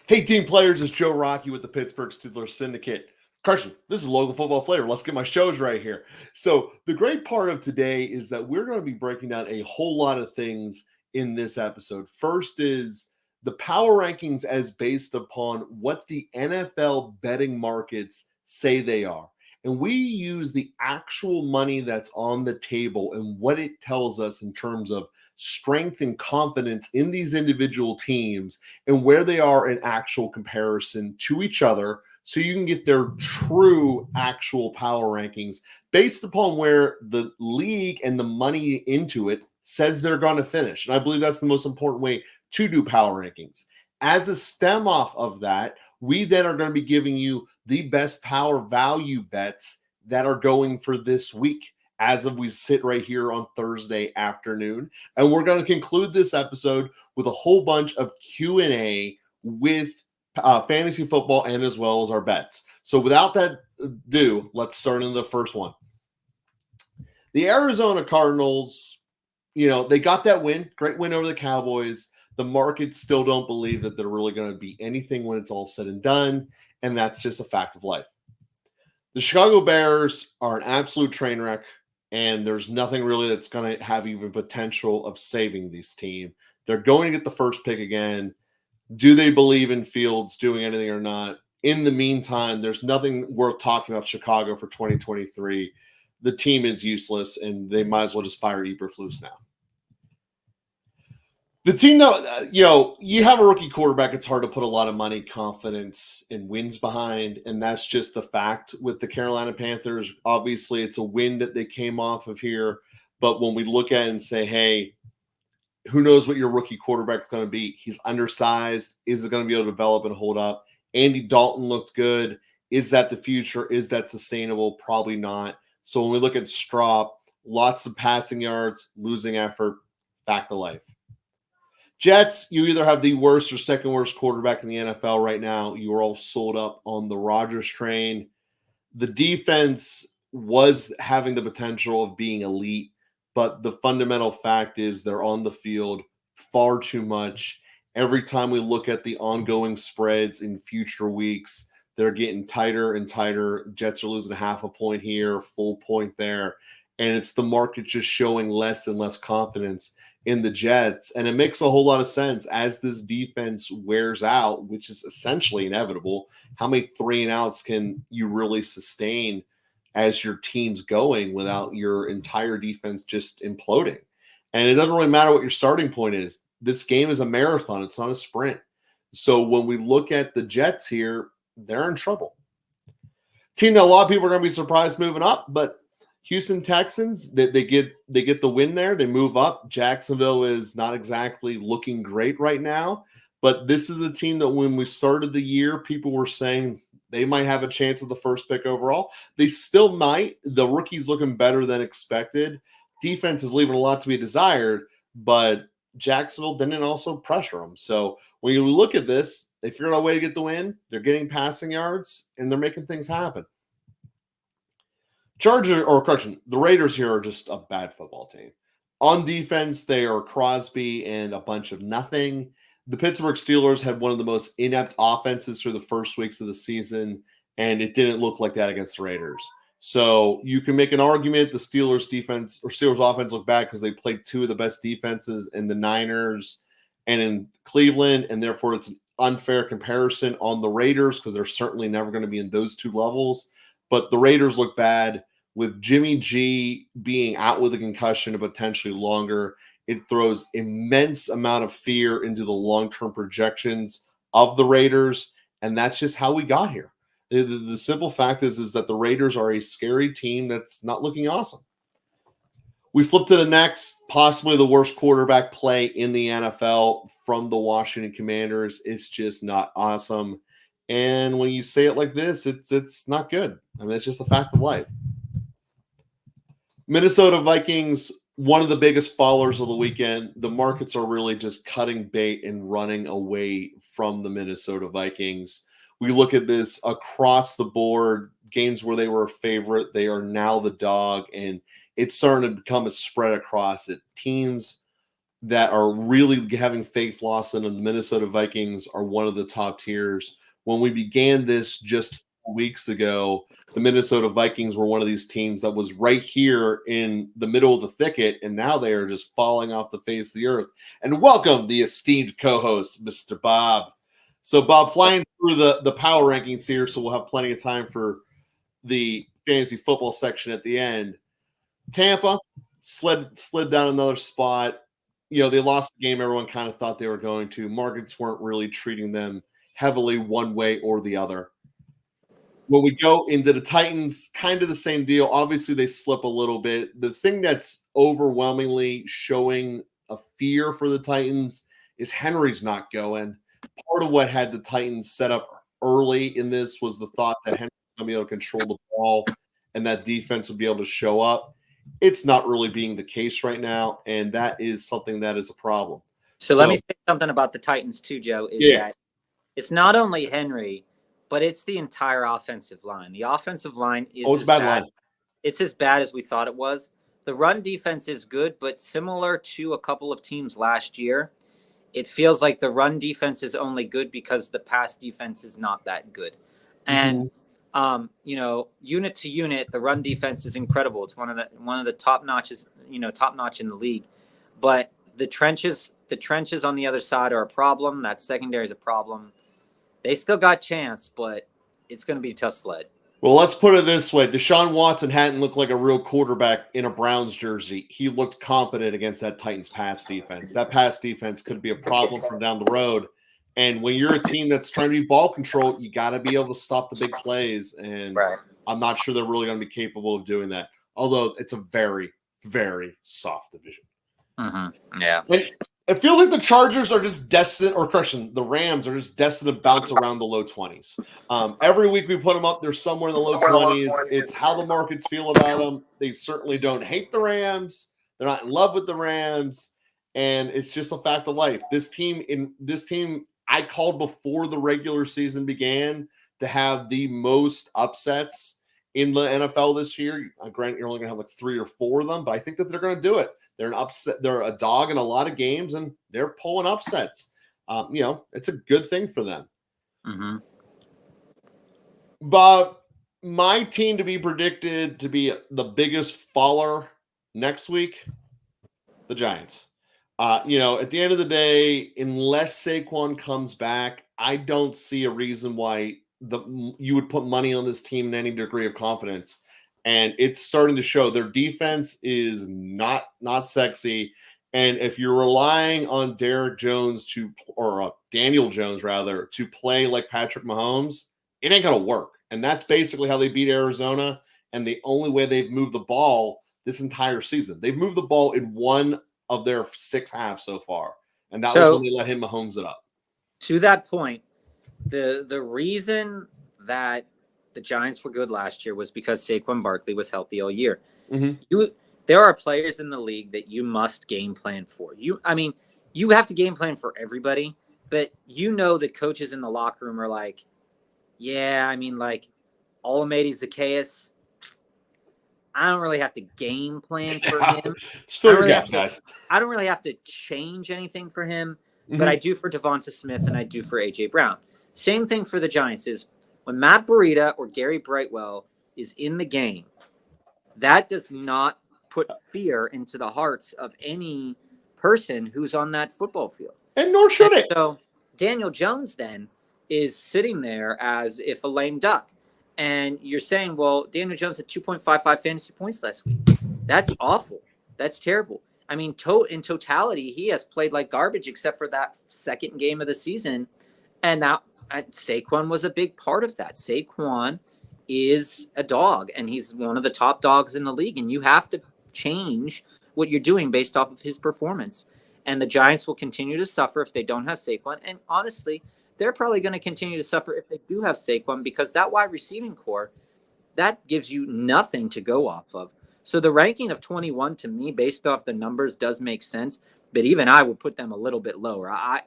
Hey, team players, it's Joe Rockey with the Pittsburgh Steelers Syndicate. Carson, this is local football flavor. Let's get my shows right here. So, the great part of today is that we're going to be breaking down a whole lot of things in this episode. First is the power rankings as based upon what the NFL betting markets say they are. And we use the actual money that's on the table and what it tells us in terms of strength and confidence in these individual teams and where they are in actual comparison to each other, so you can get their true actual power rankings based upon where the league and the money into it says they're going to finish. And I believe that's the most important way to do power rankings. As a stem off of that, we then are going to be giving you the best power value bets that are going for this week as of we sit right here on Thursday afternoon. And we're going to conclude this episode with a whole bunch of Q&A with fantasy football and as well as our bets. So without that ado, let's start into the first one. The Arizona Cardinals, they got that win, great win over the Cowboys. The markets still don't believe that they're really going to be anything when it's all said and done, and that's just a fact of life. The Chicago Bears are an absolute train wreck, and there's nothing really that's going to have even potential of saving this team. They're going to get the first pick again. Do they believe in Fields doing anything or not? In the meantime, there's nothing worth talking about Chicago for 2023. The team is useless, and they might as well just fire Eberflus now. The team, though, you have a rookie quarterback, it's hard to put a lot of money, confidence, and wins behind, and that's just the fact with the Carolina Panthers. Obviously, it's a win that they came off of here, but when we look at it and say, hey, who knows what your rookie quarterback is going to be? He's undersized. Is it going to be able to develop and hold up? Andy Dalton looked good. Is that the future? Is that sustainable? Probably not. So when we look at Straub, lots of passing yards, losing effort, back to life. Jets, you either have the worst or second worst quarterback in the NFL right now. You are all sold up on the Rodgers train. The defense was having the potential of being elite, but the fundamental fact is they're on the field far too much. Every time we look at the ongoing spreads in future weeks, they're getting tighter and tighter. Jets are losing half a point here, full point there. And it's the market just showing less and less confidence in the Jets. And it makes a whole lot of sense as this defense wears out, which is essentially inevitable. How many 3-and-outs can you really sustain as your team's going without your entire defense just imploding? And it doesn't really matter what your starting point is. This game is a marathon. It's not a sprint. So when we look at the Jets here, they're in trouble. Team that a lot of people are going to be surprised moving up, but Houston Texans, they get the win there. They move up. Jacksonville is not exactly looking great right now, but this is a team that when we started the year, people were saying they might have a chance of the first pick overall. They still might. The rookie's looking better than expected. Defense is leaving a lot to be desired, but Jacksonville didn't also pressure them. So when you look at this, they figured out a way to get the win. They're getting passing yards, and they're making things happen. The Raiders here are just a bad football team. On defense, they are Crosby and a bunch of nothing. The Pittsburgh Steelers had one of the most inept offenses through the first weeks of the season, and it didn't look like that against the Raiders. So you can make an argument the Steelers defense or Steelers offense look bad because they played two of the best defenses in the Niners and in Cleveland, and therefore it's an unfair comparison on the Raiders because they're certainly never going to be in those two levels. But the Raiders look bad. With Jimmy G being out with a concussion and potentially longer, it throws immense amount of fear into the long-term projections of the Raiders, and that's just how we got here. The simple fact is that the Raiders are a scary team that's not looking awesome. We flip to the next, possibly the worst quarterback play in the NFL from the Washington Commanders. It's just not awesome. And when you say it like this, it's not good. I mean, it's just a fact of life. Minnesota Vikings, one of the biggest followers of the weekend. The markets are really just cutting bait and running away from the Minnesota Vikings. We look at this across the board, games where they were a favorite, they are now the dog, and it's starting to become a spread across it. Teams that are really having faith lost in, and the Minnesota Vikings are one of the top tiers. When we began this just 4 weeks ago, the Minnesota Vikings were one of these teams that was right here in the middle of the thicket, and now they are just falling off the face of the earth. And welcome the esteemed co-host, Mr. Bob. So, Bob, flying through the power rankings here, so we'll have plenty of time for the fantasy football section at the end. Tampa slid down another spot. They lost the game everyone kind of thought they were going to. Markets weren't really treating them heavily one way or the other. When we go into the Titans, kind of the same deal. Obviously, they slip a little bit. The thing that's overwhelmingly showing a fear for the Titans is Henry's not going. Part of what had the Titans set up early in this was the thought that Henry was going to be able to control the ball and that defense would be able to show up. It's not really being the case right now, and that is something that is a problem. So let me say something about the Titans too, Joe, that it's not only Henry, but it's the entire offensive line. The offensive line is bad. It's as bad as we thought it was. The run defense is good, but similar to a couple of teams last year, it feels like the run defense is only good because the pass defense is not that good. And unit to unit, the run defense is incredible. It's one of the top notch in the league. But the trenches on the other side are a problem. That secondary is a problem. They still got chance, but it's going to be a tough sled. Well, let's put it this way. Deshaun Watson hadn't looked like a real quarterback in a Browns jersey. He looked competent against that Titans pass defense. That pass defense could be a problem from down the road. And when you're a team that's trying to be ball control, you got to be able to stop the big plays. And I'm not sure they're really going to be capable of doing that. Although it's a very, very soft division. Yeah. And it feels like the Chargers are just destined, the Rams are just destined to bounce around the low 20s. Every week we put them up, they're somewhere in the low 20s. It's how the markets feel about them. They certainly don't hate the Rams. They're not in love with the Rams. And it's just a fact of life. This team I called before the regular season began to have the most upsets in the NFL this year. Granted, you're only going to have like 3 or 4 of them, but I think that they're going to do it. They're an upset. They're a dog in a lot of games, and they're pulling upsets. It's a good thing for them. But my team to be predicted to be the biggest faller next week, the Giants. At the end of the day, unless Saquon comes back, I don't see a reason why you would put money on this team in any degree of confidence. And it's starting to show. Their defense is not sexy. And if you're relying on Daniel Jones to play like Patrick Mahomes, it ain't going to work. And that's basically how they beat Arizona. And the only way they've moved the ball this entire season. They've moved the ball in one of their 6 halves so far. And that was when they let him Mahomes it up. To that point, the reason that the Giants were good last year was because Saquon Barkley was healthy all year. There are players in the league that you must game plan for. You have to game plan for everybody, but the coaches in the locker room are like, Olamide Zacchaeus, I don't really have to game plan for him. I don't really have to change anything for him, but I do for Devonta Smith and I do for A.J. Brown. Same thing for the Giants is when Matt Breida or Gary Brightwell is in the game, that does not put fear into the hearts of any person who's on that football field. And nor should it. So Daniel Jones then is sitting there as if a lame duck. And you're saying, well, Daniel Jones had 2.55 fantasy points last week. That's awful. That's terrible. I mean, in totality, he has played like garbage except for that second game of the season. And that Saquon was a big part of that. Saquon is a dog, and he's one of the top dogs in the league. And you have to change what you're doing based off of his performance. And the Giants will continue to suffer if they don't have Saquon. And honestly, they're probably going to continue to suffer if they do have Saquon because that wide receiving core, that gives you nothing to go off of. So the ranking of 21 to me, based off the numbers, does make sense. But even I would put them a little bit lower. I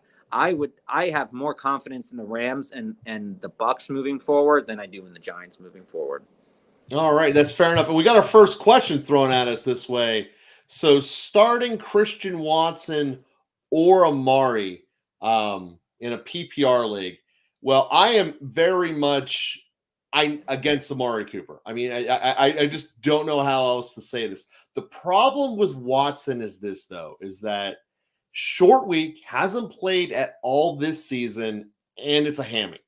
have more confidence in the Rams and the Bucks moving forward than I do in the Giants moving forward. All right, that's fair enough. And we got our first question thrown at us this way. So starting Christian Watson or Amari in a PPR league. Well, I am very much against Amari Cooper. I mean, I just don't know how else to say this. The problem with Watson is this, though, is that short week, hasn't played at all this season, and it's a hammy.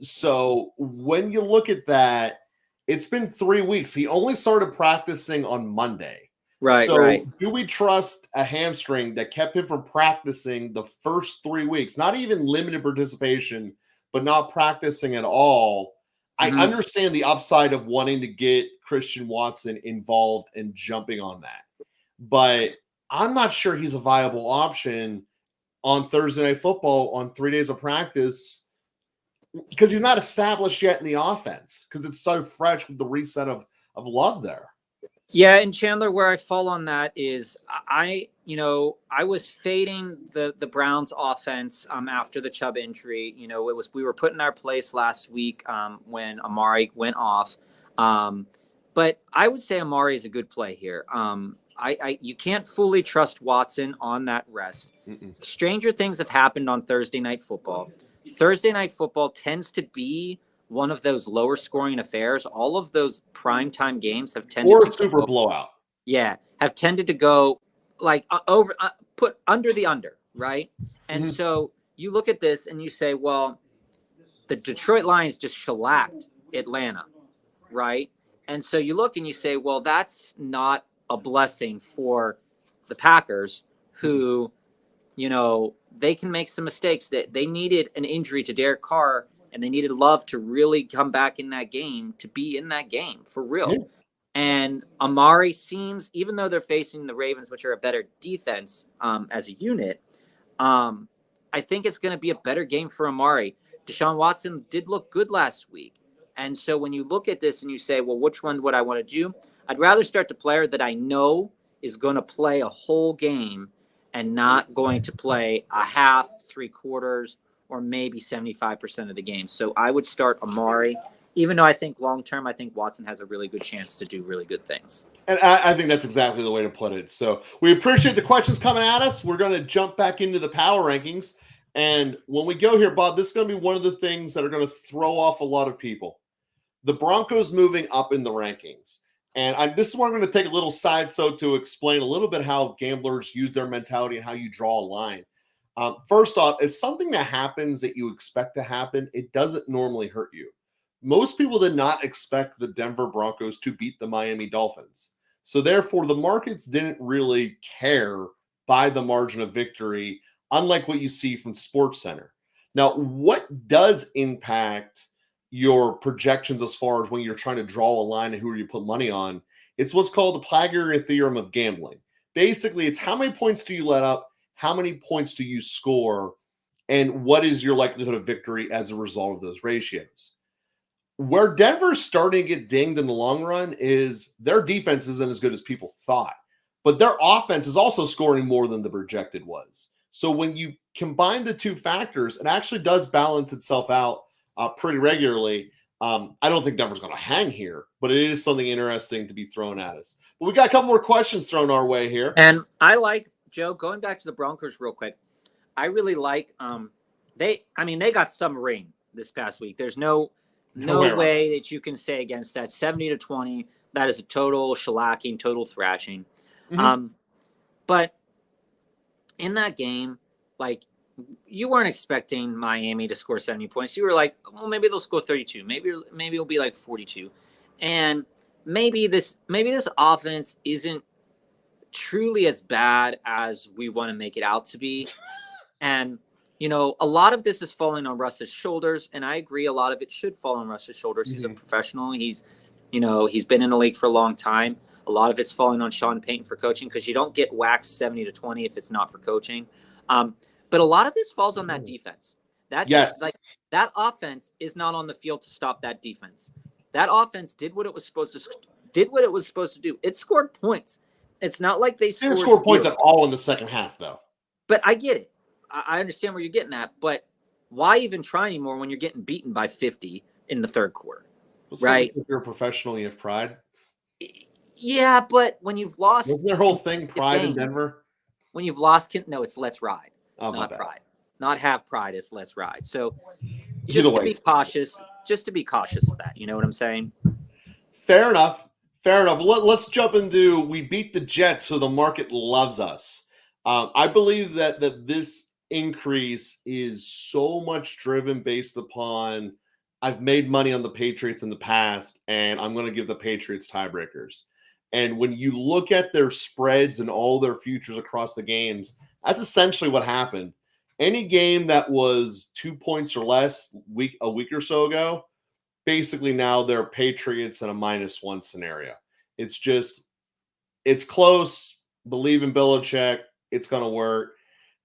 So when you look at that, it's been 3 weeks. He only started practicing on Monday. Right, So right. do we trust a hamstring that kept him from practicing the first 3 weeks? Not even limited participation, but not practicing at all. I Mhm. understand the upside of wanting to get Christian Watson involved and jumping on that. But I'm not sure he's a viable option on Thursday Night Football on 3 days of practice because he's not established yet in the offense because it's so fresh with the reset of Love there. Yeah, and Chandler, where I fall on that is I was fading the Browns offense after the Chubb injury. We were put in our place last week when Amari went off. But I would say Amari is a good play here. You can't fully trust Watson on that rest. Stranger things have happened on Thursday Night Football. Thursday Night Football tends to be one of those lower scoring affairs. All of those primetime games have tended Or to a super blowout. Yeah, have tended to go like put under the under, right? And so you look at this and you say, well, the Detroit Lions just shellacked Atlanta, right? And so you look and you say, well, that's not a blessing for the Packers, who, they can make some mistakes. That they needed an injury to Derek Carr, and they needed Love to really come back in that game, to be in that game for real. Yeah. And Amari seems, even though they're facing the Ravens, which are a better defense as a unit, I think it's going to be a better game for Amari. Deshaun Watson did look good last week. And so when you look at this and you say, well, which one would I want to do? I'd rather start the player that I know is going to play a whole game and not going to play a half, 3/4, or maybe 75% of the game. So I would start Amari, even though I think long-term, I think Watson has a really good chance to do really good things. And I think that's exactly the way to put it. So we appreciate the questions coming at us. We're going to jump back into the power rankings. And when we go here, Bob, this is going to be one of the things that are going to throw off a lot of people. The Broncos moving up in the rankings. And this is where I'm going to take a little side so to explain a little bit how gamblers use their mentality and how you draw a line. First off, if something that happens that you expect to happen, it doesn't normally hurt you. Most people did not expect the Denver Broncos to beat the Miami Dolphins. So therefore, the markets didn't really care by the margin of victory, unlike what you see from SportsCenter. Now, what does impact your projections as far as when you're trying to draw a line and who you put money on? It's what's called the Pythagorean theorem of gambling. Basically, it's how many points do you let up, how many points do you score, and what is your likelihood of victory as a result of those ratios. Where Denver's starting to get dinged in the long run is their defense isn't as good as people thought, but their offense is also scoring more than the projected was. So when you combine the two factors, it actually does balance itself out pretty regularly. I don't think Denver's going to hang here, but it is something interesting to be thrown at us. But we got a couple more questions thrown our way here. And I like, Joe, going back to the Broncos real quick, I really like they got submarine this past week. There's no way that you can say against that 70-20. That is a total shellacking, total thrashing. But in that game, like, you weren't expecting Miami to score 70 points. You were like, well, maybe they'll score 32. Maybe it'll be like 42. And maybe this offense isn't truly as bad as we want to make it out to be. And a lot of this is falling on Russ's shoulders, and I agree a lot of it should fall on Russ's shoulders. He's a professional. He's been in the league for a long time. A lot of it's falling on Sean Payton for coaching, because you don't get waxed 70-20 if it's not for coaching. But a lot of this falls on that defense. That offense is not on the field to stop that defense. That offense did what it was supposed to do. It scored points. It's not like they didn't score points at all in the second half, though. But I get it. I understand where you're getting at. But why even try anymore when you're getting beaten by 50 in the third quarter? Right? Like if you're a professional, you have pride. Yeah, but when you've lost Wasn't their whole thing pride in games, Denver? when you've lost, no, it's let's ride, Oh, my not bad. pride, not have pride. It's let's ride. So Either just to way, be cautious, just to be cautious of that. You know what I'm saying? fair enough. Fair enough. Let's jump into we beat the Jets, so the market loves us. I believe that this increase is so much driven based upon I've made money on the Patriots in the past, and I'm going to give the Patriots tiebreakers. And when you look at their spreads and all their futures across the games, that's essentially what happened. Any game that was 2 points or less a week or so ago, basically now they're Patriots in a -1 scenario. It's just, it's close. Believe in Belichick. It's going to work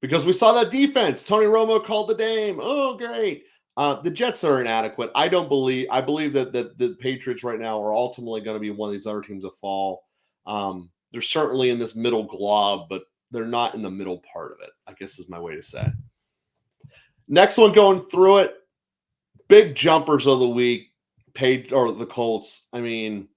because we saw that defense. Tony Romo called the game. Oh, great. The Jets are inadequate. I believe that the Patriots right now are ultimately going to be one of these other teams that fall. They're certainly in this middle glob, but they're not in the middle part of it, I guess is my way to say. Next one going through it. Big jumpers of the week. The Colts. I mean,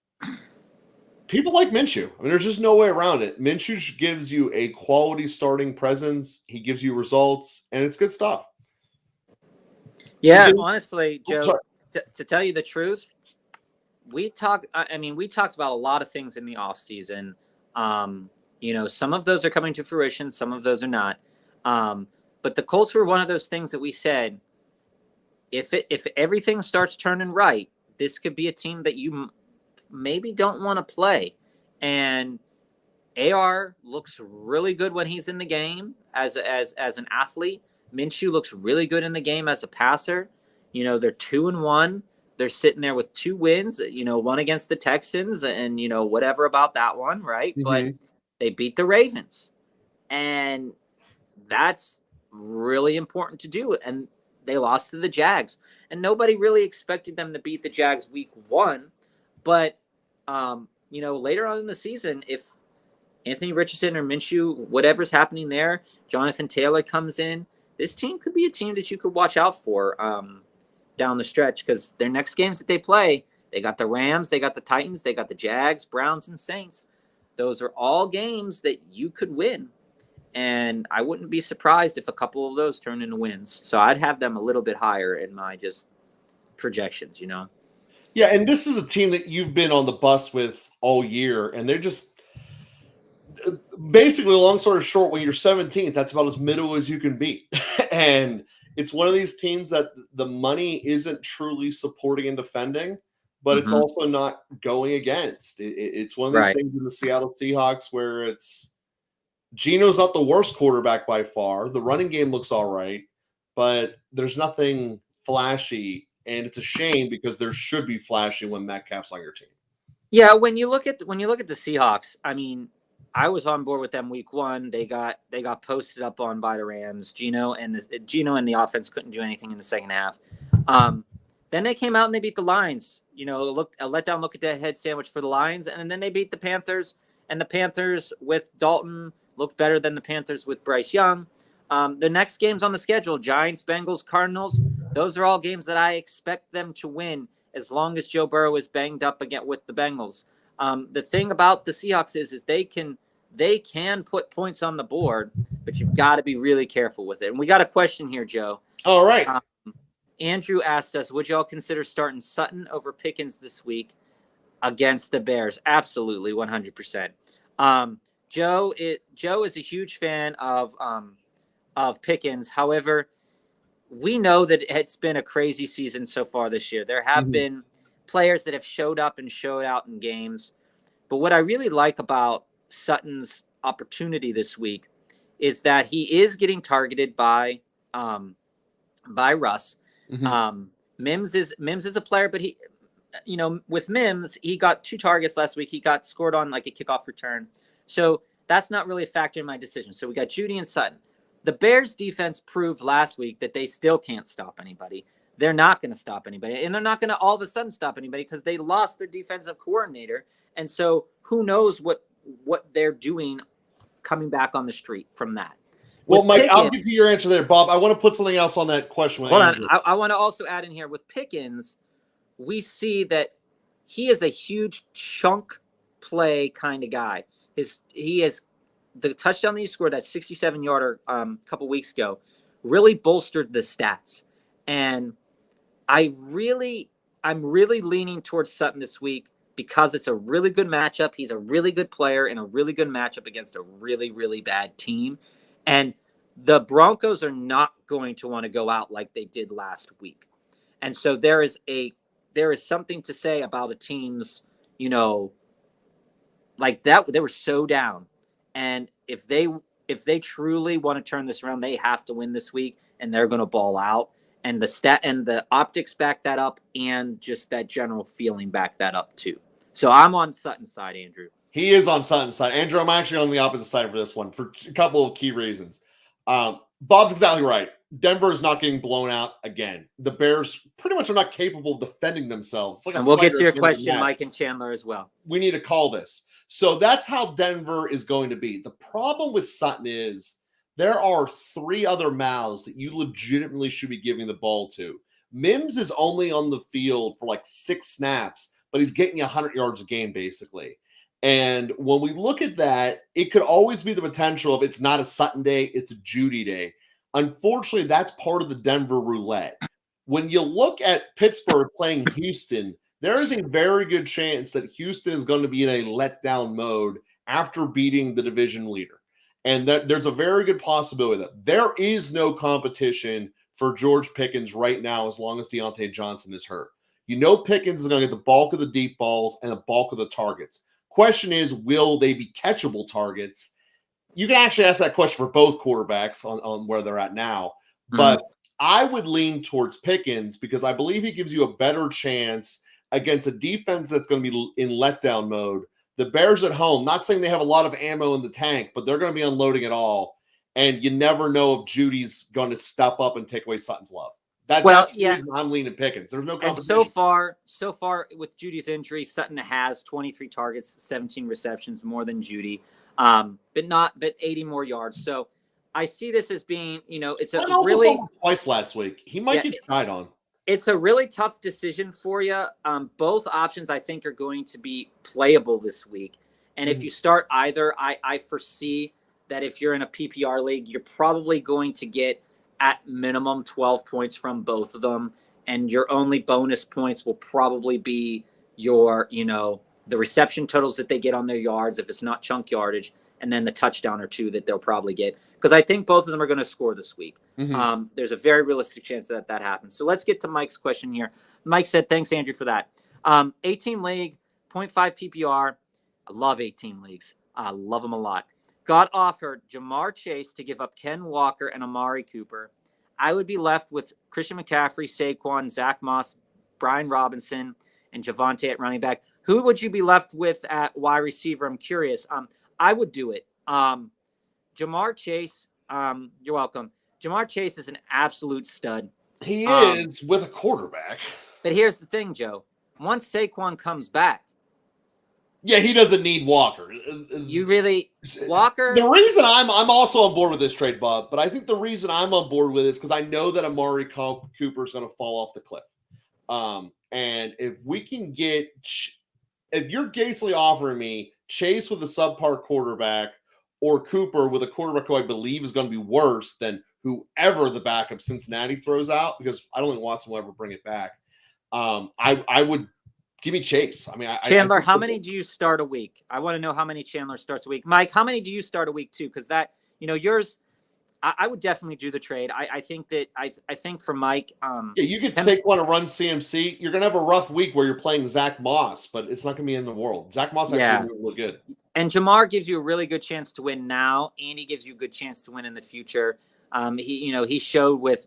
people like Minshew. I mean, there's just no way around it. Minshew gives you a quality starting presence. He gives you results, and it's good stuff. Yeah, honestly, Joe, to tell you the truth, we talked about a lot of things in the offseason. Some of those are coming to fruition, some of those are not. But the Colts were one of those things that we said, if everything starts turning right, this could be a team that you maybe don't want to play. And AR looks really good when he's in the game as an athlete. Minshew looks really good in the game as a passer. They're 2-1. They're sitting there with 2 wins, one against the Texans and, whatever about that one, right? Mm-hmm. But they beat the Ravens. And that's really important to do. And they lost to the Jags. And nobody really expected them to beat the Jags week 1. But, later on in the season, if Anthony Richardson or Minshew, whatever's happening there, Jonathan Taylor comes in, this team could be a team that you could watch out for down the stretch, because their next games that they play, they got the Rams, they got the Titans, they got the Jags, Browns, and Saints. Those are all games that you could win. And I wouldn't be surprised if a couple of those turn into wins. So I'd have them a little bit higher in my just projections, Yeah, and this is a team that you've been on the bus with all year, and they're just basically, long story short, when you're 17th, that's about as middle as you can be. And it's one of these teams that the money isn't truly supporting and defending, but it's also not going against. It's one of these things in the Seattle Seahawks where it's Geno's not the worst quarterback by far. The running game looks all right, but there's nothing flashy, and it's a shame because there should be flashy when Metcalf's on your team. Yeah, when you look at the Seahawks, I mean, I was on board with them week 1. They got posted up on by the Rams. Geno and the offense couldn't do anything in the second half. Then they came out and they beat the Lions. A letdown look at the head sandwich for the Lions, and then they beat the Panthers. And the Panthers with Dalton looked better than the Panthers with Bryce Young. The next games on the schedule: Giants, Bengals, Cardinals. Those are all games that I expect them to win as long as Joe Burrow is banged up again with the Bengals. The thing about the Seahawks is they can put points on the board, but you've got to be really careful with it. And we got a question here, Joe. All right. Andrew asked us, would y'all consider starting Sutton over Pickens this week against the Bears? Absolutely, 100%. Joe is a huge fan of Pickens. However, we know that it's been a crazy season so far this year. There have been players that have showed up and showed out in games. But what I really like about Sutton's opportunity this week is that he is getting targeted by Russ. Mims is a player, but he, with Mims, he got 2 targets last week. He got scored on like a kickoff return. So that's not really a factor in my decision. So we got Judy and Sutton. The Bears defense proved last week that they still can't stop anybody. They're not going to stop anybody. And they're not going to all of a sudden stop anybody because they lost their defensive coordinator. And so who knows what they're doing coming back on the street from that. Well, Mike, Pickens, I'll get to your answer there, Bob. I want to put something else on that question. Hold on. I want to also add in here with Pickens, we see that he is a huge chunk play kind of guy. He is the touchdown that he scored, that 67-yarder a couple weeks ago, really bolstered the stats. And I'm really leaning towards Sutton this week because it's a really good matchup. He's a really good player in a really good matchup against a really, really bad team. And the Broncos are not going to want to go out like they did last week. And so there is something to say about a team's, like that. They were so down. And if they truly want to turn this around, they have to win this week, and they're going to ball out. And the optics back that up, and just that general feeling back that up too. So I'm on Sutton's side, Andrew. He is on Sutton's side. Andrew, I'm actually on the opposite side for this one for a couple of key reasons. Bob's exactly right. Denver is not getting blown out again. The Bears pretty much are not capable of defending themselves. It's like and we'll get to your question, Mike and Chandler, as well. We need to call this. So that's how Denver is going to be. The problem with Sutton is there are 3 other mouths that you legitimately should be giving the ball to. Mims is only on the field for like 6 snaps, but he's getting 100 yards a game, basically. And when we look at that, it could always be the potential of it's not a Sutton day, it's a Judy day. Unfortunately, that's part of the Denver roulette. When you look at Pittsburgh playing Houston, there is a very good chance that Houston is going to be in a letdown mode after beating the division leader. And that there's a very good possibility that there is no competition for George Pickens right now as long as Deontay Johnson is hurt. Pickens is going to get the bulk of the deep balls and the bulk of the targets. Question is, will they be catchable targets? You can actually ask that question for both quarterbacks on where they're at now. But I would lean towards Pickens because I believe he gives you a better chance against a defense that's going to be in letdown mode. The Bears at home, not saying they have a lot of ammo in the tank, but they're going to be unloading it all. And you never know if Judy's going to step up and take away Sutton's love. That's the reason I'm leaning Pickens. There's no competition. And so far with Judy's injury, Sutton has 23 targets, 17 receptions, more than Judy, but 80 more yards. So I see this as being, it's a really twice last week. He might get tried on. It's a really tough decision for you. Both options I think are going to be playable this week. And if you start either, I foresee that if you're in a PPR league, you're probably going to get at minimum 12 points from both of them. And your only bonus points will probably be your, the reception totals that they get on their yards, if it's not chunk yardage, and then the touchdown or 2 that they'll probably get. Because I think both of them are going to score this week. There's a very realistic chance that happens. So let's get to Mike's question here. Mike said, thanks, Andrew, for that. 18 league, 0.5 PPR. I love 18 leagues. I love them a lot. Got offered Jamar Chase to give up Ken Walker and Amari Cooper. I would be left with Christian McCaffrey, Saquon, Zach Moss, Brian Robinson, and Javonte at running back. Who would you be left with at wide receiver? I'm curious. I would do it. Jamar Chase, you're welcome. Jamar Chase is an absolute stud. He is with a quarterback. But here's the thing, Joe. Once Saquon comes back, yeah, he doesn't need Walker. Walker? The reason I'm also on board with this trade, Bob, but I think the reason I'm on board with it is because I know that Amari Cooper is going to fall off the cliff. And if we can get, if you're basically offering me Chase with a subpar quarterback or Cooper with a quarterback who I believe is going to be worse than whoever the backup Cincinnati throws out, because I don't think Watson will ever bring it back. I would give me Chase. I mean, Chandler, how many do you start a week? I want to know how many Chandler starts a week. Mike, how many do you start a week too? Because that, yours, I would definitely do the trade. I think that I think for Mike, you could Saquon to run CMC. You're gonna have a rough week where you're playing Zach Moss, but it's not gonna be in the world. Zach Moss actually will look good. And Jamar gives you a really good chance to win now. Andy gives you a good chance to win in the future. He showed with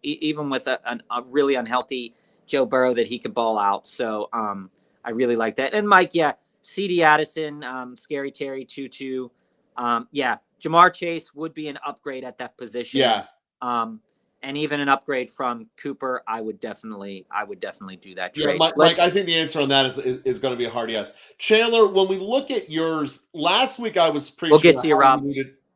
even with a really unhealthy Joe Burrow that he could ball out. So I really like that. And Mike, C.D. Addison, Scary Terry, Tutu. Jamar Chase would be an upgrade at that position. Yeah. And even an upgrade from Cooper, I would definitely do that trade. Yeah, Mike, I think the answer on that is going to be a hard yes. Chandler, when we look at yours, last week I was preaching. We'll get to you, Rob.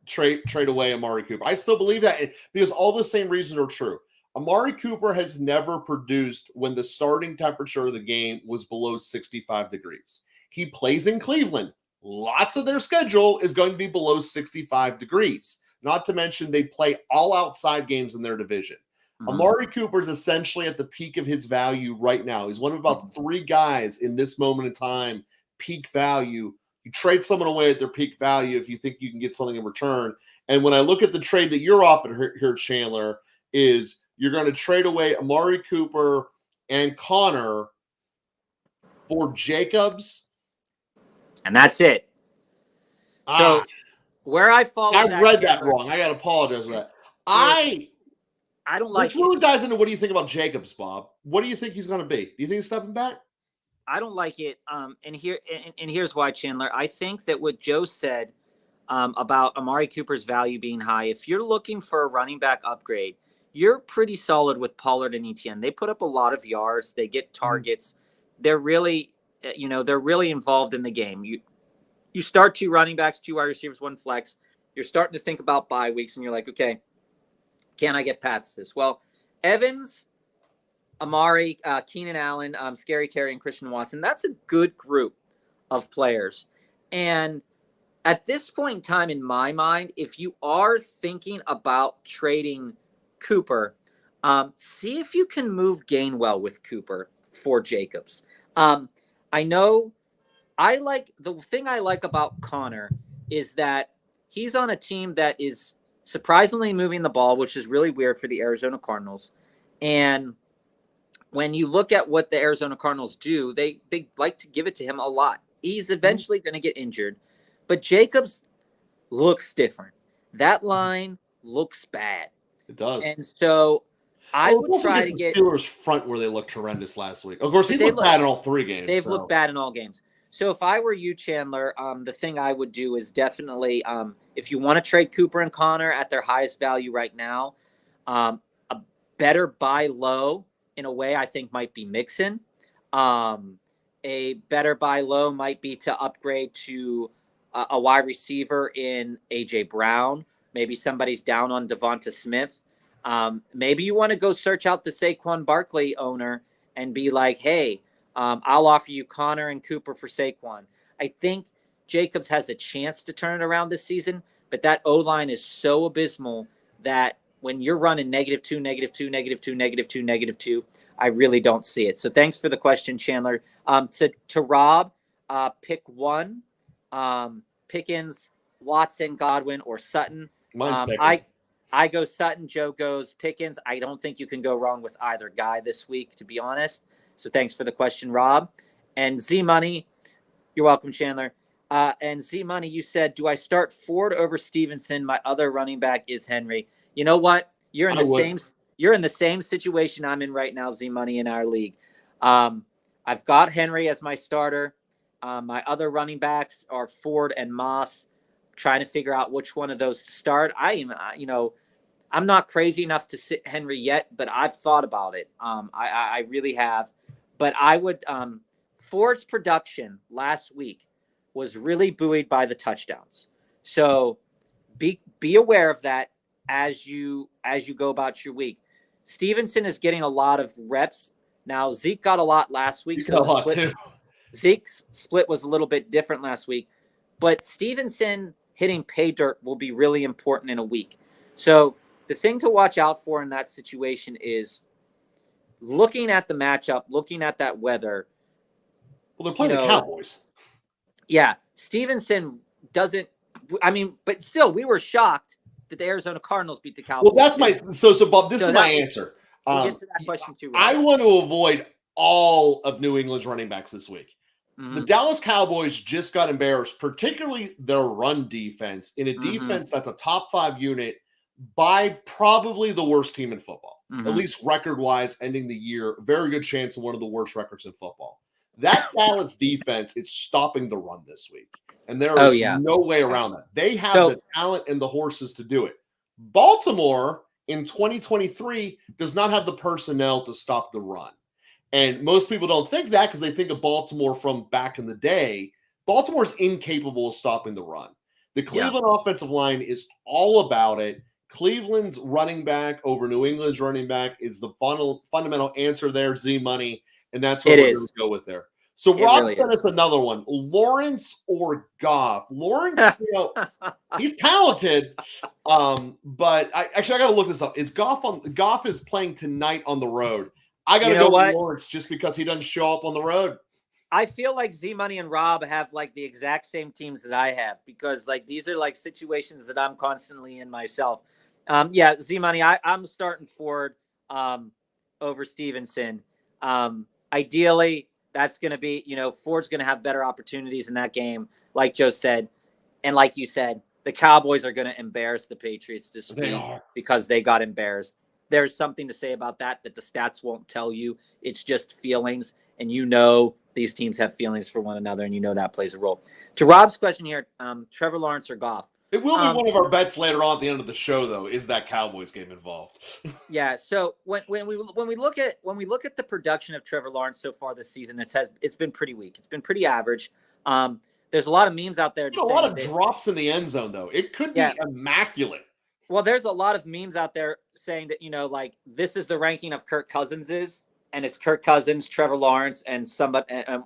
Trade away Amari Cooper. I still believe that because all the same reasons are true. Amari Cooper has never produced when the starting temperature of the game was below 65 degrees. He plays in Cleveland. Lots of their schedule is going to be below 65 degrees. Not to mention they play all outside games in their division. Amari Cooper is essentially at the peak of his value right now. He's one of about 3 guys in this moment in time, peak value. You trade someone away at their peak value if you think you can get something in return. And when I look at the trade that you're offering here, Chandler, is you're going to trade away Amari Cooper and Connor for Jacobs. And that's it. So where I fall, I read that wrong. I got to apologize for that. I don't like it. Let's really dive into what do you think about Jacobs, Bob? What do you think he's going to be? Do you think he's stepping back? I don't like it. And here's why, Chandler. I think that what Joe said about Amari Cooper's value being high, if you're looking for a running back upgrade, you're pretty solid with Pollard and Etienne. They put up a lot of yards. They get targets. They're really, they're really involved in the game. You start 2 running backs, 2 wide receivers, 1 flex. You're starting to think about bye weeks, and you're like, okay, can I get past this? Well, Evans, Amari, Keenan Allen, Scary Terry, and Christian Watson, that's a good group of players. And at this point in time, in my mind, if you are thinking about trading Cooper, see if you can move Gainwell with Cooper for Jacobs. I know the thing I like about Connor is that he's on a team that is surprisingly moving the ball, which is really weird for the Arizona Cardinals. And when you look at what the Arizona Cardinals do, they like to give it to him a lot. He's eventually going to get injured, but Jacobs looks different. That line looks bad. It does. And so I would try to get Steelers front where they looked horrendous last week. Of course, he looked bad in all 3 games. They've looked bad in all games. So if I were you, Chandler, the thing I would do is definitely, if you want to trade Cooper and Connor at their highest value right now, a better buy low in a way I think might be Mixon. A better buy low might be to upgrade to a wide receiver in A.J. Brown. Maybe somebody's down on Devonta Smith. Maybe you want to go search out the Saquon Barkley owner and be like, hey, I'll offer you Connor and Cooper for Saquon. I think Jacobs has a chance to turn it around this season, but that O-line is so abysmal that when you're running -2, -2, -2, -2, -2, I really don't see it. So thanks for the question, Chandler. To Rob, pick 1, Pickens, Watson, Godwin, or Sutton. Mine's Pickens. I go Sutton. Joe goes Pickens. I don't think you can go wrong with either guy this week, to be honest. So thanks for the question, Rob. And Z-Money, you're welcome, Chandler. And Z-Money, you said, do I start Ford over Stevenson? My other running back is Henry. You know what? You're in the same situation I'm in right now, Z-Money, in our league. I've got Henry as my starter. My other running backs are Ford and Moss. Trying to figure out which one of those to start. I'm not crazy enough to sit Henry yet, but I've thought about it. I really have. But I would Ford's production last week was really buoyed by the touchdowns. So be aware of that as you go about your week. Stevenson is getting a lot of reps. Now, Zeke got a lot last week. Zeke's split was a little bit different last week. But Stevenson hitting pay dirt will be really important in a week. So the thing to watch out for in that situation is looking at the matchup, looking at that weather. Well, they're playing the Cowboys. Yeah. Stevenson doesn't – I mean, but still, we were shocked that the Arizona Cardinals beat the Cowboys. Well, that's my – so Bob, this is my answer. We'll get to that question too. I want to avoid all of New England's running backs this week. Mm-hmm. The Dallas Cowboys just got embarrassed, particularly their run defense, in a defense that's a top 5 unit by probably the worst team in football, at least record-wise, ending the year. Very good chance of one of the worst records in football. That Dallas defense is stopping the run this week, and there is no way around that. They have the talent and the horses to do it. Baltimore in 2023 does not have the personnel to stop the run. And most people don't think that because they think of Baltimore from back in the day. Baltimore's incapable of stopping the run. The Cleveland offensive line is all about it. Cleveland's running back over New England's running back is the fundamental answer there, Z-Money, and that's what we're going to go with there. So It Rob really sent is. us another one. Lawrence or Goff? Lawrence, he's talented. But I got to look this up. Goff is playing tonight on the road. I got to go with Lawrence just because he doesn't show up on the road. I feel like Z Money and Rob have like the exact same teams that I have, because like these are like situations that I'm constantly in myself. Yeah, Z Money, I'm starting Ford over Stevenson. Ideally, that's going to be, Ford's going to have better opportunities in that game, like Joe said. And like you said, the Cowboys are going to embarrass the Patriots this week because they got embarrassed. There's something to say about that the stats won't tell you. It's just feelings. And these teams have feelings for one another, and that plays a role. To Rob's question here, Trevor Lawrence or Goff? It will be one of our bets later on at the end of the show, though. Is that Cowboys game involved? Yeah. So when we look at the production of Trevor Lawrence so far this season, it's been pretty weak. It's been pretty average. There's a lot of memes out there. A lot of drops in the end zone, though. It could be immaculate. Well, there's a lot of memes out there saying that like this is the ranking of Kirk Cousins's. And it's Kirk Cousins, Trevor Lawrence, and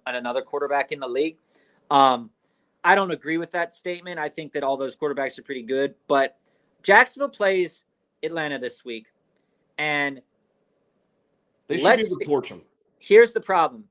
another quarterback in the league. I don't agree with that statement. I think that all those quarterbacks are pretty good. But Jacksonville plays Atlanta this week. And they should be able to torch them. Here's the problem.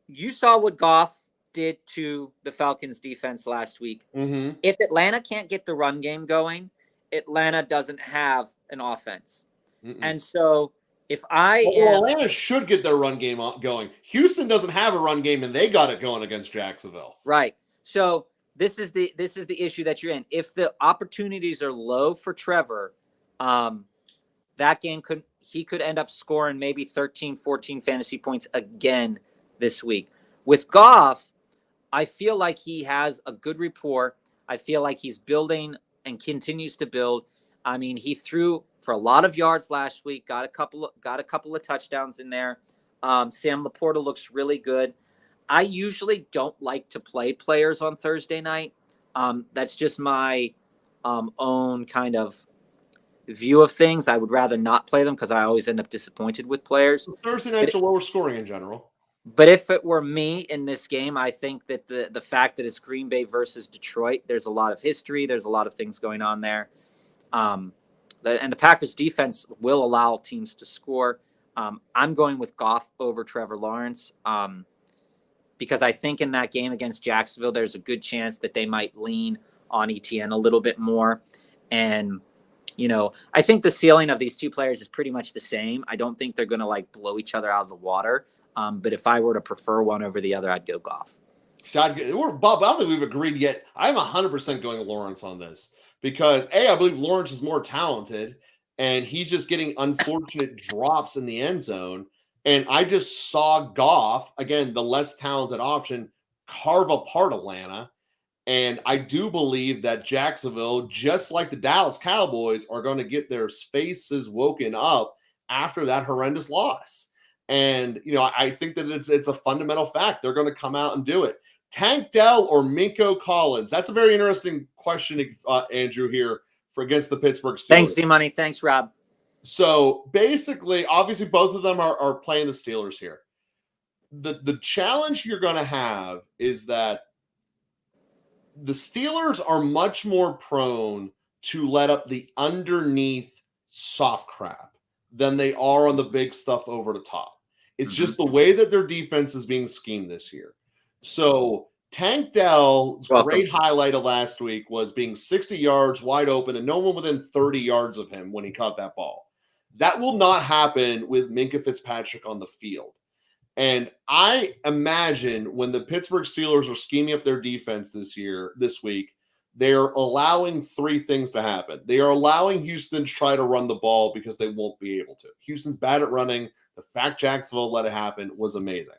You saw what Goff did to the Falcons defense last week. Mm-hmm. If Atlanta can't get the run game going, Atlanta doesn't have an offense. Mm-mm. And so Atlanta should get their run game going. Houston doesn't have a run game, and they got it going against Jacksonville. Right. So this is the issue that you're in. If the opportunities are low for Trevor, that game could end up scoring maybe 13, 14 fantasy points again this week. With Goff, I feel like he has a good rapport. I feel like he's building and continues to build. I mean, he threw for a lot of yards last week, got a couple of touchdowns in there. Sam Laporta looks really good. I usually don't like to play players on Thursday night. That's just my own kind of view of things. I would rather not play them because I always end up disappointed with players. Thursday nights are lower scoring in general. But if it were me in this game, I think that the fact that it's Green Bay versus Detroit, there's a lot of history. There's a lot of things going on there. And the Packers defense will allow teams to score. I'm going with Goff over Trevor Lawrence because I think in that game against Jacksonville, there's a good chance that they might lean on ETN a little bit more. And, I think the ceiling of these two players is pretty much the same. I don't think they're going to blow each other out of the water. But if I were to prefer one over the other, I'd go Goff. Bob, I don't think we've agreed yet. I'm 100% going Lawrence on this. Because, I believe Lawrence is more talented, and he's just getting unfortunate drops in the end zone. And I just saw Goff, again, the less talented option, carve apart Atlanta. And I do believe that Jacksonville, just like the Dallas Cowboys, are going to get their faces woken up after that horrendous loss. And, I think that it's a fundamental fact. They're going to come out and do it. Tank Dell or Minko Collins? That's a very interesting question, Andrew, here for against the Pittsburgh Steelers. Thanks, C-Money. Thanks, Rob. So basically, obviously, both of them are playing the Steelers here. The challenge you're going to have is that the Steelers are much more prone to let up the underneath soft crap than they are on the big stuff over the top. It's just the way that their defense is being schemed this year. So Tank Dell's great highlight of last week was being 60 yards wide open and no one within 30 yards of him when he caught that ball. That will not happen with Minkah Fitzpatrick on the field. And I imagine when the Pittsburgh Steelers are scheming up their defense this week, they're allowing three things to happen. They are allowing Houston to try to run the ball because they won't be able to. Houston's bad at running. The fact Jacksonville let it happen was amazing.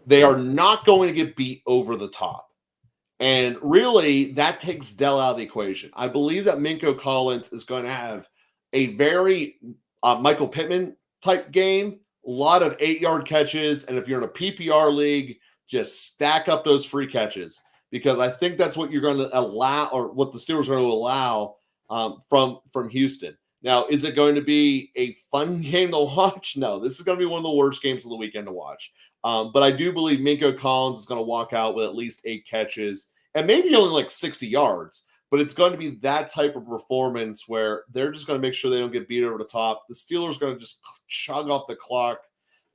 They are not going to get beat over the top. And really, that takes Dell out of the equation. I believe that Minko Collins is going to have a very Michael Pittman type game, a lot of 8-yard catches. And if you're in a PPR league, just stack up those free catches because I think that's what you're going to allow or what the Steelers are going to allow from Houston. Now, is it going to be a fun game to watch? No, this is going to be one of the worst games of the weekend to watch. But I do believe Minko Collins is going to walk out with at least 8 catches and maybe only like 60 yards. But it's going to be that type of performance where they're just going to make sure they don't get beat over the top. The Steelers are going to just chug off the clock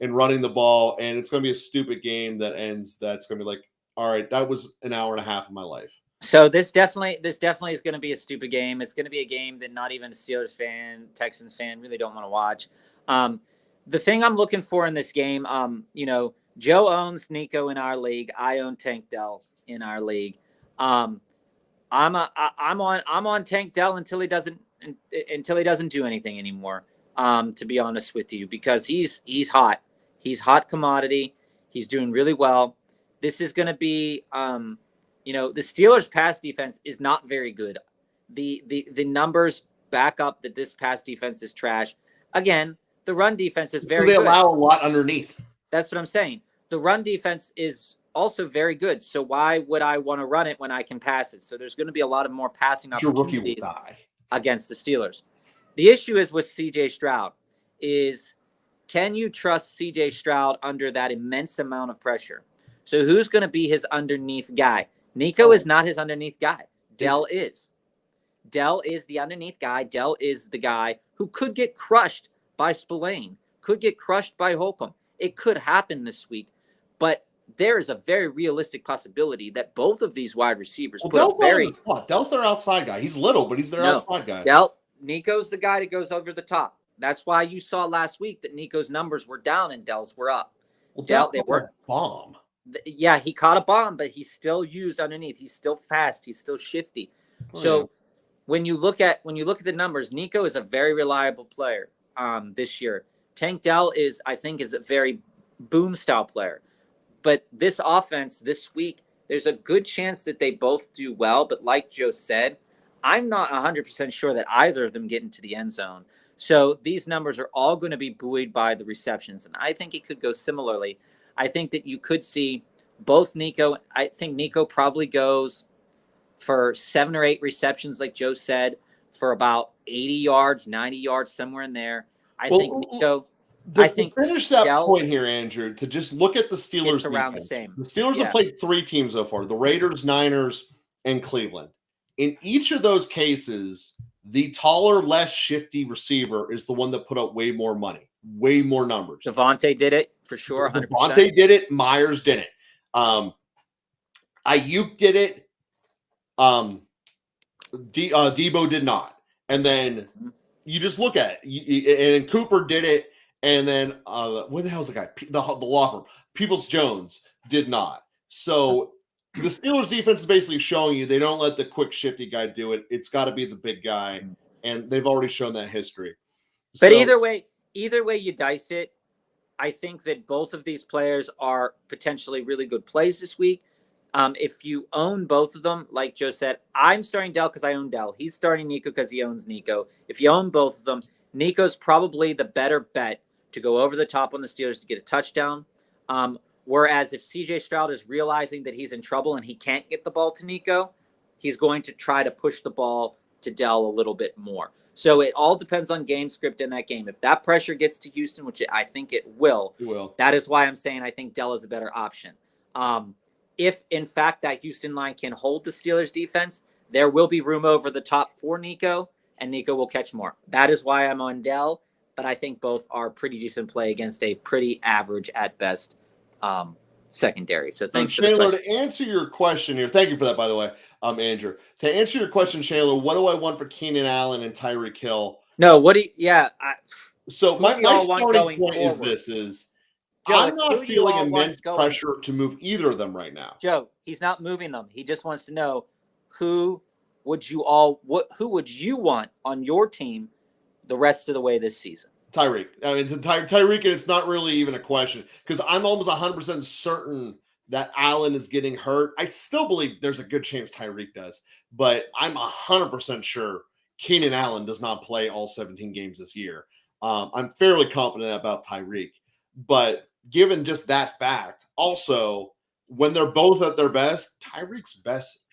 and running the ball, and it's going to be a stupid game that ends. That's going to be like, all right, that was an hour and a half of my life. So this definitely is going to be a stupid game. It's going to be a game that not even a Steelers fan, Texans fan really don't want to watch. The thing I'm looking for in this game, Joe owns Nico in our league. I own Tank Dell in our league. I'm on Tank Dell until he doesn't do anything anymore. To be honest with you, because he's hot. He's hot commodity. He's doing really well. This is going to be the Steelers' pass defense is not very good. The numbers back up that this pass defense is trash. Again, the run defense is very good. They allow a lot underneath. That's what I'm saying. The run defense is also very good. So why would I want to run it when I can pass it? So there's going to be a lot of more passing opportunities against the Steelers. The issue is with CJ Stroud is, can you trust CJ Stroud under that immense amount of pressure? So who's going to be his underneath guy? Nico is not his underneath guy. Dell is. Dell is the underneath guy. Dell is the guy who could get crushed by Spillane, could get crushed by Holcomb. It could happen this week, but there is a very realistic possibility that both of these wide receivers Dell's their outside guy. He's little, but he's their outside guy. Nico's the guy that goes over the top. That's why you saw last week that Nico's numbers were down and Dell's were up. Well, they were a bomb. Yeah, he caught a bomb, but he's still used underneath. He's still fast. He's still shifty. When you look at the numbers, Nico is a very reliable player this year. Tank Dell is a very boom style player. But this offense this week, there's a good chance that they both do well. But like Joe said, I'm not 100% sure that either of them get into the end zone. So these numbers are all going to be buoyed by the receptions. And I think it could go similarly. I think that you could see both Nico. I think Nico probably goes for 7 or 8 receptions, like Joe said, for about 80 yards, 90 yards, somewhere in there. I think Nico. To finish that point here, Andrew, to just look at the Steelers. It's around the same. The Steelers have played 3 teams so far: the Raiders, Niners, and Cleveland. In each of those cases, the taller, less shifty receiver is the one that put up way more money, way more numbers. Devontae did it for sure. 100%. Devontae did it. Myers did it. Ayuk did it. Debo did not. And then you just look at it. And Cooper did it. And then what the hell's the guy? The law firm. Peoples-Jones did not. So the Steelers defense is basically showing you they don't let the quick, shifty guy do it. It's got to be the big guy. And they've already shown that history. But either way you dice it, I think that both of these players are potentially really good plays this week. If you own both of them, like Joe said, I'm starting Dell because I own Dell. He's starting Nico because he owns Nico. If you own both of them, Nico's probably the better bet to go over the top on the Steelers to get a touchdown. Whereas if CJ Stroud is realizing that he's in trouble and he can't get the ball to Nico, he's going to try to push the ball to Dell a little bit more. So it all depends on game script in that game. If that pressure gets to Houston, which I think it will, that is why I'm saying I think Dell is a better option. If, in fact, that Houston line can hold the Steelers' defense, there will be room over the top for Nico, and Nico will catch more. That is why I'm on Dell, but I think both are pretty decent play against a pretty average, at best, secondary. So thanks for the question. To answer your question here, thank you for that, by the way, Andrew. To answer your question, Chandler, what do I want for Keenan Allen and Tyreek Hill? No, what do you – yeah. So my starting point is Joe, I'm not feeling immense pressure to move either of them right now. Joe, he's not moving them. He just wants to know who would you want on your team the rest of the way this season? Tyreek. I mean, Tyreek, and it's not really even a question because I'm almost 100% certain that Allen is getting hurt. I still believe there's a good chance Tyreek does, but I'm 100% sure Keenan Allen does not play all 17 games this year. I'm fairly confident about Tyreek, but given just that fact, also, when they're both at their best, Tyreek's best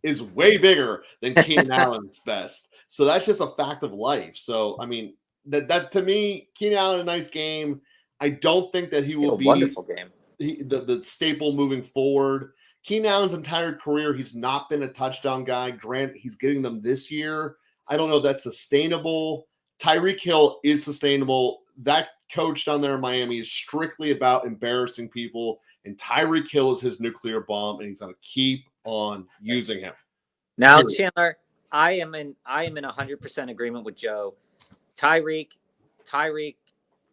is way bigger than Keenan Allen's best. So that's just a fact of life. So, I mean, that to me, Keenan Allen, a nice game. I don't think that he He had will a be wonderful game. the staple moving forward. Keenan Allen's entire career, he's not been a touchdown guy. Grant, he's getting them this year. I don't know if that's sustainable. Tyreek Hill is sustainable. That coach down there in Miami is strictly about embarrassing people, and Tyreek Hill is his nuclear bomb, and he's going to keep on using him. Now, Period. Chandler, I am in 100% agreement with Joe. Tyreek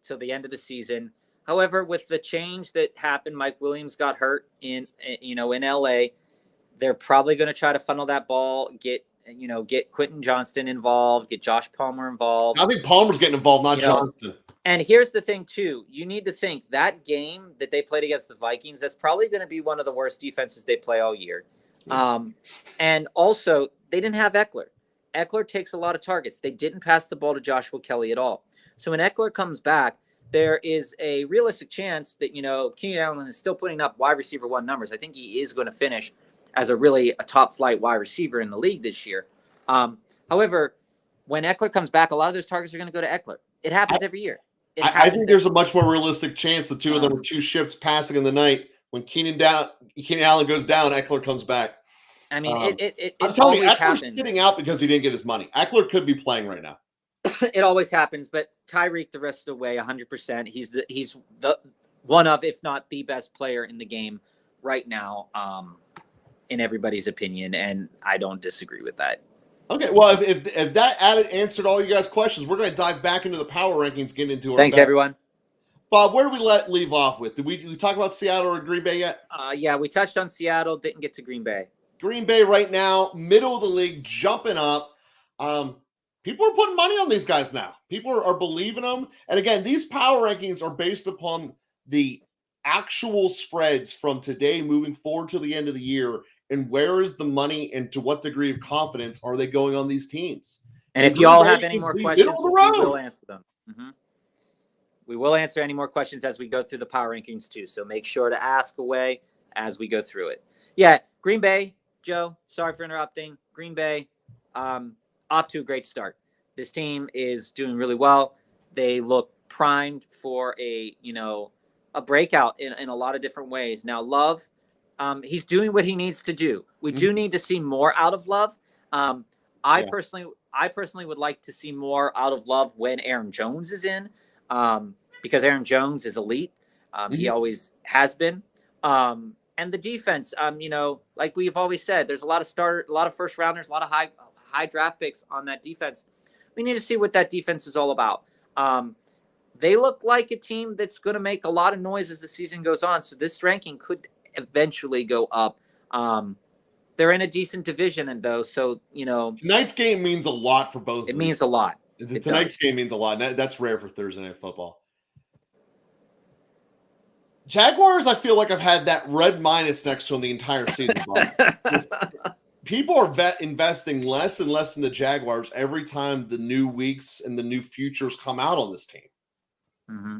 till the end of the season. However, with the change that happened, Mike Williams got hurt in LA. They're probably going to try to funnel that ball, get Quentin Johnston involved, get Josh Palmer involved. I think Palmer's getting involved, not Johnston. And here's the thing, too. You need to think that game that they played against the Vikings, that's probably going to be one of the worst defenses they play all year. Yeah. And also, they didn't have Eckler. Eckler takes a lot of targets. They didn't pass the ball to Joshua Kelly at all. So when Eckler comes back, there is a realistic chance that, Keenan Allen is still putting up wide receiver 1 numbers. I think he is going to finish as a top flight wide receiver in the league this year. However, when Eckler comes back, a lot of those targets are going to go to Eckler. It happens every year. I think there's a much more realistic chance the two of them are two ships passing in the night. When Keenan Allen goes down, Eckler comes back. I mean, I'm telling you, Eckler's happens. sitting out because he didn't get his money. Eckler could be playing right now. It always happens, but Tyreek the rest of the way, 100%. He's the one of, if not the best player in the game right now, in everybody's opinion, and I don't disagree with that. Okay, well, if that answered all you guys' questions, we're going to dive back into the power rankings, get into our Thanks, everyone. Bob, where do we leave off with? Did we talk about Seattle or Green Bay yet? Yeah, we touched on Seattle, didn't get to Green Bay. Green Bay right now, middle of the league, jumping up. People are putting money on these guys now. People are believing them. And again, these power rankings are based upon the actual spreads from today moving forward to the end of the year. And where is the money and to what degree of confidence are they going on these teams? And if you all have any more questions, we will answer them. Mm-hmm. We will answer any more questions as we go through the power rankings too. So make sure to ask away as we go through it. Yeah, Green Bay, Joe, sorry for interrupting. Green Bay, off to a great start. This team is doing really well. They look primed for a breakout in a lot of different ways. Now, Love, he's doing what he needs to do. We do need to see more out of Love. I personally would like to see more out of Love when Aaron Jones is in, because Aaron Jones is elite. He always has been. And the defense, like we've always said, there's a lot of first rounders, a lot of high draft picks on that defense. We need to see what that defense is all about. They look like a team that's going to make a lot of noise as the season goes on. So this ranking could eventually go up. They're in a decent division, and though, so tonight's game means a lot for both. It means a lot. Tonight's game means a lot. That's rare for Thursday Night Football. Jaguars, I feel like I've had that red minus next to them the entire season. People are investing less and less in the Jaguars every time the new weeks and the new futures come out on this team. Mm-hmm.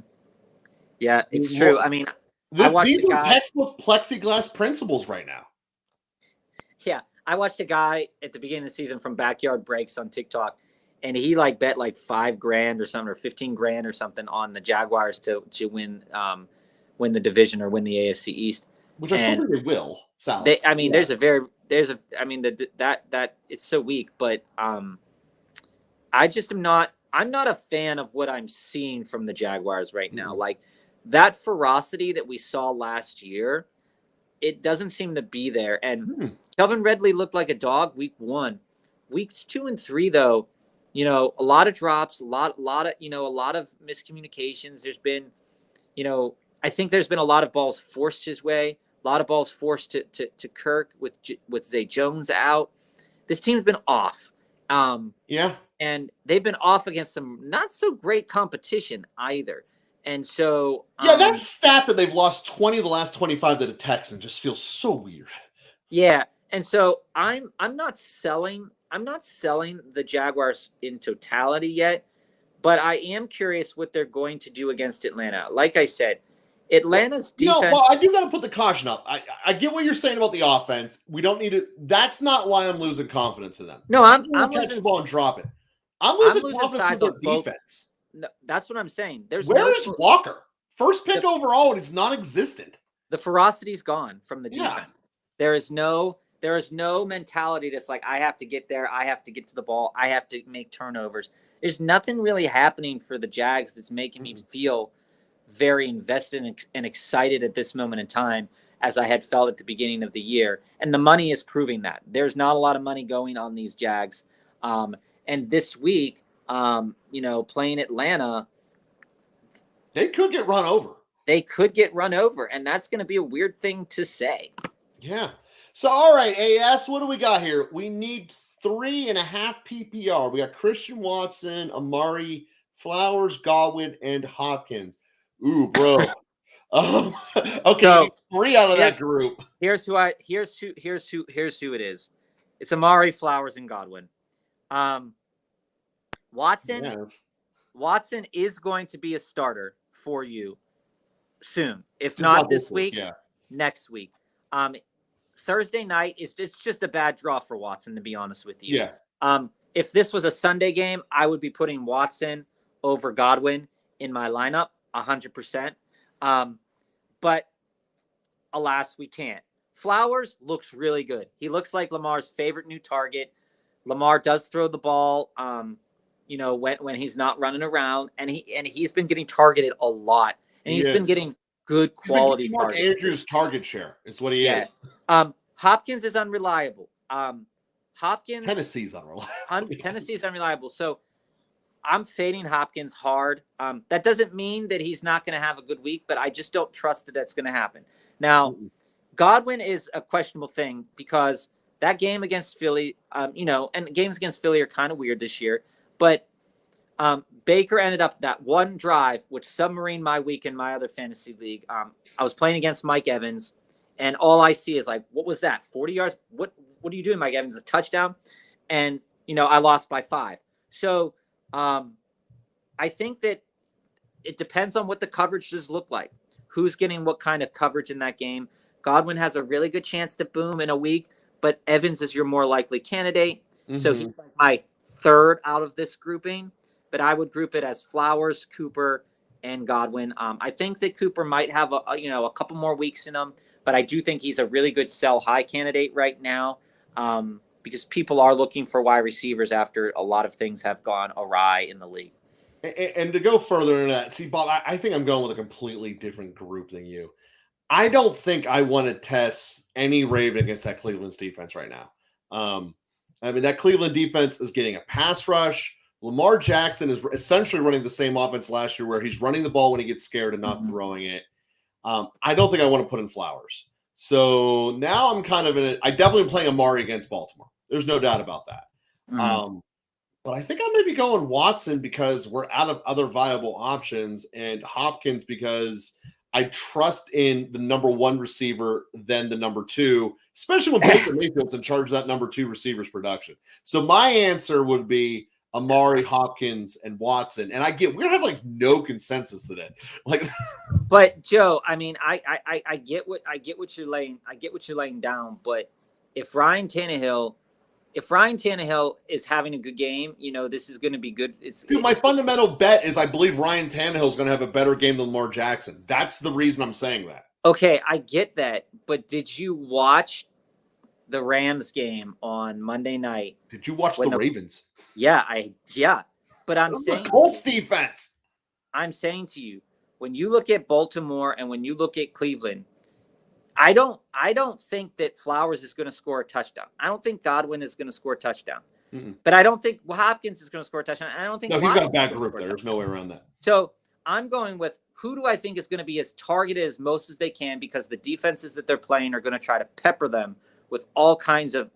Yeah, it's true. I mean, these are textbook plexiglass principles right now. Yeah, I watched a guy at the beginning of the season from Backyard Breaks on TikTok, and he bet like $5,000 or something, or $15,000 or something on the Jaguars to win the division or win the AFC East. Which I still think they will. Sal. There's that it's so weak, but I just I'm not a fan of what I'm seeing from the Jaguars right now. Like that ferocity that we saw last year, it doesn't seem to be there. And Kelvin Ridley looked like a dog week 1. Weeks 2 and 3, though, a lot of drops, a lot of miscommunications. There's been, I think there's been a lot of balls forced his way, a lot of balls forced to Kirk with Zay Jones out. This team's been off. And they've been off against some not so great competition either. And so that stat that they've lost 20 of the last 25 to the Texans just feels so weird. Yeah. And so I'm not selling the Jaguars in totality yet, but I am curious what they're going to do against Atlanta. Like I said, Atlanta's defense. I do got to put the caution up. I get what you're saying about the offense. We don't need to. That's not why I'm losing confidence in them. No, I'm catch the ball and drop it. I'm losing confidence in their defense. No, that's what I'm saying. Where's Walker? First pick overall, and it's non-existent. The ferocity's gone from the Yeah. defense. There is no mentality that's like, I have to get there, I have to get to the ball, I have to make turnovers. There's nothing really happening for the Jags that's making me feel very invested and excited at this moment in time as I had felt at the beginning of the year. And the money is proving that. There's not a lot of money going on these Jags. And this week, playing Atlanta, they could get run over. And that's going to be a weird thing to say. Yeah. So, all right, AS, what do we got here? We need 3.5 PPR. We got Christian Watson, Amari, Flowers, Godwin, and Hopkins. Ooh, bro. Okay, so, 3 out of that group. Here's who it is. It's Amari, Flowers, and Godwin. Watson is going to be a starter for you soon. If not this week, next week. Thursday night it's just a bad draw for Watson, to be honest with you. Yeah. If this was a Sunday game, I would be putting Watson over Godwin in my lineup 100%. But alas, we can't. Flowers looks really good. He looks like Lamar's favorite new target. Lamar does throw the ball, when he's not running around, and he's been getting targeted a lot, and he's been getting good quality targets. Mark Andrews' target share is what he is. Hopkins is unreliable. Tennessee's unreliable. Tennessee's unreliable. So I'm fading Hopkins hard. That doesn't mean that he's not going to have a good week, but I just don't trust that that's going to happen. Now, Godwin is a questionable thing because that game against Philly, and games against Philly are kind of weird this year, but Baker ended up that one drive, which submarined my week in my other fantasy league. I was playing against Mike Evans, and all I see is like, what was that? 40 yards? What are you doing, Mike Evans? A touchdown? And, I lost by 5. So I think that it depends on what the coverages look like. Who's getting what kind of coverage in that game? Godwin has a really good chance to boom in a week, but Evans is your more likely candidate. Mm-hmm. So he's my third out of this grouping, but I would group it as Flowers, Cooper, and Godwin. I think that Cooper might have a couple more weeks in him, but I do think he's a really good sell high candidate right now because people are looking for wide receivers after a lot of things have gone awry in the league. And to go further into that, see, Bob, I think I'm going with a completely different group than you. I don't think I want to test any Raven against that Cleveland's defense right now. That Cleveland defense is getting a pass rush. Lamar Jackson is essentially running the same offense last year where he's running the ball when he gets scared and not throwing it. I don't think I want to put in Flowers. So now I'm kind of I definitely am playing Amari against Baltimore. There's no doubt about that. But I think I may be going Watson because we're out of other viable options, and Hopkins because I trust in the number 1 receiver than the number 2, especially when Baker Mayfield's in charge of that number 2 receiver's production. So my answer would be Amari, Hopkins, and Watson. And we're gonna have like no consensus today. But Joe, I mean, I get what you're laying down. But if Ryan Tannehill is having a good game, this is going to be good. My fundamental bet is I believe Ryan Tannehill is going to have a better game than Lamar Jackson. That's the reason I'm saying that. Okay, I get that. But did you watch the Rams game on Monday night? Did you watch the Ravens? Yeah. But I'm saying Colts defense. I'm saying to you, when you look at Baltimore and when you look at Cleveland, I don't think that Flowers is going to score a touchdown. I don't think Godwin is going to score a touchdown. But I don't think Hopkins is going to score a touchdown. I don't think he's got a bad group there. There's no way around that. So I'm going with who do I think is going to be as targeted as most as they can because the defenses that they're playing are going to try to pepper them with all kinds of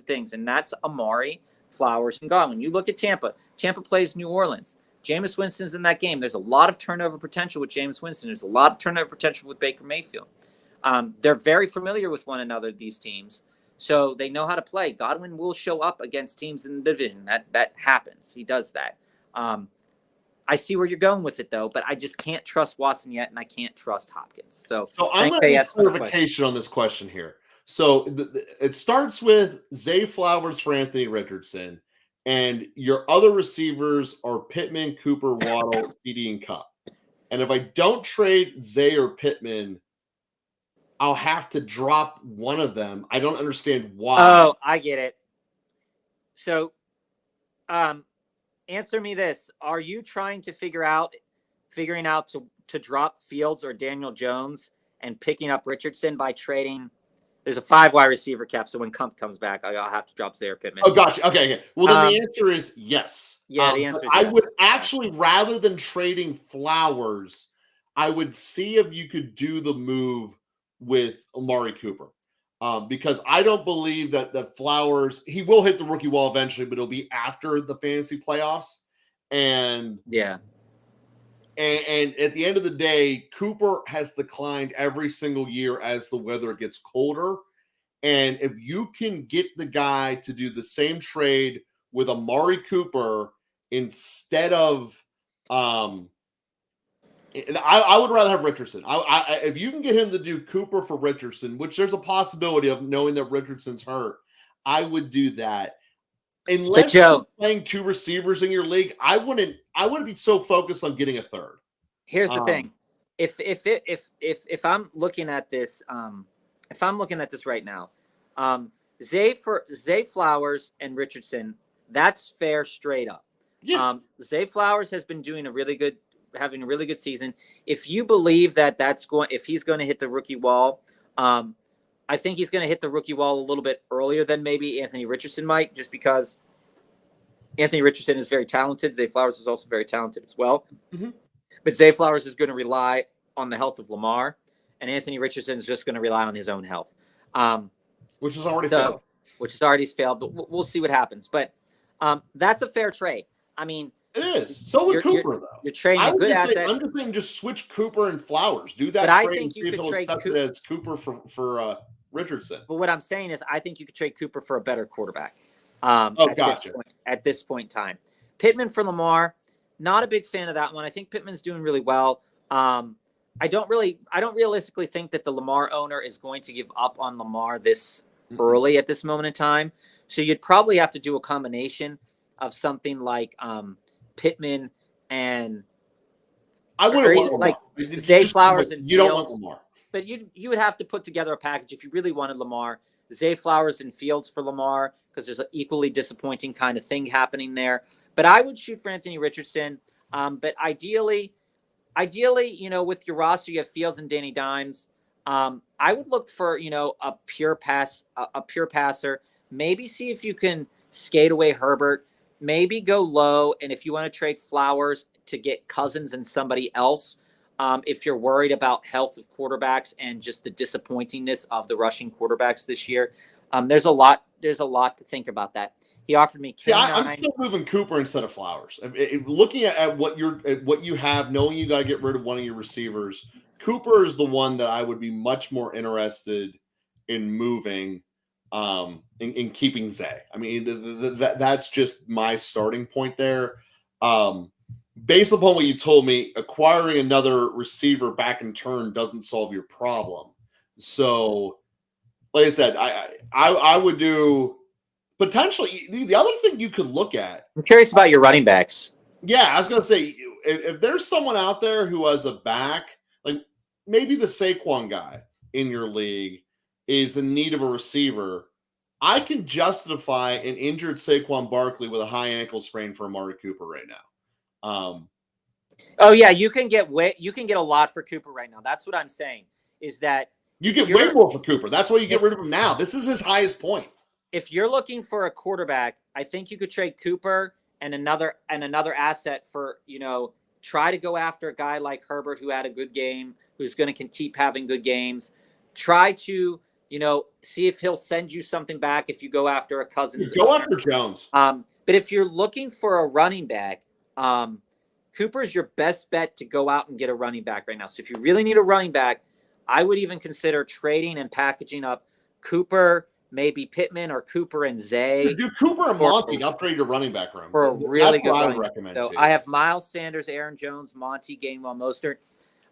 things, and that's Amari, Flowers, and Godwin. You look at Tampa. Tampa plays New Orleans. Jameis Winston's in that game. There's a lot of turnover potential with Jameis Winston. There's a lot of turnover potential with Baker Mayfield. They're very familiar with one another, these teams, so they know how to play. Godwin will show up against teams in the division. That happens. He does that. I see where you're going with it, though, but I just can't trust Watson yet, and I can't trust Hopkins. So I'm going to get clarification on this question here. So it starts with Zay Flowers for Anthony Richardson, and your other receivers are Pittman, Cooper, Waddle, CD, and Cup. And if I don't trade Zay or Pittman, I'll have to drop one of them. I don't understand why. Oh, I get it. So, answer me this: are you trying to figuring out to drop Fields or Daniel Jones and picking up Richardson by trading? There's a 5 wide receiver cap, so when Kump comes back, I'll have to drop Zay or Pittman. Oh, gotcha. Okay. Well, then the answer is yes. Yeah, the answer is I yes. would actually, rather than trading Flowers, I would see if you could do the move with Amari Cooper. Because I don't believe that Flowers, he will hit the rookie wall eventually, but it'll be after the fantasy playoffs. And yeah. And at the end of the day, Cooper has declined every single year as the weather gets colder. And if you can get the guy to do the same trade with Amari Cooper instead of, I would rather have Richardson. If you can get him to do Cooper for Richardson, which there's a possibility of knowing that Richardson's hurt, I would do that. Unless you're playing 2 receivers in your league, I wouldn't be so focused on getting a third. Here's the thing: if I'm looking at this, right now, Zay Flowers and Richardson, that's fair straight up. Yeah. Zay Flowers has been having a really good season. If you believe if he's going to hit the rookie wall, I think he's going to hit the rookie wall a little bit earlier than maybe Anthony Richardson might, just because Anthony Richardson is very talented. Zay Flowers is also very talented as well. Mm-hmm. But Zay Flowers is going to rely on the health of Lamar, and Anthony Richardson is just going to rely on his own health. Which has already failed. But we'll see what happens. But that's a fair trade. I mean, it is. So would Cooper, though. You're trading a good asset. I'm just saying, just switch Cooper and Flowers. Do that. But I think you could trade Cooper as Cooper for Richardson. But what I'm saying is, I think you could trade Cooper for a better quarterback. Gotcha. At this point in time, Pittman for Lamar, not a big fan of that one. I think Pittman's doing really well. I don't realistically think that the Lamar owner is going to give up on Lamar this early at this moment in time. So you'd probably have to do a combination of something like Pittman and I wouldn't want like Zay Flowers and you don't want Lamar. But you would have to put together a package if you really wanted Lamar. Zay Flowers and Fields for Lamar, because there's an equally disappointing kind of thing happening there. But I would shoot for Anthony Richardson. But ideally, with your roster, you have Fields and Danny Dimes. I would look for, a pure passer. Maybe see if you can skate away Herbert. Maybe go low. And if you want to trade Flowers to get Cousins and somebody else, if you're worried about health of quarterbacks and just the disappointingness of the rushing quarterbacks this year, there's a lot to think about that. He offered me. I'm still moving Cooper instead of Flowers. Looking at what you have, knowing you got to get rid of one of your receivers, Cooper is the one that I would be much more interested in moving, in keeping Zay. I mean, that's just my starting point there. Based upon what you told me, acquiring another receiver back in turn doesn't solve your problem. So, like I said, I would do potentially the other thing you could look at. I'm curious about your running backs. Yeah, I was going to say, if there's someone out there who has a back, like maybe the Saquon guy in your league is in need of a receiver, I can justify an injured Saquon Barkley with a high ankle sprain for Amari Cooper right now. Oh yeah, you can get a lot for Cooper right now. That's what I'm saying, is that you get way more for Cooper. That's why you get rid of him now. This is his highest point. If you're looking for a quarterback, I think you could trade Cooper and another asset for, try to go after a guy like Herbert who had a good game, who's going to keep having good games. Try to, see if he'll send you something back if you go after a Cousins. Go after Jones. But if you're looking for a running back, Cooper's your best bet to go out and get a running back right now. So if you really need a running back, I would even consider trading and packaging up Cooper, maybe Pittman, or Cooper and Zay. Do Cooper and Monty and upgrade your running back room for a really good running back. So I have Miles Sanders, Aaron Jones, Monty, Gainwell, Mostert.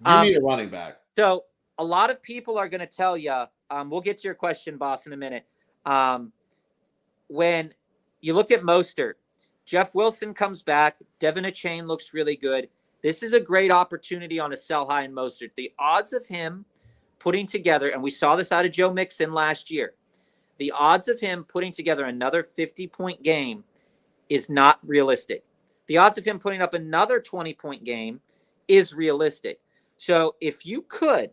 You need a running back. So a lot of people are going to tell you, we'll get to your question, boss, in a minute. When you look at Mostert, Jeff Wilson comes back. Devin Achane looks really good. This is a great opportunity on a sell high in Mostert. The odds of him putting together, and we saw this out of Joe Mixon last year, the odds of him putting together another 50-point game is not realistic. The odds of him putting up another 20-point game is realistic. So if you could,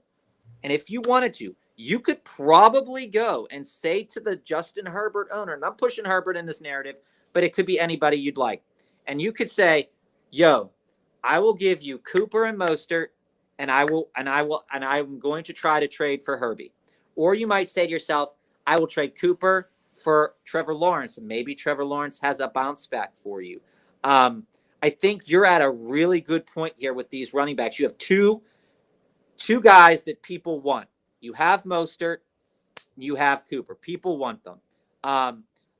and if you wanted to, you could probably go and say to the Justin Herbert owner, and I'm pushing Herbert in this narrative, but it could be anybody you'd like. And you could say, yo, I will give you Cooper and Mostert, and I'm going to try to trade for Herbie. Or you might say to yourself, I will trade Cooper for Trevor Lawrence, and maybe Trevor Lawrence has a bounce back for you. I think you're at a really good point here with these running backs. You have two guys that people want. You have Mostert, you have Cooper. People want them.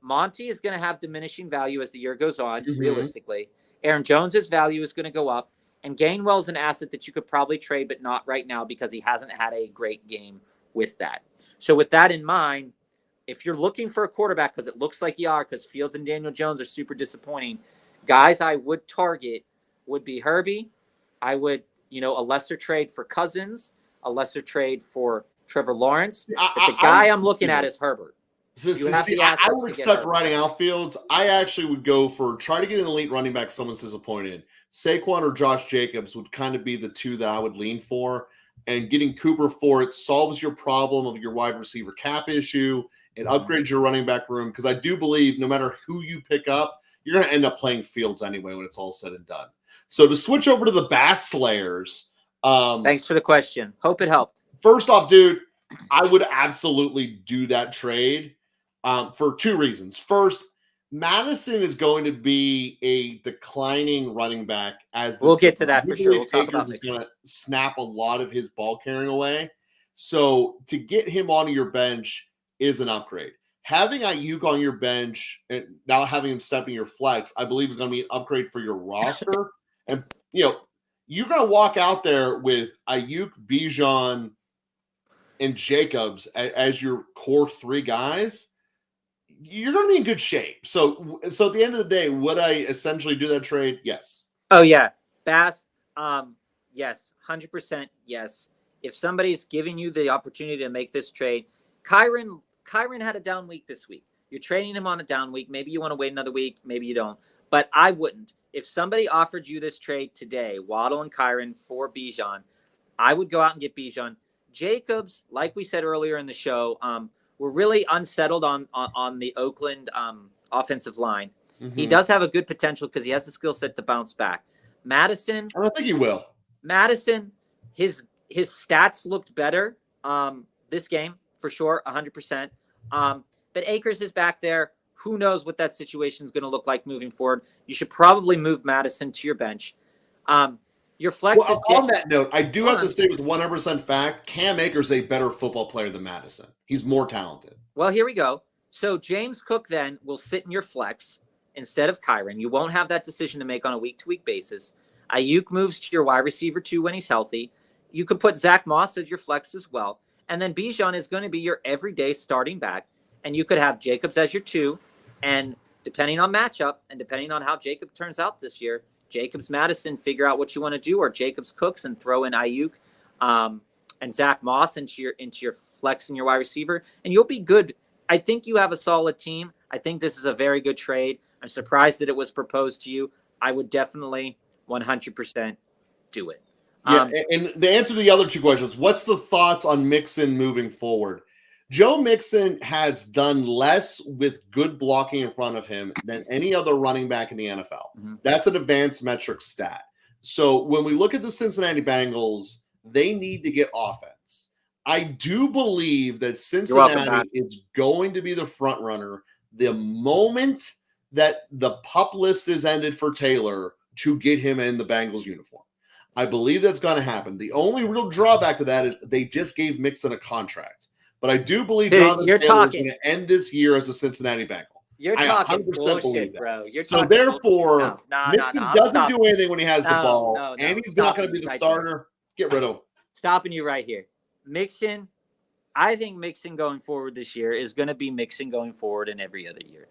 Monty is going to have diminishing value as the year goes on, realistically. Aaron Jones's value is going to go up. And Gainwell's an asset that you could probably trade, but not right now because he hasn't had a great game with that. So with that in mind, if you're looking for a quarterback, because it looks like you are, because Fields and Daniel Jones are super disappointing, guys I would target would be Herbie. I would, a lesser trade for Cousins, a lesser trade for Trevor Lawrence. But the guy I'm looking at is Herbert. I would accept writing out Fields. I actually would go for try to get an elite running back someone's disappointed. Saquon or Josh Jacobs would kind of be the two that I would lean for. And getting Cooper for it solves your problem of your wide receiver cap issue. It upgrades your running back room because I do believe no matter who you pick up, you're going to end up playing Fields anyway when it's all said and done. So to switch over to the Bass Slayers. Thanks for the question. Hope it helped. First off, dude, I would absolutely do that trade for two reasons. First, Madison is going to be a declining running back as we'll get to that for sure. We'll talk about it. Going to snap a lot of his ball carrying away. So to get him onto your bench is an upgrade. Having Ayuk on your bench and now having him step in your flex, I believe is going to be an upgrade for your roster. And you're going to walk out there with Ayuk, Bijan, and Jacobs as your core three guys. You're going to be in good shape. So at the end of the day, would I essentially do that trade? Yes. Oh yeah. Bass. Yes. 100% yes. If somebody's giving you the opportunity to make this trade, Kyron had a down week this week. You're trading him on a down week. Maybe you want to wait another week. Maybe you don't, but I wouldn't. If somebody offered you this trade today, Waddle and Kyron for Bijan, I would go out and get Bijan. Jacobs, like we said earlier in the show, we're really unsettled on the Oakland offensive line. He does have a good potential because he has the skill set to bounce back. Madison, I don't think he will. Madison, his stats looked better this game for sure, 100%. But Akers is back there. Who knows what that situation is going to look like moving forward? You should probably move Madison to your bench. Your flex. Well, on that note, I do have to say with 100% fact, Cam Akers is a better football player than Madison. He's more talented. Well, here we go. So James Cook then will sit in your flex instead of Kyron. You won't have that decision to make on a week-to-week basis. Ayuk moves to your wide receiver 2 when he's healthy. You could put Zach Moss as your flex as well. And then Bijan is going to be your everyday starting back. And you could have Jacobs as your 2. And depending on matchup and depending on how Jacob turns out this year, Jacobs Madison, figure out what you want to do, or Jacobs Cooks and throw in Ayuk and Zach Moss into your flex and your wide receiver, and you'll be good. I think you have a solid team. I think this is a very good trade. I'm surprised that it was proposed to you. I would definitely 100% do it. Yeah, and the answer to the other two questions, what's the thoughts on Mixon moving forward? Joe Mixon has done less with good blocking in front of him than any other running back in the NFL. That's an advanced metric stat. So when we look at the Cincinnati Bengals, they need to get offense. I do believe that Cincinnati is going to be the front runner the moment that the pup list is ended for Taylor to get him in the Bengals uniform. I believe that's going to happen. The only real drawback to that is they just gave Mixon a contract. But I do believe Jonathan Taylor is going to end this year as a Cincinnati Bengal. You're talking bullshit, bro. Therefore, Mixon doesn't do anything when he has the ball, and he's not going to be the starter. Get rid of him. Stopping you right here. Mixon, I think Mixon going forward this year is going to be Mixon going forward in every other year.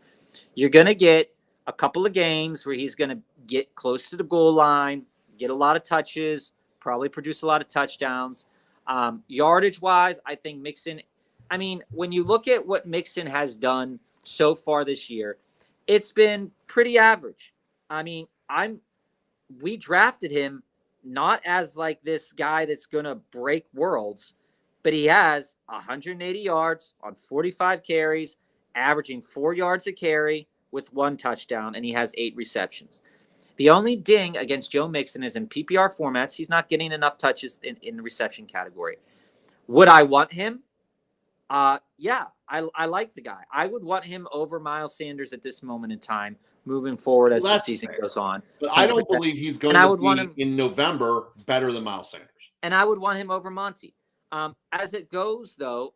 You're going to get a couple of games where he's going to get close to the goal line, get a lot of touches, probably produce a lot of touchdowns. Yardage-wise, I think Mixon – I mean, when you look at what Mixon has done so far this year, it's been pretty average. I mean, we drafted him not as like this guy that's going to break worlds, but he has 180 yards on 45 carries, averaging 4 yards a carry with 1 touchdown, and he has 8 receptions. The only ding against Joe Mixon is in PPR formats. He's not getting enough touches in the reception category. Would I want him? Yeah, I like the guy. I would want him over Miles Sanders at this moment in time, moving forward as the season goes on. But I don't believe he's going to be in November better than Miles Sanders. And I would want him over Monty. As it goes, though,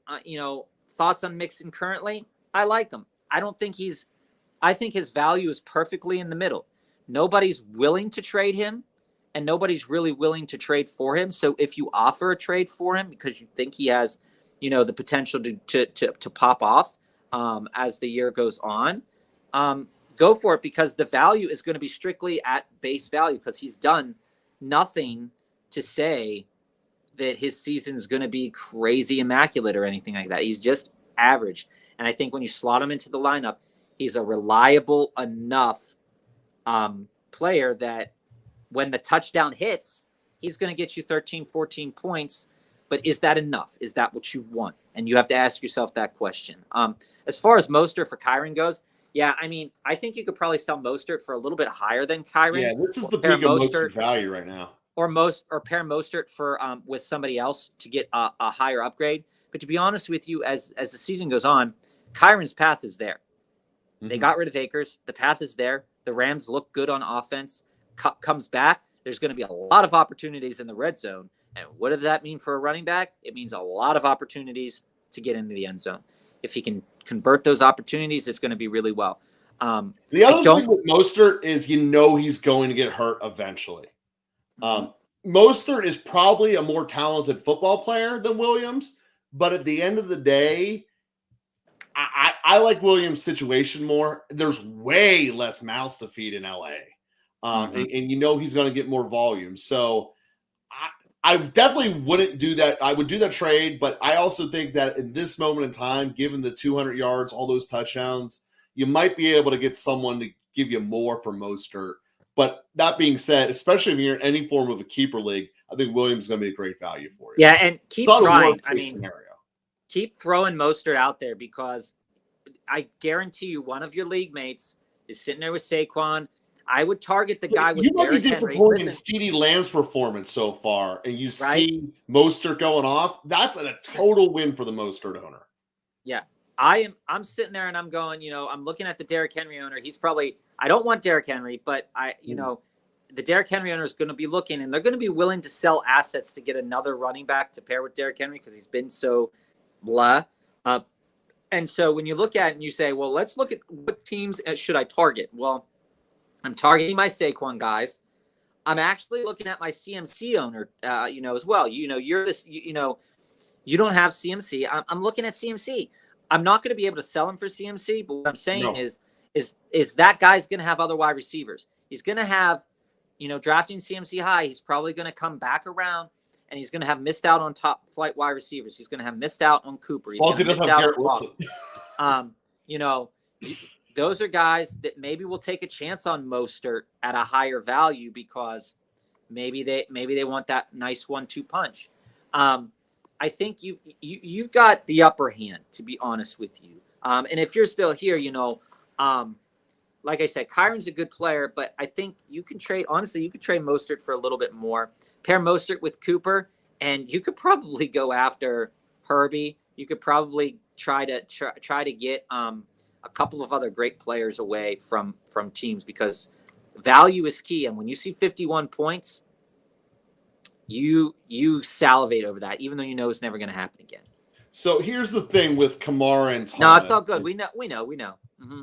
thoughts on Mixon currently? I like him. I think his value is perfectly in the middle. Nobody's willing to trade him, and nobody's really willing to trade for him. So if you offer a trade for him because you think he has, the potential to pop off as the year goes on, go for it, because the value is going to be strictly at base value, because he's done nothing to say that his season is going to be crazy immaculate or anything like that. He's just average. And I think when you slot him into the lineup, he's a reliable enough player that when the touchdown hits, he's going to get you 13, 14 points. But is that enough? Is that what you want? And you have to ask yourself that question. As far as Mostert for Kyren goes, yeah, I mean, I think you could probably sell Mostert for a little bit higher than Kyren. Yeah, this is the peak of Mostert value right now. Or pair Mostert for with somebody else to get a higher upgrade. But to be honest with you, as the season goes on, Kyren's path is there. Mm-hmm. They got rid of Akers. The path is there. The Rams look good on offense. Comes back. There's going to be a lot of opportunities in the red zone. And what does that mean for a running back? It means a lot of opportunities to get into the end zone. If he can convert those opportunities, it's going to be really well. The other thing with Mostert is he's going to get hurt eventually. Mostert is probably a more talented football player than Williams, but at the end of the day, I like Williams' situation more. There's way less mouths to feed in LA. And he's going to get more volume. So I definitely wouldn't do that. I would do that trade, but I also think that in this moment in time, given the 200 yards, all those touchdowns, you might be able to get someone to give you more for Mostert. But that being said, especially if you're in any form of a keeper league, I think Williams is going to be a great value for you. Yeah, and keep trying. Scenario. Keep throwing Mostert out there, because I guarantee you one of your league mates is sitting there with Saquon. I would target the guy with Derrick Henry. You might be disappointed in CeeDee Lamb's performance so far, and you see Mostert going off. That's a total win for the Mostert owner. Yeah, I'm sitting there and I'm going, I'm looking at the Derrick Henry owner. He's probably – I don't want Derrick Henry, but the Derrick Henry owner is going to be looking, and they're going to be willing to sell assets to get another running back to pair with Derrick Henry, because he's been so blah. And so when you look at it and you say, well, let's look at what teams should I target? Well, I'm targeting my Saquon guys. I'm actually looking at my CMC owner, as well. You're this, you don't have CMC. I'm looking at CMC. I'm not going to be able to sell him for CMC, but what I'm saying is that guy's going to have other wide receivers. He's going to have, drafting CMC high. He's probably going to come back around, and he's going to have missed out on top flight wide receivers. He's going to have missed out on Cooper. He's he doesn't have Garrett Wilson. Those are guys that maybe will take a chance on Mostert at a higher value, because maybe they want that nice 1-2 punch. I think you've got the upper hand, to be honest with you. And if you're still here, like I said, Kyron's a good player, but I think you can trade Mostert for a little bit more. Pair Mostert with Cooper, and you could probably go after Herbie. You could probably try to get a couple of other great players away from teams, because value is key. And when you see 51 points, you salivate over that, even though it's never going to happen again. So here's the thing with Kamara and Thomas. No, it's all good. We know. Mm-hmm.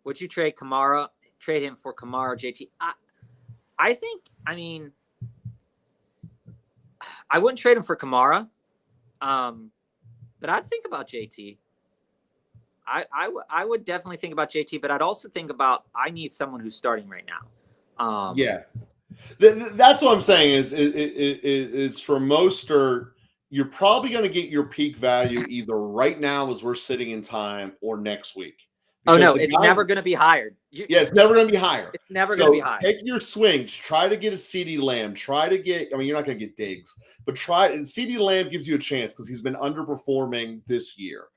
Would you trade Kamara? Trade him for Kamara, JT? I wouldn't trade him for Kamara, but I'd think about JT. I would definitely think about JT, but I'd also think about, I need someone who's starting right now. Yeah. That's what I'm saying is for Mostert, you're probably going to get your peak value either right now as we're sitting in time or next week. Oh, Because no, the it's guy, never going to be higher. yeah, it's never going to be higher. It's never going to be So higher. take your swings. Try to get a CD Lamb. Try to get, I mean, you're not going to get Diggs, but try, and CD Lamb gives you a chance because he's been underperforming this year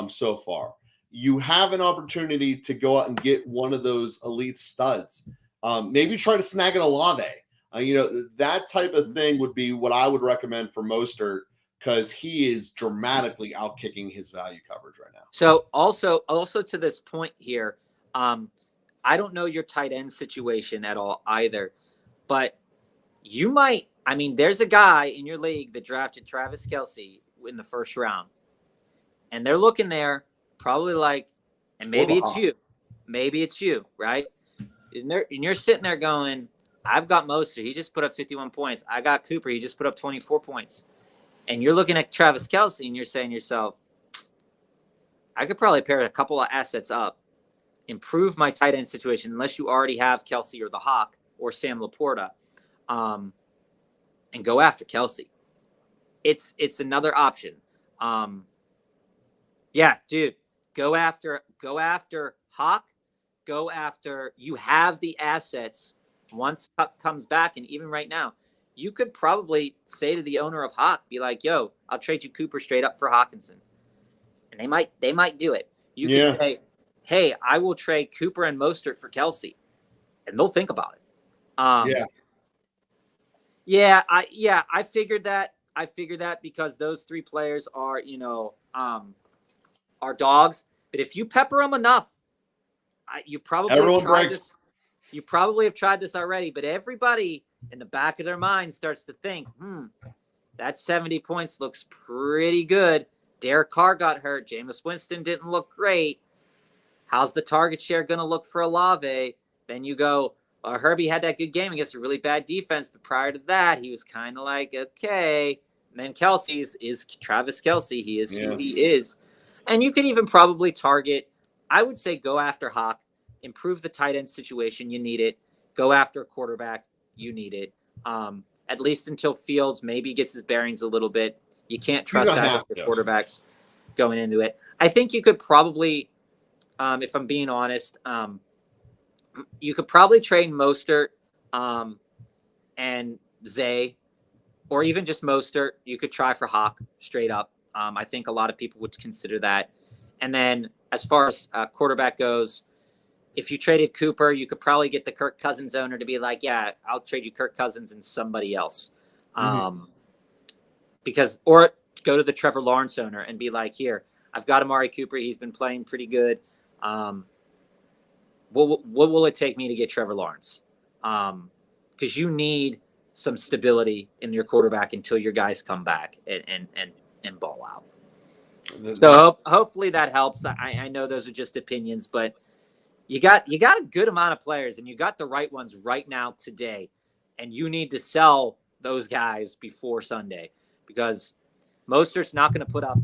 so far. You have an opportunity to go out and get one of those elite studs. Maybe try to snag an Olave. That type of thing would be what I would recommend for Mostert because he is dramatically outkicking his value coverage right now. So also to this point here, I don't know your tight end situation at all either, but you might. I mean, there's a guy in your league that drafted Travis Kelce in the first round, and they're looking there probably like, and maybe it's you, right? And you're sitting there going, I've got Mostert. He just put up 51 points. I got Cooper. He just put up 24 points. And you're looking at Travis Kelce and you're saying to yourself, I could probably pair a couple of assets up, improve my tight end situation, unless you already have Kelce or the Hawk or Sam Laporta, and go after Kelce. It's another option. Yeah, dude, go after Hawk. Go after, you have the assets once Cup comes back. And even right now, you could probably say to the owner of Hawk, be like, yo, I'll trade you Cooper straight up for Hawkinson. And they might do it. You could say, hey, I will trade Cooper and Mostert for Kelce. And they'll think about it. I figured that. I figured that because those three players are, are dogs. But if you pepper them enough, you probably have tried this already, but everybody in the back of their mind starts to think, that 70 points looks pretty good. Derek Carr got hurt. Jameis Winston didn't look great. How's the target share going to look for Olave? Then you go, Herbie had that good game against a really bad defense, but prior to that, he was kind of like, okay. And then Kelce's is Travis Kelce. He is who he is. And you could even probably target, I would say go after Hawk, improve the tight end situation. You need it. Go after a quarterback. You need it. At least until Fields maybe gets his bearings a little bit. You can't trust either of the quarterbacks going into it. I think you could probably, if I'm being honest, you could probably trade Mostert and Zay, or even just Mostert. You could try for Hawk straight up. I think a lot of people would consider that. And then as far as quarterback goes, if you traded Cooper, you could probably get the Kirk Cousins owner to be like, yeah, I'll trade you Kirk Cousins and somebody else. Or go to the Trevor Lawrence owner and be like, here, I've got Amari Cooper. He's been playing pretty good. What will it take me to get Trevor Lawrence? Because you need some stability in your quarterback until your guys come back and ball out. So hopefully that helps. I know those are just opinions, but you got a good amount of players, and you got the right ones right now today, and you need to sell those guys before Sunday because Mostert's not going to put up.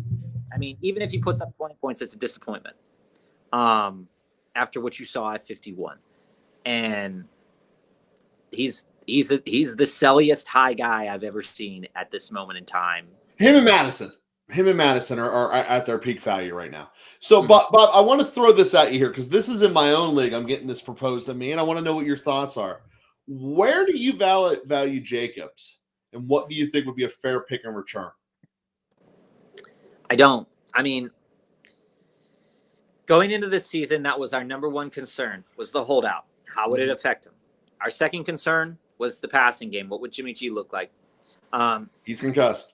I mean, even if he puts up 20 points, it's a disappointment. After what you saw at 51, and he's the selliest high guy I've ever seen at this moment in time. Him and Madison are at their peak value right now. So, Bob, I want to throw this at you here because this is in my own league. I'm getting this proposed to me, and I want to know what your thoughts are. Where do you value Jacobs, and what do you think would be a fair pick in return? I don't. I mean, going into this season, that was our number one concern, was the holdout. How would it affect him? Our second concern was the passing game. What would Jimmy G look like? He's concussed.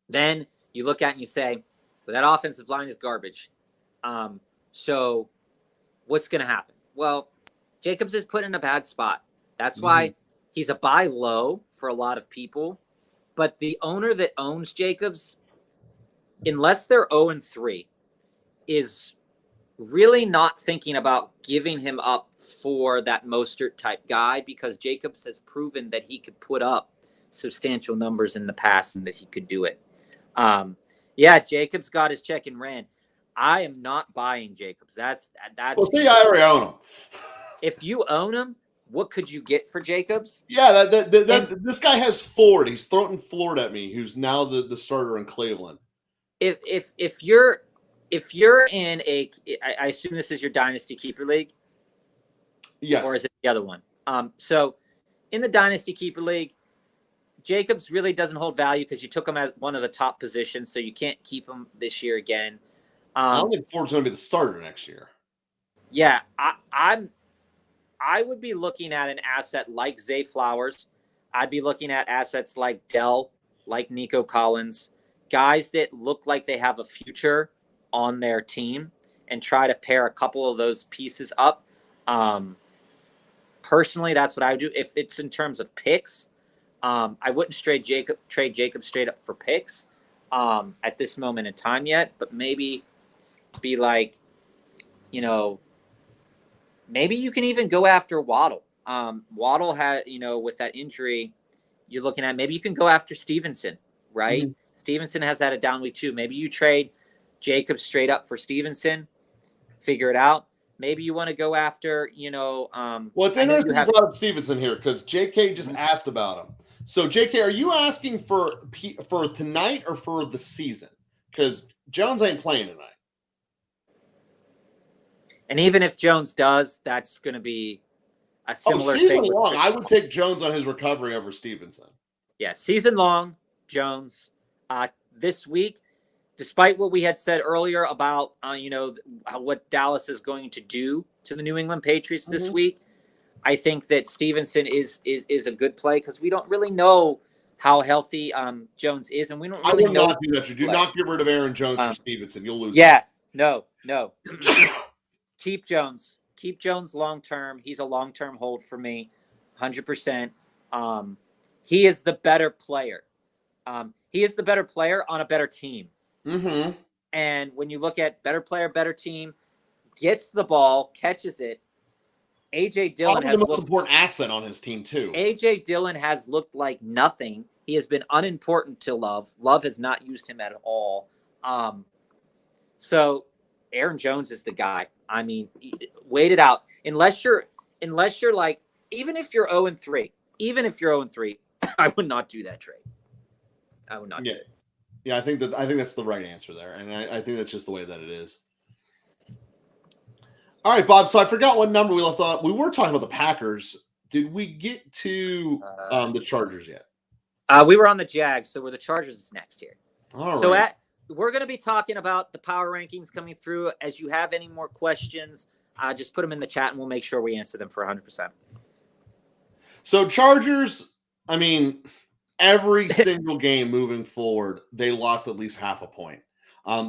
Then you look at it and you say, well, that offensive line is garbage. So what's going to happen? Well, Jacobs is put in a bad spot. That's why he's a buy low for a lot of people. But the owner that owns Jacobs, unless they're 0-3, is really not thinking about giving him up for that Mostert type guy because Jacobs has proven that he could put up substantial numbers in the past and that he could do it. Jacobs got his check and ran. I am not buying Jacobs. That's. Well, see, I already own him. If you own him, what could you get for Jacobs? Yeah, this guy has Ford. He's throwing Ford at me, who's now the starter in Cleveland. If you're in I assume this is your dynasty keeper league. Yes. Or is it the other one? So in the dynasty keeper league, Jacobs really doesn't hold value because you took him as one of the top positions, so you can't keep him this year again. I don't think Ford's going to be the starter next year. Yeah, I would be looking at an asset like Zay Flowers. I'd be looking at assets like Dell, like Nico Collins, guys that look like they have a future on their team, and try to pair a couple of those pieces up. Personally, that's what I would do. If it's in terms of picks, I wouldn't trade Jacob straight up for picks at this moment in time yet, but maybe be like, maybe you can even go after Waddle. Waddle had, with that injury, you're looking at, maybe you can go after Stevenson, right? Mm-hmm. Stevenson has had a down week too. Maybe you trade Jacob straight up for Stevenson, figure it out. Maybe you want to go after, well, it's interesting you brought up Stevenson here because JK just asked about him. So, JK, are you asking for tonight or for the season? Because Jones ain't playing tonight. And even if Jones does, that's going to be a similar season thing. Long, I would take Jones on his recovery over Stevenson. Yeah, season long, Jones. This week, despite what we had said earlier about, what Dallas is going to do to the New England Patriots this week, I think that Stevenson is a good play because we don't really know how healthy Jones is, and we don't really know. I would not do that. You do not get rid of Aaron Jones for Stevenson. You'll lose. Yeah, him. No. Keep Jones. Keep Jones long-term. He's a long-term hold for me, 100%. He is the better player. He is the better player on a better team. Mm-hmm. And when you look at better player, better team, gets the ball, catches it. A.J. Dillon has the most important asset on his team, too. A.J. Dillon has looked like nothing. He has been unimportant to Love. Love has not used him at all. So Aaron Jones is the guy. I mean, wait it out. Unless you're like, even if you're 0-3, I would not do that trade. I would not do it. Yeah, I think that's the right answer there. And I think that's just the way that it is. All right, Bob. So I forgot what number we left off. We were talking about the Packers. Did we get to the Chargers yet? We were on the Jags, so the Chargers is next here. All so right. We're going to be talking about the power rankings coming through. As you have any more questions, just put them in the chat, and we'll make sure we answer them for 100%. So Chargers, I mean, every single game moving forward, they lost at least half a point.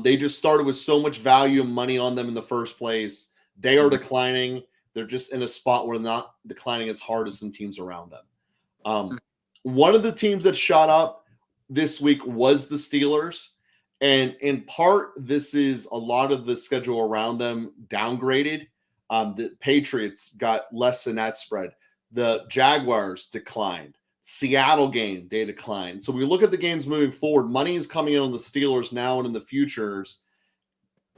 They just started with so much value and money on them in the first place. They are declining. They're just in a spot where they're not declining as hard as some teams around them. One of the teams that shot up this week was the Steelers. And in part, this is a lot of the schedule around them downgraded. The Patriots got less than that spread. The Jaguars declined. Seattle game, they declined. So we look at the games moving forward. Money is coming in on the Steelers now and in the futures.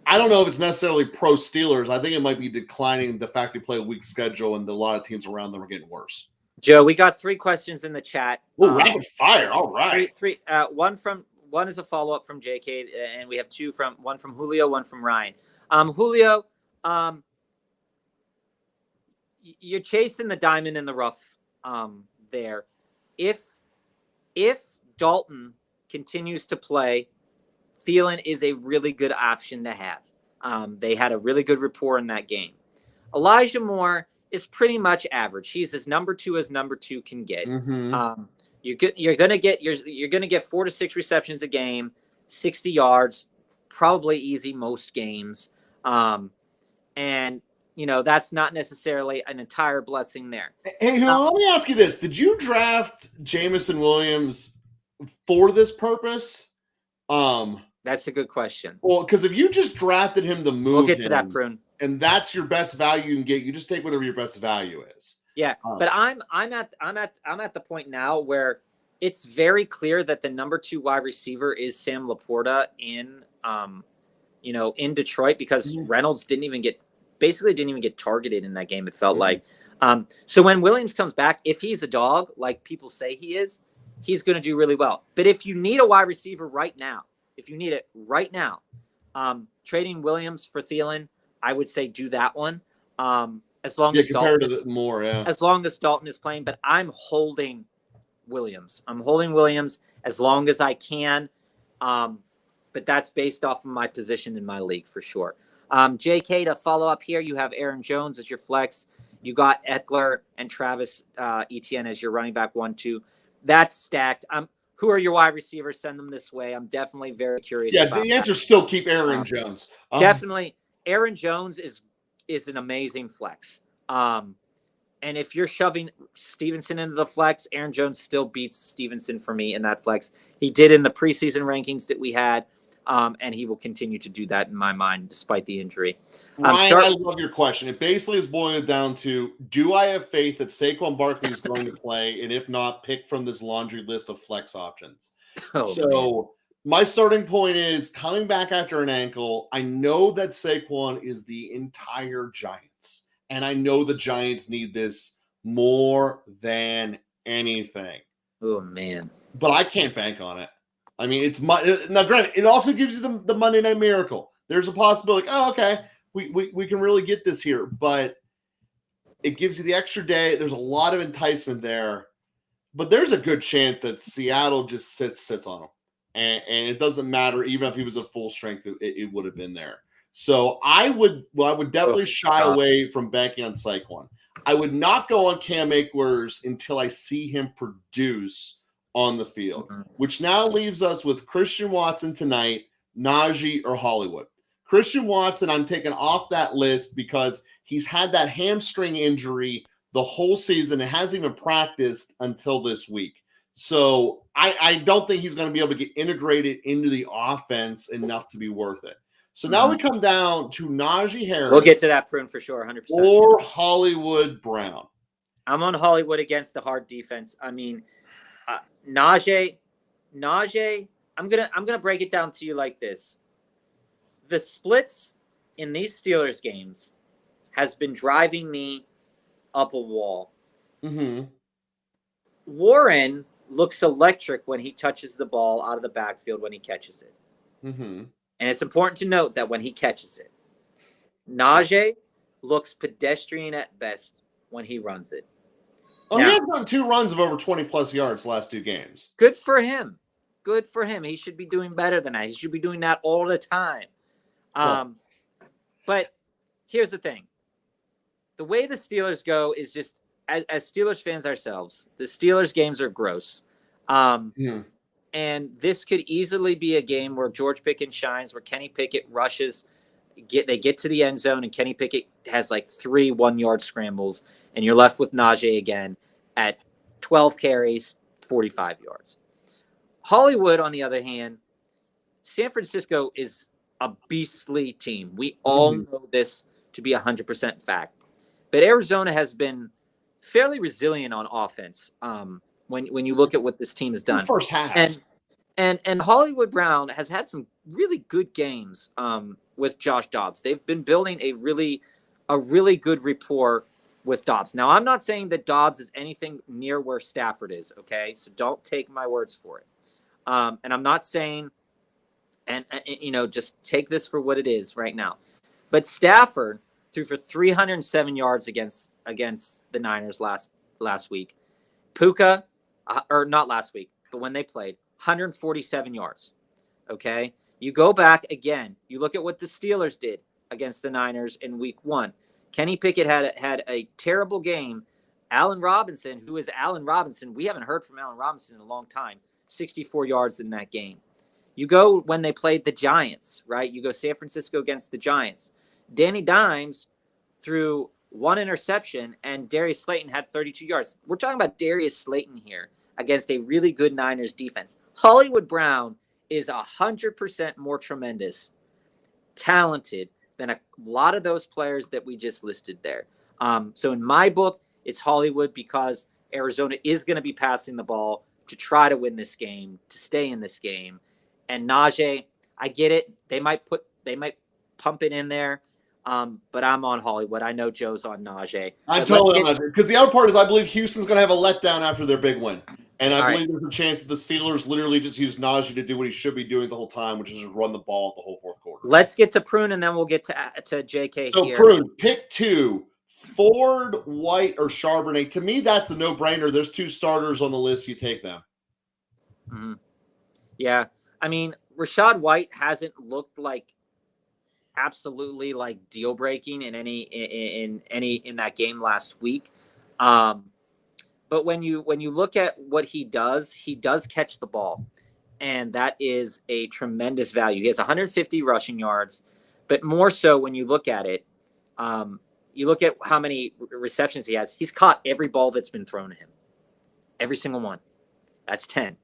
I don't know if it's necessarily pro Steelers. I think it might be declining the fact they play a weak schedule and a lot of teams around them are getting worse. Joe, we got 3 questions in the chat. Oh, rapid fire. All right. Three. One is a follow-up from JK, and we have one from Julio, one from Ryan. Julio, you're chasing the diamond in the rough there. If Dalton continues to play, Thielen is a really good option to have. They had a really good rapport in that game. Elijah Moore is pretty much average. He's as number 2 as number 2 can get. Mm-hmm. You're gonna get 4 to 6 receptions a game, 60 yards, probably easy most games. And that's not necessarily an entire blessing there. Hey, let me ask you this: did you draft Jamison Williams for this purpose? That's a good question. Well, because if you just drafted him to move, we'll get to that, Prune. And that's your best value you can get. You just take whatever your best value is. Yeah, but I'm at the point now where it's very clear that the number 2 wide receiver is Sam Laporta in Detroit because Reynolds didn't even get basically didn't even get targeted in that game. It felt like. So when Williams comes back, if he's a dog, like people say he is, he's going to do really well. But if you need a wide receiver right now, if you need it right now, trading Williams for Thielen, I would say do that one. As long as Dalton is, more, as long as Dalton is playing, but I'm holding Williams. I'm holding Williams as long as I can. But that's based off of my position in my league for sure. JK, to follow up here, you have Aaron Jones as your flex. You got Eckler and Travis Etienne as your running back 1-2. That's stacked. Who are your wide receivers? Send them this way. I'm definitely very curious. Yeah, the answer is still keep Aaron Jones. Definitely, Aaron Jones is an amazing flex. And if you're shoving Stevenson into the flex, Aaron Jones still beats Stevenson for me in that flex. He did in the preseason rankings that we had, and he will continue to do that in my mind despite the injury. Ryan, I love your question. It basically is boiled down to, do I have faith that Saquon Barkley is going to play? And if not, pick from this laundry list of flex options. My starting point is coming back after an ankle. I know that Saquon is the entire Giants, and I know the Giants need this more than anything. Oh, man. But I can't bank on it. I mean, now granted, it also gives you the Monday Night Miracle. There's a possibility, okay, we can really get this here, but it gives you the extra day. There's a lot of enticement there, but there's a good chance that Seattle just sits on him. And it doesn't matter, even if he was at full strength, it would have been there. So I would definitely shy away from banking on Saquon. I would not go on Cam Akers until I see him produce on the field, which now leaves us with Christian Watson tonight, Najee, or Hollywood. Christian Watson, I'm taking off that list because he's had that hamstring injury the whole season and hasn't even practiced until this week. So I don't think he's going to be able to get integrated into the offense enough to be worth it. So now we come down to Najee Harris. We'll get to that, Prune, for sure, 100%. Or Hollywood Brown. I'm on Hollywood against the hard defense. I mean, Najee, I'm gonna break it down to you like this. The splits in these Steelers games has been driving me up a wall. Warren looks electric when he touches the ball out of the backfield when he catches it. And it's important to note that when he catches it, Najee looks pedestrian at best when he runs it. He has done 2 runs of over 20-plus yards last 2 games. Good for him. Good for him. He should be doing better than that. He should be doing that all the time. But here's the thing. The way the Steelers go is just, as Steelers fans ourselves, the Steelers games are gross. And this could easily be a game where George Pickens shines, where Kenny Pickett rushes, they get to the end zone, and Kenny Pickett has like 3 1-yard scrambles, and you're left with Najee again at 12 carries, 45 yards. Hollywood, on the other hand, San Francisco is a beastly team. We all know this to be 100% fact. But Arizona has been fairly resilient on offense when you look at what this team has done. The first half. And Hollywood Brown has had some really good games with Josh Dobbs. They've been building a really good rapport with Dobbs. Now, I'm not saying that Dobbs is anything near where Stafford is, okay? So don't take my words for it. And I'm not saying, and just take this for what it is right now. But Stafford threw for 307 yards against the Niners last week. Puka, or not last week, but when they played, 147 yards. Okay? You go back again. You look at what the Steelers did against the Niners in week 1. Kenny Pickett had a terrible game. Allen Robinson, who is Allen Robinson, we haven't heard from Allen Robinson in a long time, 64 yards in that game. You go when they played the Giants, right? You go San Francisco against the Giants. Danny Dimes threw 1 interception, and Darius Slayton had 32 yards. We're talking about Darius Slayton here against a really good Niners defense. Hollywood Brown is 100% more tremendous, talented than a lot of those players that we just listed there. So in my book, it's Hollywood because Arizona is going to be passing the ball to try to win this game, to stay in this game. And Najee, I get it. They might pump it in there. But I'm on Hollywood. I know Joe's on Najee. I'm But totally on Najee. Because the other part is I believe Houston's going to have a letdown after their big win. And I believe there's a chance that the Steelers literally just use Najee to do what he should be doing the whole time, which is just run the ball the whole fourth quarter. Let's get to Prune, and then we'll get to JK so here. Prune, pick 2, Ford, White, or Charbonnet. To me, that's a no-brainer. There's 2 starters on the list. You take them. Mm-hmm. Yeah. I mean, Rachaad White hasn't looked like absolutely like deal breaking in that game last week. But when you look at what he does catch the ball, and that is a tremendous value. He has 150 rushing yards, but more so when you look at it, you look at how many receptions he has. He's caught every ball that's been thrown to him, every single one. That's 10.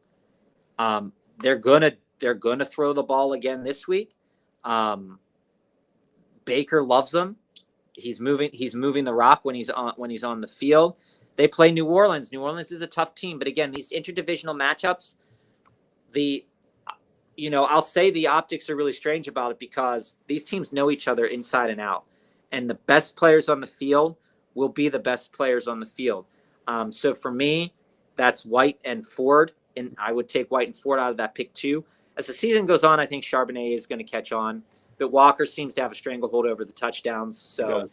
They're gonna throw the ball again this week. Baker loves him. He's moving the rock when he's on the field. They play New Orleans. New Orleans is a tough team, but again, these interdivisional matchups, I'll say the optics are really strange about it because these teams know each other inside and out, and the best players on the field will be the best players on the field. So for me, that's White and Ford, and I would take White and Ford out of that pick 2. As the season goes on, I think Charbonnet is going to catch on, but Walker seems to have a stranglehold over the touchdowns. So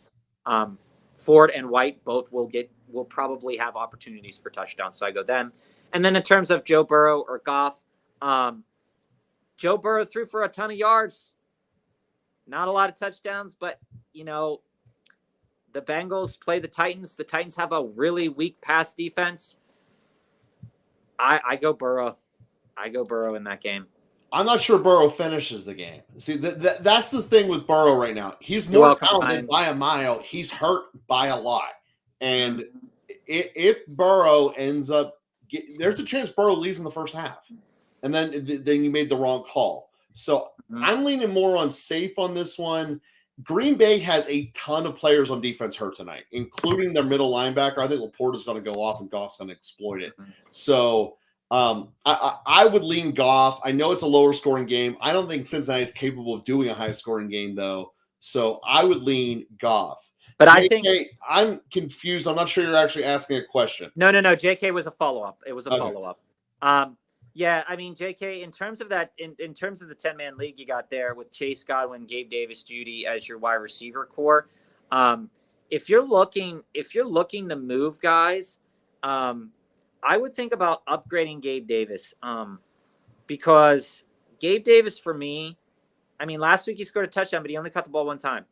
Ford and White both will probably have opportunities for touchdowns. So I go them. And then in terms of Joe Burrow or Goff, Joe Burrow threw for a ton of yards, not a lot of touchdowns, but the Bengals play the Titans. The Titans have a really weak pass defense. I go Burrow. I go Burrow in that game. I'm not sure Burrow finishes the game. See, that's the thing with Burrow right now. He's more talented by a mile. He's hurt by a lot. And if Burrow ends up there's a chance Burrow leaves in the first half. And then you made the wrong call. So I'm leaning more on safe on this one. Green Bay has a ton of players on defense hurt tonight, including their middle linebacker. I think Laporta's going to go off and Goff's going to exploit it. So I would lean Goff. I know it's a lower scoring game. I don't think Cincinnati is capable of doing a high scoring game, though. So I would lean Goff. But JK, I think I'm confused. I'm not sure you're actually asking a question. No. JK was a follow-up. It was a follow-up. Yeah, I mean, JK, in terms of that, in terms of the 10-man league you got there with Chase Godwin, Gabe Davis, Judy as your wide receiver core, if you're looking to move guys, I would think about upgrading Gabe Davis, because Gabe Davis for me, I mean, last week he scored a touchdown, but he only caught the ball one time.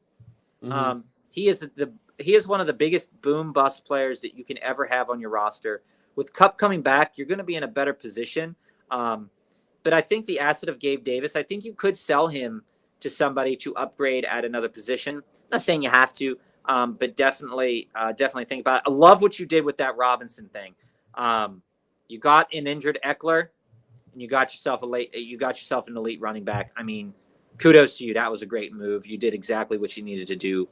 He is one of the biggest boom bust players that you can ever have on your roster. With Kupp coming back, you're going to be in a better position. But I think the asset of Gabe Davis, I think you could sell him to somebody to upgrade at another position. Not saying you have to, but definitely think about it. I love what you did with that Robinson thing. You got an injured Eckler, and you got yourself an elite running back. I mean, kudos to you. That was a great move. You did exactly what you needed to do.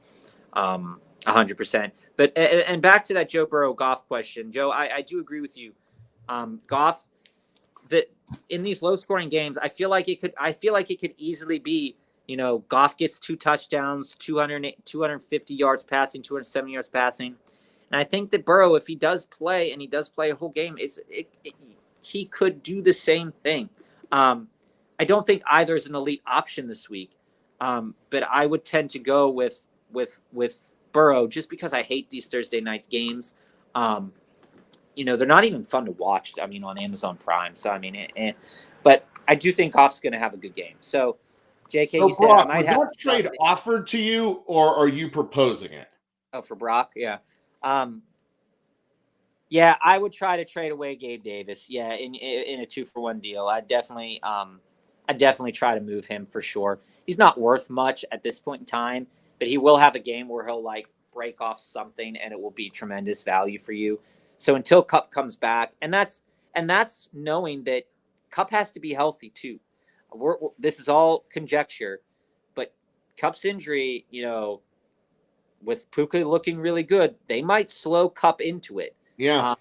100%. But and back to that Joe Burrow Goff question, Joe, I do agree with you. Goff, that in these low scoring games, I feel like it could easily be, Goff gets 2 touchdowns, 250 yards passing, 270 yards passing. And I think that Burrow, if he does play and he does play a whole game, he could do the same thing. I don't think either is an elite option this week. But I would tend to go with Burrow just because I hate these Thursday night games. They're not even fun to watch. I mean, on Amazon Prime. So I mean, but I do think Goff's going to have a good game. So, JK, you said Brock, I might have that trade offered to you, or are you proposing it? Oh, for Brock, yeah. Yeah, I would try to trade away Gabe Davis. Yeah, in a 2-for-1 deal, I'd definitely try to move him for sure. He's not worth much at this point in time, but he will have a game where he'll like break off something, and it will be tremendous value for you. So until Kupp comes back, and that's knowing that Kupp has to be healthy too. This is all conjecture, but Kupp's injury, with Puka looking really good, they might slow Kupp into it. Yeah.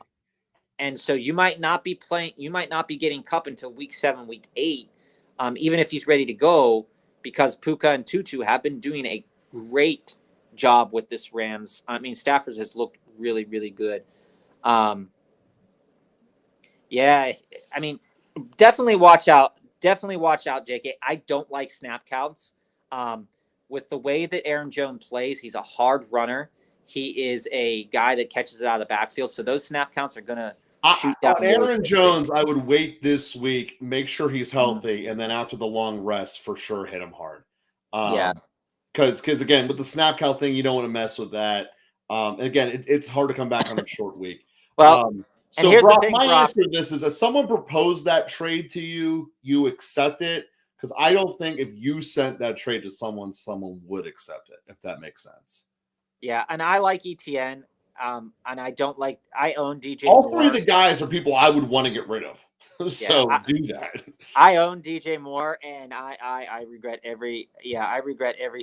And so you might not be getting Kupp until week 7, week 8, even if he's ready to go, because Puka and Tutu have been doing a great job with this Rams. I mean, Stafford has looked really, really good. Yeah, I mean, definitely watch out. Definitely watch out, JK. I don't like snap counts. With the way that Aaron Jones plays, he's a hard runner. He is a guy that catches it out of the backfield. So those snap counts are going to shoot down. On Aaron Jones, I would wait this week, make sure he's healthy, and then after the long rest, for sure hit him hard. Yeah. Because again, with the snap count thing, you don't want to mess with that. And again, it's hard to come back on a short week. Well, so here's Brock, the thing, my Brock. answer to this is: if someone proposed that trade to you, you accept it. Because I don't think if you sent that trade to someone would accept it. If that makes sense. Yeah, and I like ETN. And I don't like. I own DJ. All Moore. three of the guys are people I would want to get rid of. So do that. I own DJ Moore, and I regret every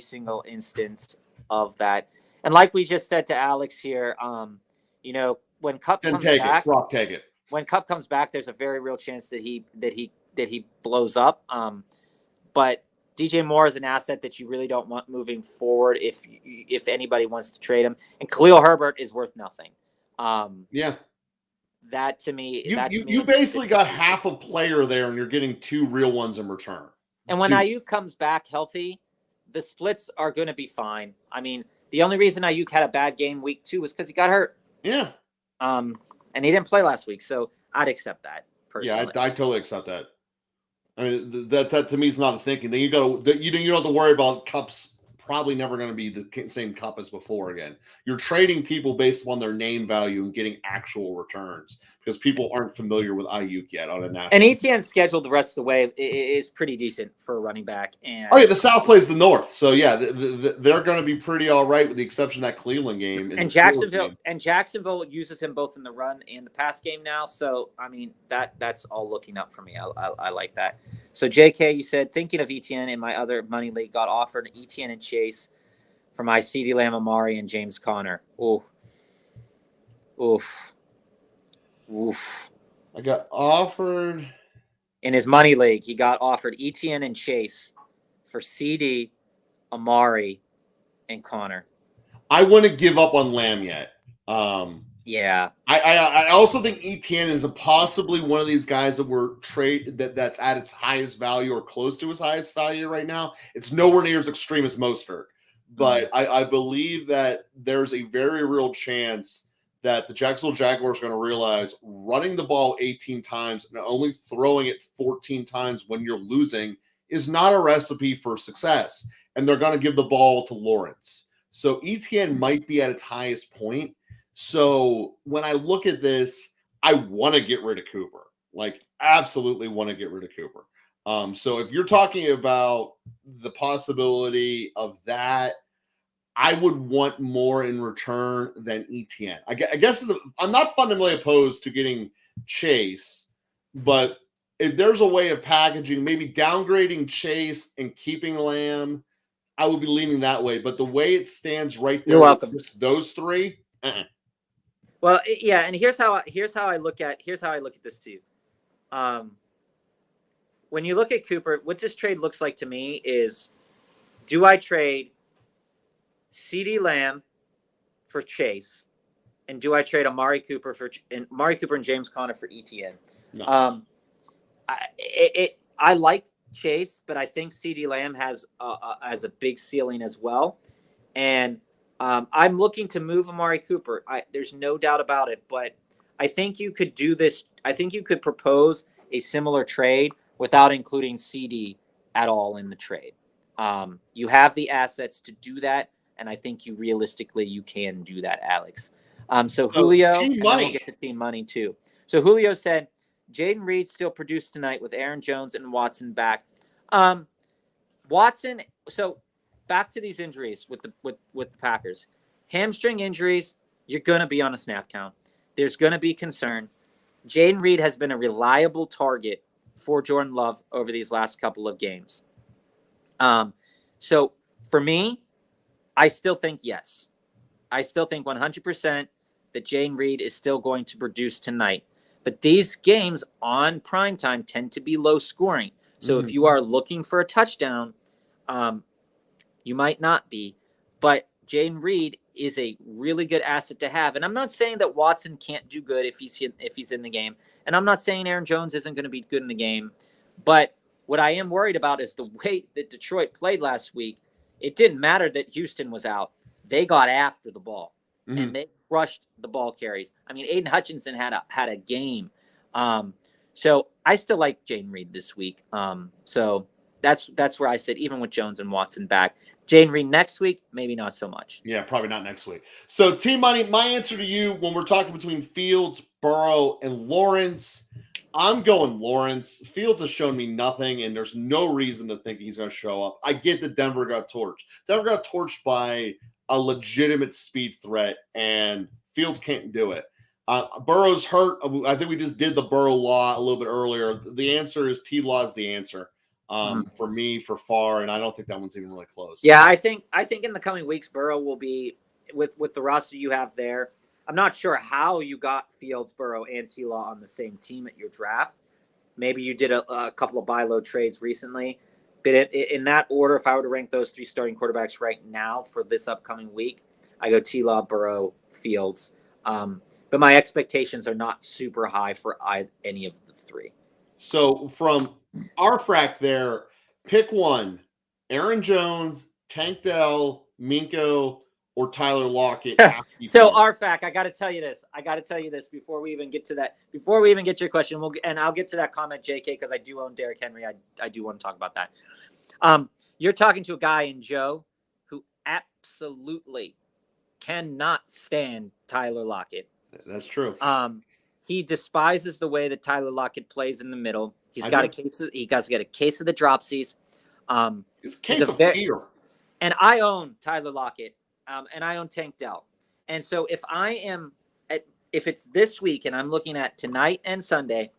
single instance of that. And like we just said to Alex here, when Cup comes back, take it. When Cup comes back, there's a very real chance that he blows up. But DJ Moore is an asset that you really don't want moving forward if anybody wants to trade him. And Khalil Herbert is worth nothing. Yeah. That to me, you basically got half a player there, and you're getting two real ones in return. And when Ayuk comes back healthy, the splits are going to be fine. I mean, the only reason Ayuk had a bad game week 2 was because he got hurt. Yeah. And he didn't play last week, so I'd accept that personally. Yeah, I totally accept that. I mean, that to me is not a thinking. Then you don't have to worry about Cup's probably never going to be the same Cup as before again. You're trading people based on their name value and getting actual returns because people aren't familiar with Ayuk yet on a national. And ETN's schedule the rest of the way is pretty decent for a running back. And the South plays the North, so yeah, they're going to be pretty all right with the exception of that Cleveland game. And Jacksonville uses him both in the run and the pass game now. So I mean that's all looking up for me. I like that. So JK, you said thinking of ETN in my other money league, got offered ETN and Chase for my CeeDee Lamb, Amari, and James Conner. Oof. I got offered in his money league. He got offered ETN and Chase for CD, Amari, and Connor. I wouldn't give up on Lamb yet. Yeah. I also think ETN is possibly one of these guys that were that's at its highest value or close to its highest value right now. It's nowhere near as extreme as Mostert, but I believe that there's a very real chance that the Jacksonville Jaguars are going to realize running the ball 18 times and only throwing it 14 times when you're losing is not a recipe for success. And they're going to give the ball to Lawrence. So ETN might be at its highest point. So when I look at this, I want to get rid of Cooper. Like, absolutely want to get rid of Cooper. So if you're talking about the possibility of that, I would want more in return than ETN. I guess I'm not fundamentally opposed to getting Chase, but if there's a way of packaging, maybe downgrading Chase and keeping Lamb, I would be leaning that way. But the way it stands right there, you're welcome. Just those three. Well, yeah, and here's how I look at this too. When you look at Cooper, what this trade looks like to me is, do I trade CeeDee Lamb for Chase, and do I trade Amari Cooper and James Conner for ETN? No. I like Chase, but I think CeeDee Lamb has a big ceiling as well, and I'm looking to move Amari Cooper. There's no doubt about it, but I think you could do this. I think you could propose a similar trade without including CD at all in the trade. You have the assets to do that. And I think you can do that, Alex. So Julio, team money. Get the team money too. So Julio said, Jaden Reed still produced tonight with Aaron Jones and Watson back. Watson. So back to these injuries with the Packers, hamstring injuries. You're gonna be on a snap count. There's gonna be concern. Jaden Reed has been a reliable target for Jordan Love over these last couple of games. So for me, I still think yes. I still think 100% that Jaden Reed is still going to produce tonight. But these games on primetime tend to be low scoring. So if you are looking for a touchdown, you might not be. But Jaden Reed is a really good asset to have. And I'm not saying that Watson can't do good if he's in the game. And I'm not saying Aaron Jones isn't going to be good in the game. But what I am worried about is the way that Detroit played last week. It didn't matter that Houston was out. They got after the ball. And they crushed the ball carries. I mean, Aiden Hutchinson had a game. So I still like Jaden Reed this week. So that's where I sit, even with Jones and Watson back. Jaden Reed next week, maybe not so much. Yeah, probably not next week. So, T-Money, my answer to you when we're talking between Fields, Burrow, and Lawrence, I'm going Lawrence. Fields has shown me nothing, and there's no reason to think he's going to show up. I get that Denver got torched. Denver got torched by a legitimate speed threat, and Fields can't do it. Burrow's hurt. I think we just did the Burrow law a little bit earlier. The answer is T-Law is the answer. For me, for far, and I don't think that one's even really close. Yeah, I think in the coming weeks, Burrow will be with the roster you have there. I'm not sure how you got Fields, Burrow, and T-Law on the same team at your draft. Maybe you did a couple of buy low trades recently, but in that order, if I were to rank those three starting quarterbacks right now for this upcoming week, I go T-Law, Burrow, Fields. But my expectations are not super high for any of the three. So from our frack there, pick one: Aaron Jones, Tank Dell, Minko, or Tyler Lockett. So RFAC, I got to tell you this before we even get to that. Before we even get to your question, and I'll get to that comment, JK, because I do own Derrick Henry. I do want to talk about that. You're talking to a guy in Joe who absolutely cannot stand Tyler Lockett. That's true. He despises the way that Tyler Lockett plays in the middle. He got a case of the dropsies. It's a case of fear. And I own Tyler Lockett, and I own Tank Dell. And so if it's this week and I'm looking at tonight and Sunday,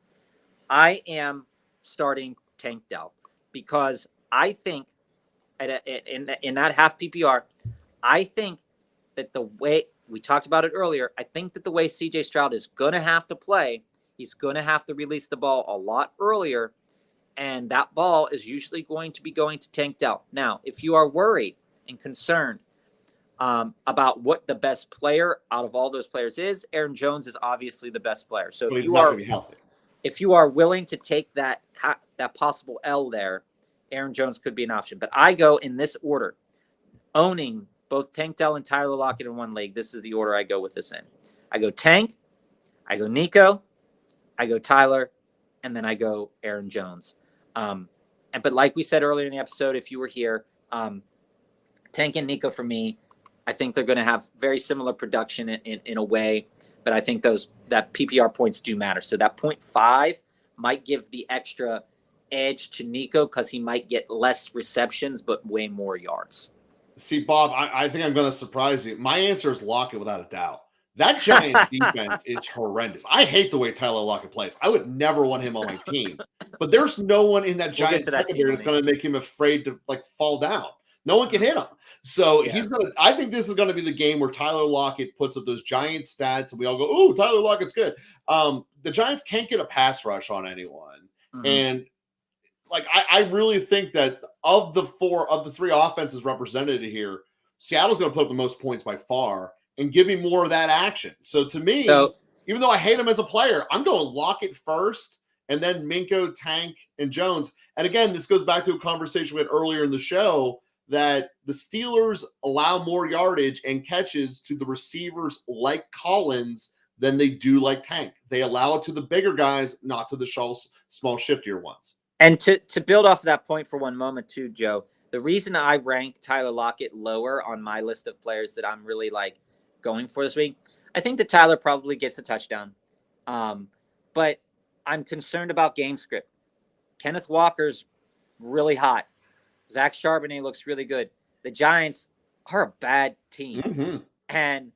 I am starting Tank Dell because I think in that half PPR, I think that the way we talked about it earlier, I think that the way CJ Stroud is going to have to play, he's going to have to release the ball a lot earlier, and that ball is usually going to be going to Tank Dell. Now, if you are worried and concerned about what the best player out of all those players is, Aaron Jones is obviously the best player. So but he's not going to be healthy. If you are willing to take that possible L there, Aaron Jones could be an option. But I go in this order, owning both Tank Dell and Tyler Lockett in one league. This is the order I go with this in. I go Tank, I go Nico, I go Tyler, and then I go Aaron Jones. But like we said earlier in the episode, if you were here, Tank and Nico for me, I think they're going to have very similar production in a way, but I think that PPR points do matter. So that 0.5 might give the extra edge to Nico because he might get less receptions but way more yards. See, Bob, I think I'm going to surprise you. My answer is Lockett without a doubt. That Giants defense is horrendous. I hate the way Tyler Lockett plays. I would never want him on my team. But there's no one in that Giants secondary that's going to make him afraid to fall down. No one can hit him. So he's going to – I think this is going to be the game where Tyler Lockett puts up those Giants stats and we all go, "Ooh, Tyler Lockett's good." The Giants can't get a pass rush on anyone. Mm-hmm. And I really think that of the three offenses represented here, Seattle's going to put up the most points by far and give me more of that action. So to me, even though I hate him as a player, I'm going Lockett first and then Minko, Tank, and Jones. And again, this goes back to a conversation we had earlier in the show that the Steelers allow more yardage and catches to the receivers like Collins than they do like Tank. They allow it to the bigger guys, not to the small, shiftier ones. And to build off of that point for one moment too, Joe, the reason I rank Tyler Lockett lower on my list of players that I'm really going for this week, I think that Tyler probably gets a touchdown. But I'm concerned about game script. Kenneth Walker's really hot. Zach Charbonnet looks really good. The Giants are a bad team. Mm-hmm. And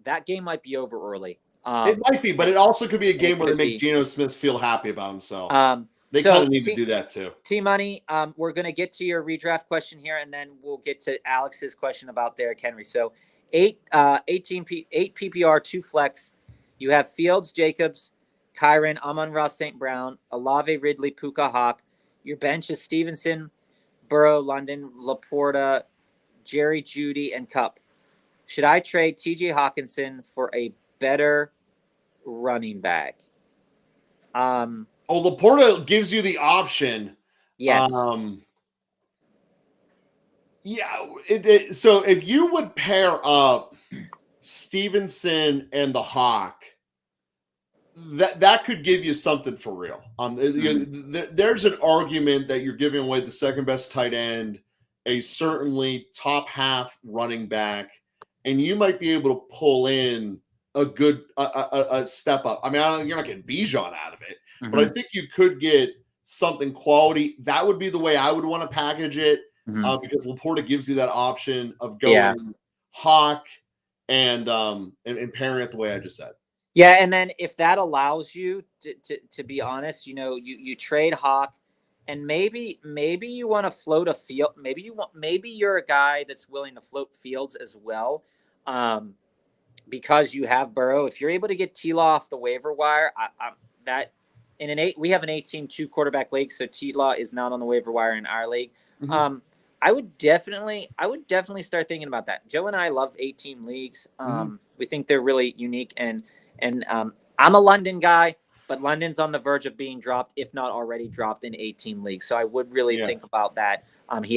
that game might be over early. It might be, but it also could be a game where they make Geno Smith feel happy about himself. They kind of need to do that too. T-Money, we're going to get to your redraft question here, and then we'll get to Alex's question about Derrick Henry. So 8 PPR, 2 flex. You have Fields, Jacobs, Kyron, Amon-Ra St. Brown, Olave, Ridley, Puka, Hop. Your bench is Stevenson, Burrow, London, Laporta, Jerry, Judy, and Cup. Should I trade T.J. Hawkinson for a better running back? Laporta gives you the option. Yes. So if you would pair up Stevenson and the Hawk, that could give you something for real. There's an argument that you're giving away the second best tight end, a certainly top half running back, and you might be able to pull in a good a step up. I mean, you're not getting Bijan out of it, but I think you could get something quality. That would be the way I would want to package it, because Laporta gives you that option of going Hawk and pairing it the way I just said. Yeah, and then if that allows you to be honest, you trade Hawk, and maybe you want to float a field. Maybe you're a guy that's willing to float fields as well, because you have Burrow. If you're able to get T-Law off the waiver wire, we have an 18-2 quarterback league, so T-Law is not on the waiver wire in our league. I would definitely start thinking about that. Joe and I love 8-team leagues. We think they're really unique, and I'm a London guy, but London's on the verge of being dropped, if not already dropped, in 8-team leagues. So I would really think about that. They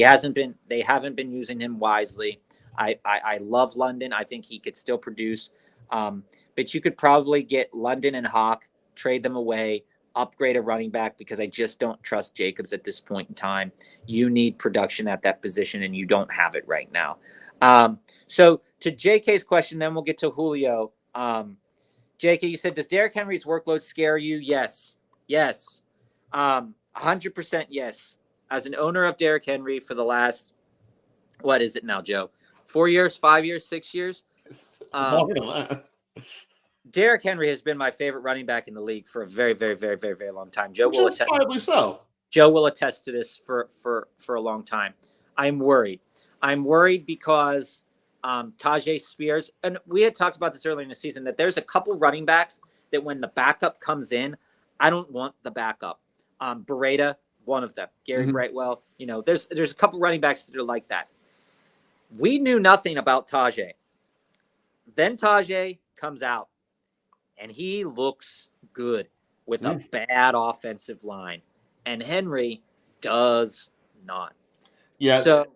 haven't been using him wisely. I love London. I think he could still produce. But you could probably get London and Hawk, trade them away, upgrade a running back, because I just don't trust Jacobs at this point in time. You need production at that position, and you don't have it right now. So to JK's question, then we'll get to Julio. JK, you said, does Derrick Henry's workload scare you? Yes. 100% yes. As an owner of Derrick Henry for the last, what is it now, Joe? 4 years, 5 years, 6 years? Derrick Henry has been my favorite running back in the league for a very, very, very, very, very long time. Joe will attest to this for a long time. I'm worried. Because Tajay Spears, and we had talked about this earlier in the season, that there's a couple running backs that when the backup comes in, I don't want the backup. Beretta, one of them. Gary Brightwell, there's a couple running backs that are like that. We knew nothing about Tajay. Then Tajay comes out, and he looks good with a bad offensive line, and Henry does not. Yeah. So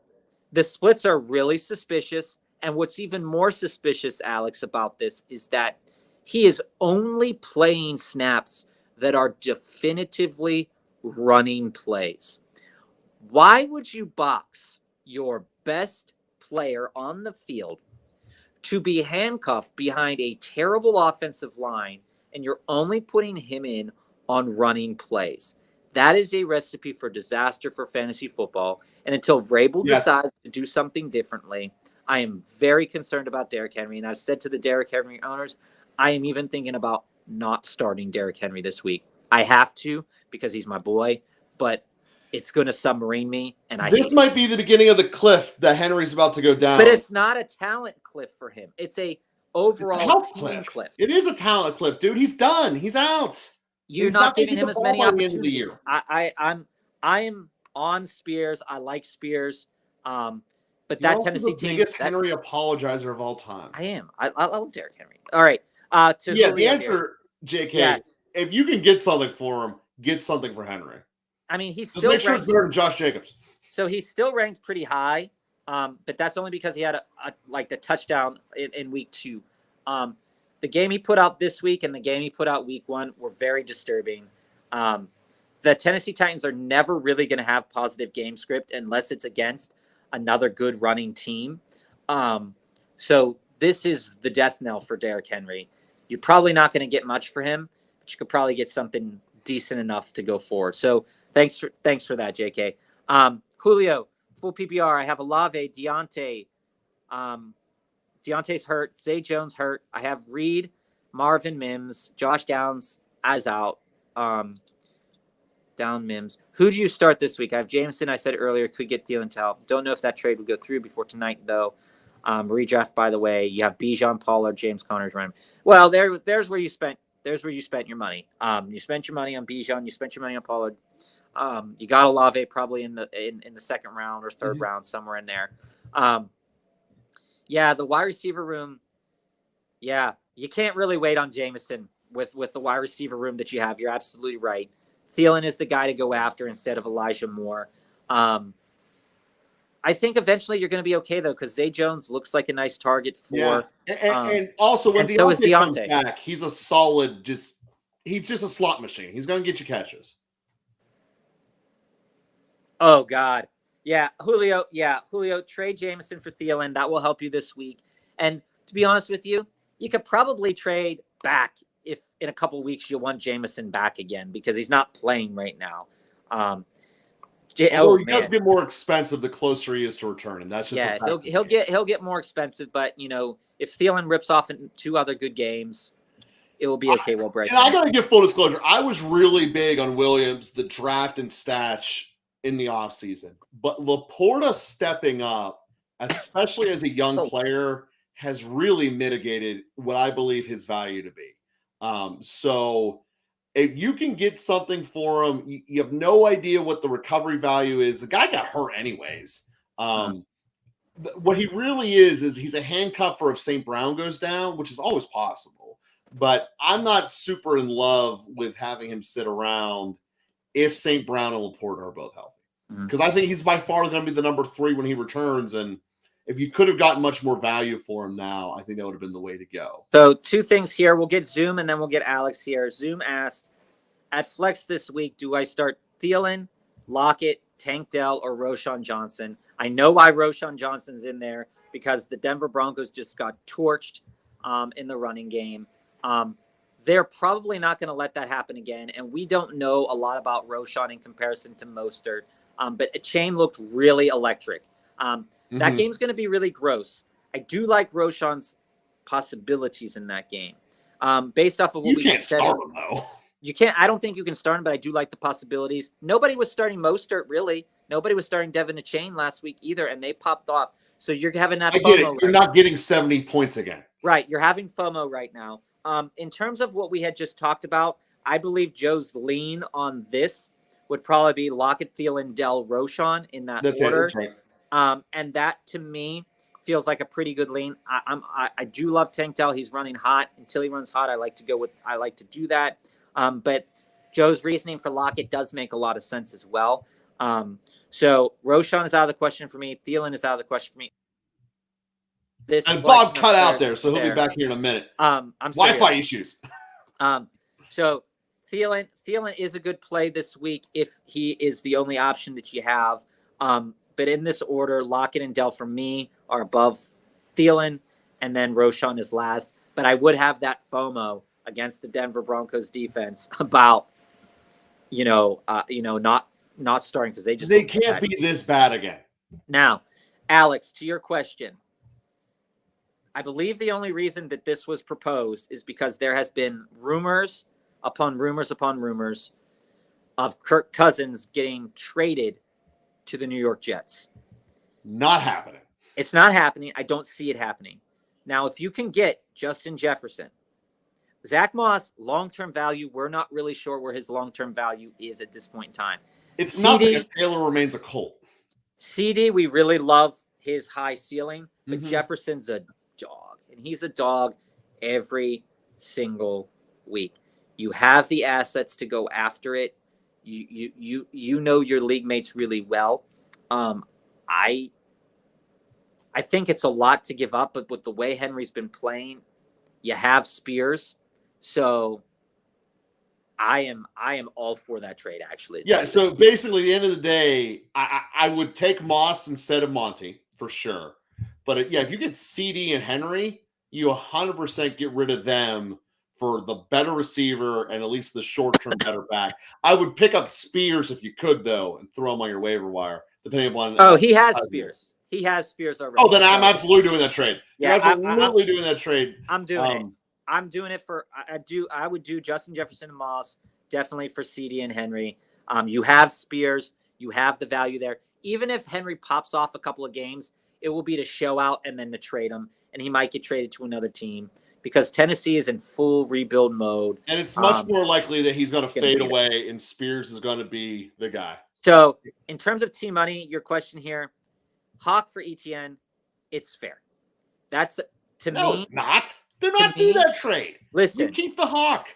the splits are really suspicious. And what's even more suspicious, Alex, about this is that he is only playing snaps that are definitively running plays. Why would you box your best player on the field to be handcuffed behind a terrible offensive line, and you're only putting him in on running plays? That is a recipe for disaster for fantasy football. And until Vrabel decides to do something differently, I am very concerned about Derrick Henry. And I've said to the Derrick Henry owners, I am even thinking about not starting Derrick Henry this week. I have to, because he's my boy, but it's going to submarine me. And this might be the beginning of the cliff that Henry's about to go down. But it's not a talent cliff for him. It's a overall team cliff. It is a talent cliff, dude. He's done. He's out. You're not giving him as many opportunities. I am on Spears. I like Spears. But that Tennessee team, biggest Henry apologizer of all time. I am. I love Derrick Henry. All right. The answer, JK, if you can get something for him, get something for Henry. I mean, he's Just still make sure it's better than Josh Jacobs. So he's still ranked pretty high, but that's only because he had the touchdown in week 2. The game he put out this week and the game he put out week 1 were very disturbing. The Tennessee Titans are never really going to have positive game script unless it's against another good running team. So this is the death knell for Derrick Henry. You're probably not going to get much for him, but you could probably get something decent enough to go forward. So thanks for that, JK. Julio, full PPR. I have Olave, Deontay. Deontay's hurt. Zay Jones hurt. I have Reed, Marvin Mims, Josh Downs as out. Down Mims. Who do you start this week? I have Jameson. I said earlier could get Thielen Tal. Don't know if that trade would go through before tonight though. Redraft, by the way. You have Bijan, Pollard, James Conner's running. Well, there's where you spent. There's where you spent your money. You spent your money on Bijan. You spent your money on Pollard. You got Olave probably in the second round or third round, somewhere in there. Yeah, the wide receiver room. Yeah, you can't really wait on Jameson with the wide receiver room that you have. You're absolutely right. Thielen is the guy to go after instead of Elijah Moore. I think eventually you're going to be okay, though, because Zay Jones looks like a nice target for. And also when so is Deontay comes Deontay. back, he's a solid. He's just a slot machine. He's going to get you catches. Oh God, yeah, Julio. Yeah, Julio. Trade Jameson for Thielen. That will help you this week. And to be honest with you, you could probably trade back if in a couple of weeks you want Jameson back again because he's not playing right now. He does get more expensive the closer he is to return, and that's just he'll get more expensive. But if Thielen rips off in 2 other good games, it will be okay. And I got to give full disclosure. I was really big on Williams, the draft and stash in the offseason, but Laporta stepping up, especially as a young player, has really mitigated what I believe his value to be. So if you can get something for him, you have no idea what the recovery value is. The guy got hurt anyways. What he really is he's a handcuffer if St. Brown goes down, which is always possible. But I'm not super in love with having him sit around if St. Brown and Laporta are both healthy. Because I think he's by far going to be the number 3 when he returns. And if you could have gotten much more value for him now, I think that would have been the way to go. So 2 things here. We'll get Zoom and then we'll get Alex here. Zoom asked, at flex this week, do I start Thielen, Lockett, Tank Dell, or Roschon Johnson? I know why Roschon Johnson's in there because the Denver Broncos just got torched in the running game. They're probably not going to let that happen again. And we don't know a lot about Roschon in comparison to Mostert. But Chain looked really electric. That game's going to be really gross. I do like Roschon's possibilities in that game. Based off of what we can't start him, though. You can't. I don't think you can start him, but I do like the possibilities. Nobody was starting Mostert, really. Nobody was starting Devin Chain last week either, and they popped off. So you're having that FOMO. I get it. You're not getting 70 points again. Right. You're having FOMO right now. In terms of what we had just talked about, I believe Joe's lean on this would probably be Lockett, Thielen, Dell, Roschon in that order. That's right. And that, to me, feels like a pretty good lean. I do love Tank Dell. He's running hot. Until he runs hot, I like to do that. But Joe's reasoning for Lockett does make a lot of sense as well. So Roschon is out of the question for me. Thielen is out of the question for me. And Bob cut out there, so he'll be back here in a minute. Wi-Fi issues. So Thielen is a good play this week if he is the only option that you have. But in this order, Lockett and Dell for me are above Thielen, and then Roschon is last. But I would have that FOMO against the Denver Broncos defense about, not starting because they can't be this bad again. Now, Alex, to your question, I believe the only reason that this was proposed is because there has been rumors upon rumors upon rumors of Kirk Cousins getting traded to the New York Jets. Not happening. It's not happening. I don't see it happening. Now, if you can get Justin Jefferson, Zach Moss, long-term value, we're not really sure where his long-term value is at this point in time. It's CD, not because Taylor remains a Colt. CD, we really love his high ceiling, but Jefferson's a dog, and he's a dog every single week. You have the assets to go after it. You know your league mates really well. I think it's a lot to give up, but with the way Henry's been playing, you have Spears. So I am all for that trade, actually. Yeah, so basically, at the end of the day, I would take Moss instead of Monty, for sure. But, if you get CD and Henry, you 100% get rid of them for the better receiver and at least the short-term better back. I would pick up Spears if you could, though, and throw him on your waiver wire, depending upon. Oh, he has Spears. He has Spears already. Oh, then I'm absolutely doing that trade. Yeah, I'm absolutely doing that trade. I'm doing it. I'm doing it for. I would do Justin Jefferson and Moss definitely for CD and Henry. You have Spears. You have the value there. Even if Henry pops off a couple of games, it will be to show out and then to trade him, and he might get traded to another team because Tennessee is in full rebuild mode. And it's much more likely that he's going to fade away, and Spears is going to be the guy. So, in terms of team money, your question here, Hawk for ETN, it's fair. That's to No, me. it's not. They're To not do me, that trade. You listen, keep the Hawk.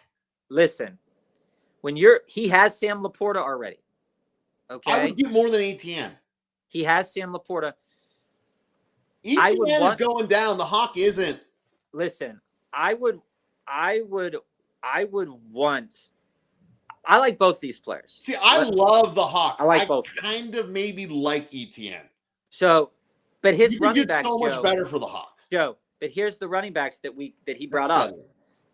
listen. He has Sam Laporta already. I Okay, would get more than ATN. he has Sam Laporta. I would ETN is want going down. The Hawk isn't. listen. I would, I would, I would want. I like both these players. See, I love the Hawk. I like both. Kind of maybe like ETN. So, but his You could running get backs, so much Joe, better for the Hawk. But here's the running backs that he brought That's up: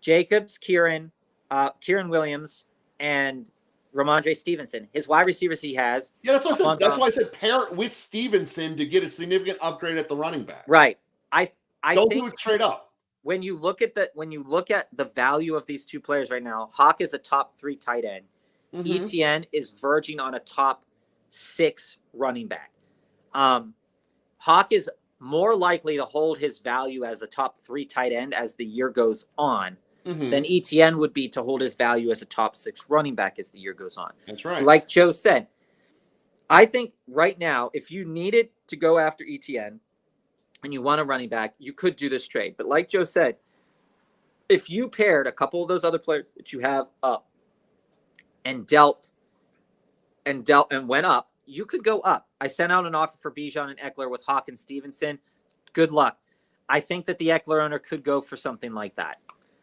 Jacobs, Kieran Williams, and Ramondre Stevenson. His wide receivers he has. Yeah, that's what I said. That's why I said pair it with Stevenson to get a significant upgrade at the running back. Right. I don't think do it straight up. When you look at the value of these two players right now, Hawk is a top 3 tight end. Mm-hmm. ETN is verging on a top 6 running back. Hawk is more likely to hold his value as a top 3 tight end as the year goes on than ETN would be to hold his value as a top 6 running back as the year goes on. That's right. So like Joe said, I think right now, if you needed to go after ETN and you want a running back, you could do this trade. But like Joe said, if you paired a couple of those other players that you have up and dealt and went up, you could go up. I sent out an offer for Bijan and Eckler with Hawk and Stevenson. Good luck. I think that the Eckler owner could go for something like that.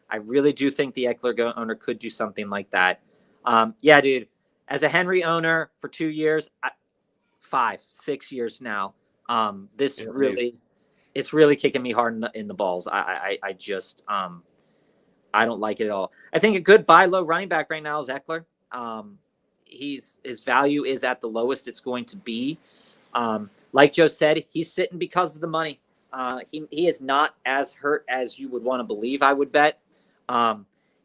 I really do think the Eckler owner could do something like that. Yeah, dude. As a Henry owner for 2 years, 5-6 years now, it's really kicking me hard in the balls. I just I don't like it at all. I think a good buy low running back right now is Eckler. His value is at the lowest it's going to be. Like Joe said, he's sitting because of the money. He is not as hurt as you would want to believe, I would bet.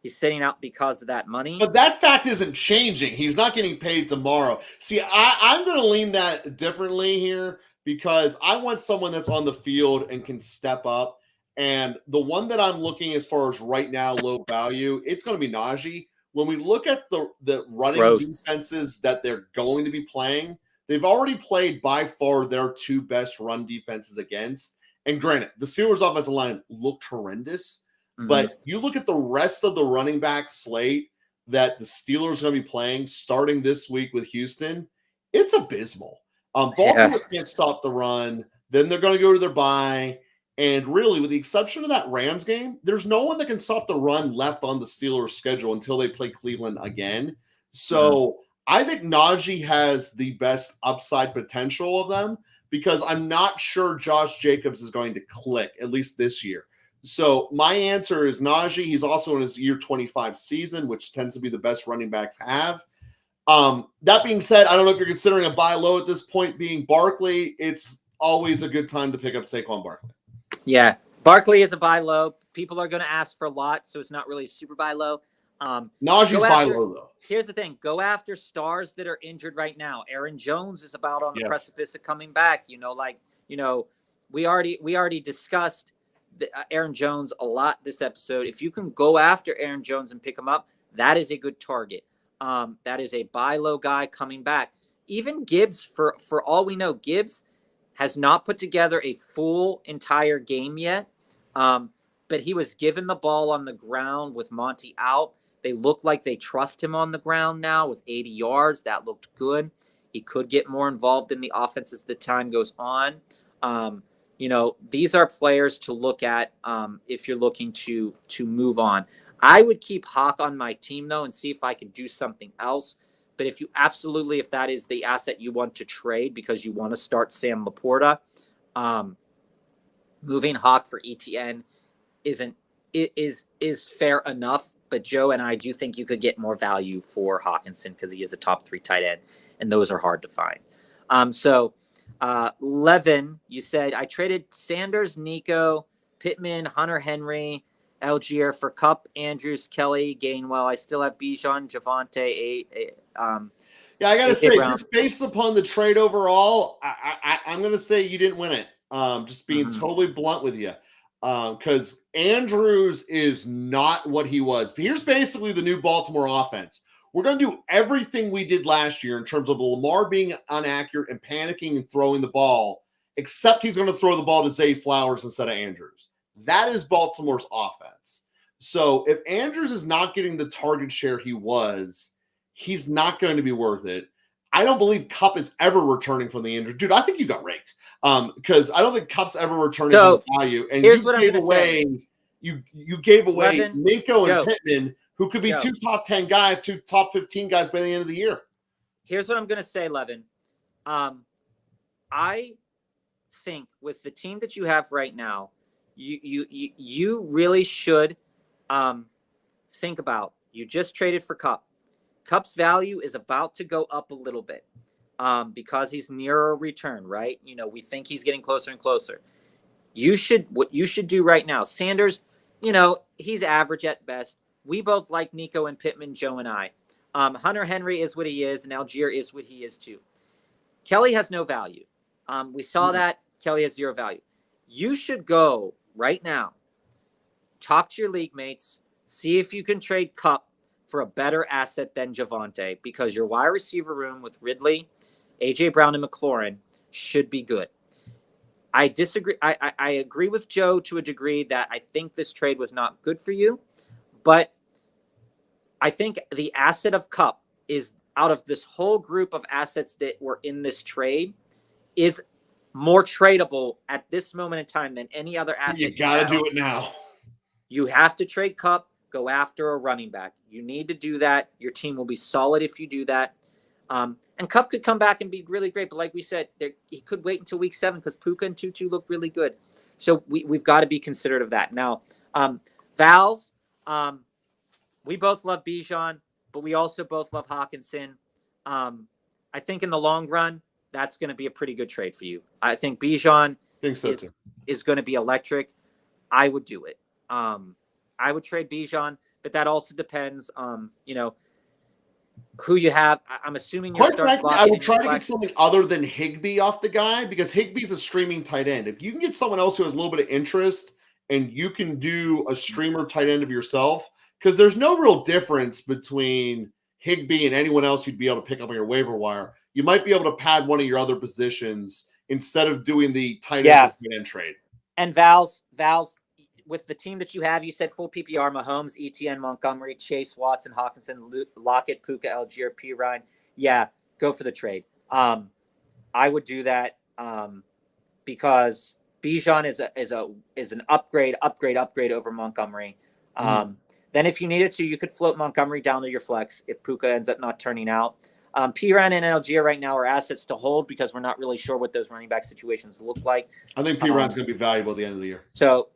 He's sitting out because of that money. But that fact isn't changing. He's not getting paid tomorrow. See, I'm going to lean that differently here because I want someone that's on the field and can step up. And the one that I'm looking as far as right now, low value, it's going to be Najee. When we look at the running defenses that they're going to be playing, they've already played by far their 2 best run defenses against. And granted, the Steelers' offensive line looked horrendous. But you look at the rest of the running back slate that the Steelers are going to be playing starting this week with Houston, it's abysmal. Baltimore can't stop the run. Then they're going to go to their bye. And really, with the exception of that Rams game, there's no one that can stop the run left on the Steelers' schedule until they play Cleveland again. So I think Najee has the best upside potential of them because I'm not sure Josh Jacobs is going to click, at least this year. So my answer is Najee. He's also in his year 25 season, which tends to be the best running backs have. That being said, I don't know if you're considering a buy low at this point being Barkley. It's always a good time to pick up Saquon Barkley. Yeah, Barkley is a buy low. People are going to ask for a lot, so it's not really super buy low. Najee's buy low, though. Here's the thing. Go after stars that are injured right now. Aaron Jones is about on the precipice of coming back. We already discussed Aaron Jones a lot this episode. If you can go after Aaron Jones and pick him up, that is a good target. That is a buy low guy coming back. Even Gibbs, for all we know, Gibbs has not put together a full entire game yet. But he was given the ball on the ground with Monty out. They look like they trust him on the ground now with 80 yards. That looked good. He could get more involved in the offense as the time goes on. These are players to look at if you're looking to move on. I would keep Hawk on my team, though, and see if I can do something else. But if that is the asset you want to trade because you want to start Sam Laporta, moving Hawk for ETN is fair enough. But Joe and I do think you could get more value for Hawkinson because he is a top 3 tight end, and those are hard to find. Levin, you said I traded Sanders, Nico, Pittman, Hunter Henry, Algier for Kupp, Andrews, Kelly, Gainwell. I still have Bijan, Javonte. Yeah, I gotta say, just based upon the trade overall, I'm gonna say you didn't win it. Just being totally blunt with you, because Andrews is not what he was. But here's basically the new Baltimore offense. We're going to do everything we did last year in terms of Lamar being inaccurate and panicking and throwing the ball. except he's going to throw the ball to Zay Flowers instead of Andrews. That is Baltimore's offense. So if Andrews is not getting the target share he was, he's not going to be worth it. I don't believe Kupp is ever returning from the injury. Dude, I think you got raked. Because I don't think Kupp's ever returning from value. And here's what I'm going to say. You gave away Levin, Minko and Pittman, who could be 2 top 10 guys, 2 top 15 guys by the end of the year. Here's what I'm going to say, Levin. I think with the team that you have right now, you really should think about, you just traded for Kupp. Kupp's value is about to go up a little bit because he's nearer a return, right? You know, we think he's getting closer and closer. What you should do right now, Sanders, you know, he's average at best. We both like Nico and Pittman, Joe and I. Hunter Henry is what he is, and Algier is what he is too. Kelly has no value. We saw that. Kelly has 0 value. You should go right now, talk to your league mates, see if you can trade Kupp for a better asset than Javonte, because your wide receiver room with Ridley, A.J. Brown, and McLaurin should be good. I disagree. I agree with Joe to a degree that I think this trade was not good for you, but I think the asset of Kupp is, out of this whole group of assets that were in this trade, is more tradable at this moment in time than any other asset. You got to do it now. You have to trade Kupp, go after a running back. You need to do that. Your team will be solid if you do that. And Kupp could come back and be really great, but like we said, he could wait until week 7 because Puka and Tutu look really good. So we've got to be considerate of that. Now, Vals, we both love Bijan, but we also both love Hawkinson. I think in the long run, that's going to be a pretty good trade for you. I think Bijan is going to be electric. I would do it. I would trade Bijan, but that also depends, you know, who you have. I'm assuming you're quite frankly, I would try to get something other than Higbee off the guy, because Higbee's a streaming tight end. If you can get someone else who has a little bit of interest and you can do a streamer tight end of yourself, because there's no real difference between Higbee and anyone else you'd be able to pick up on your waiver wire. You might be able to pad one of your other positions instead of doing the tight end trade. And Val's, with the team that you have, you said full PPR: Mahomes, ETN, Montgomery, Chase, Watson, Hawkinson, Lockett, Puka, Algier, P. Ryan. Yeah, go for the trade. I would do that because Bijan is an upgrade over Montgomery. Then if you needed to, you could float Montgomery down to your flex if Puka ends up not turning out. Piran and Algier right now are assets to hold because we're not really sure what those running back situations look like. I think Piran's going to be valuable at the end of the year. So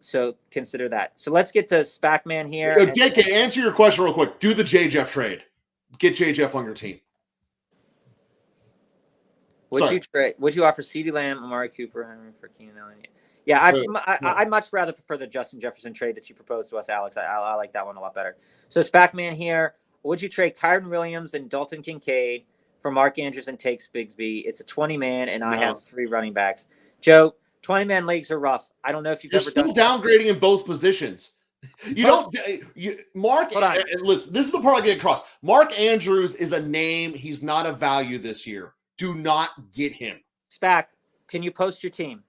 consider that. So let's get to Spackman here. Answer your question real quick. Do the J-Jeff trade. Get J-Jeff on your team. Would you offer CeeDee Lamb, Amari Cooper, Henry for Keenan Allen? Yeah, I'd much rather prefer the Justin Jefferson trade that you proposed to us, Alex. I like that one a lot better. So Spackman here. Would you trade Kyron Williams and Dalton Kincaid for Mark Andrews and Takes Bigsby? It's a 20-man, and I have 3 running backs. Joe, 20-man leagues are rough. I don't know if you're still downgrading in both positions. Mark. Listen, this is the part I get across. Mark Andrews is a name. He's not a value this year. Do not get him. Spack, can you post your team?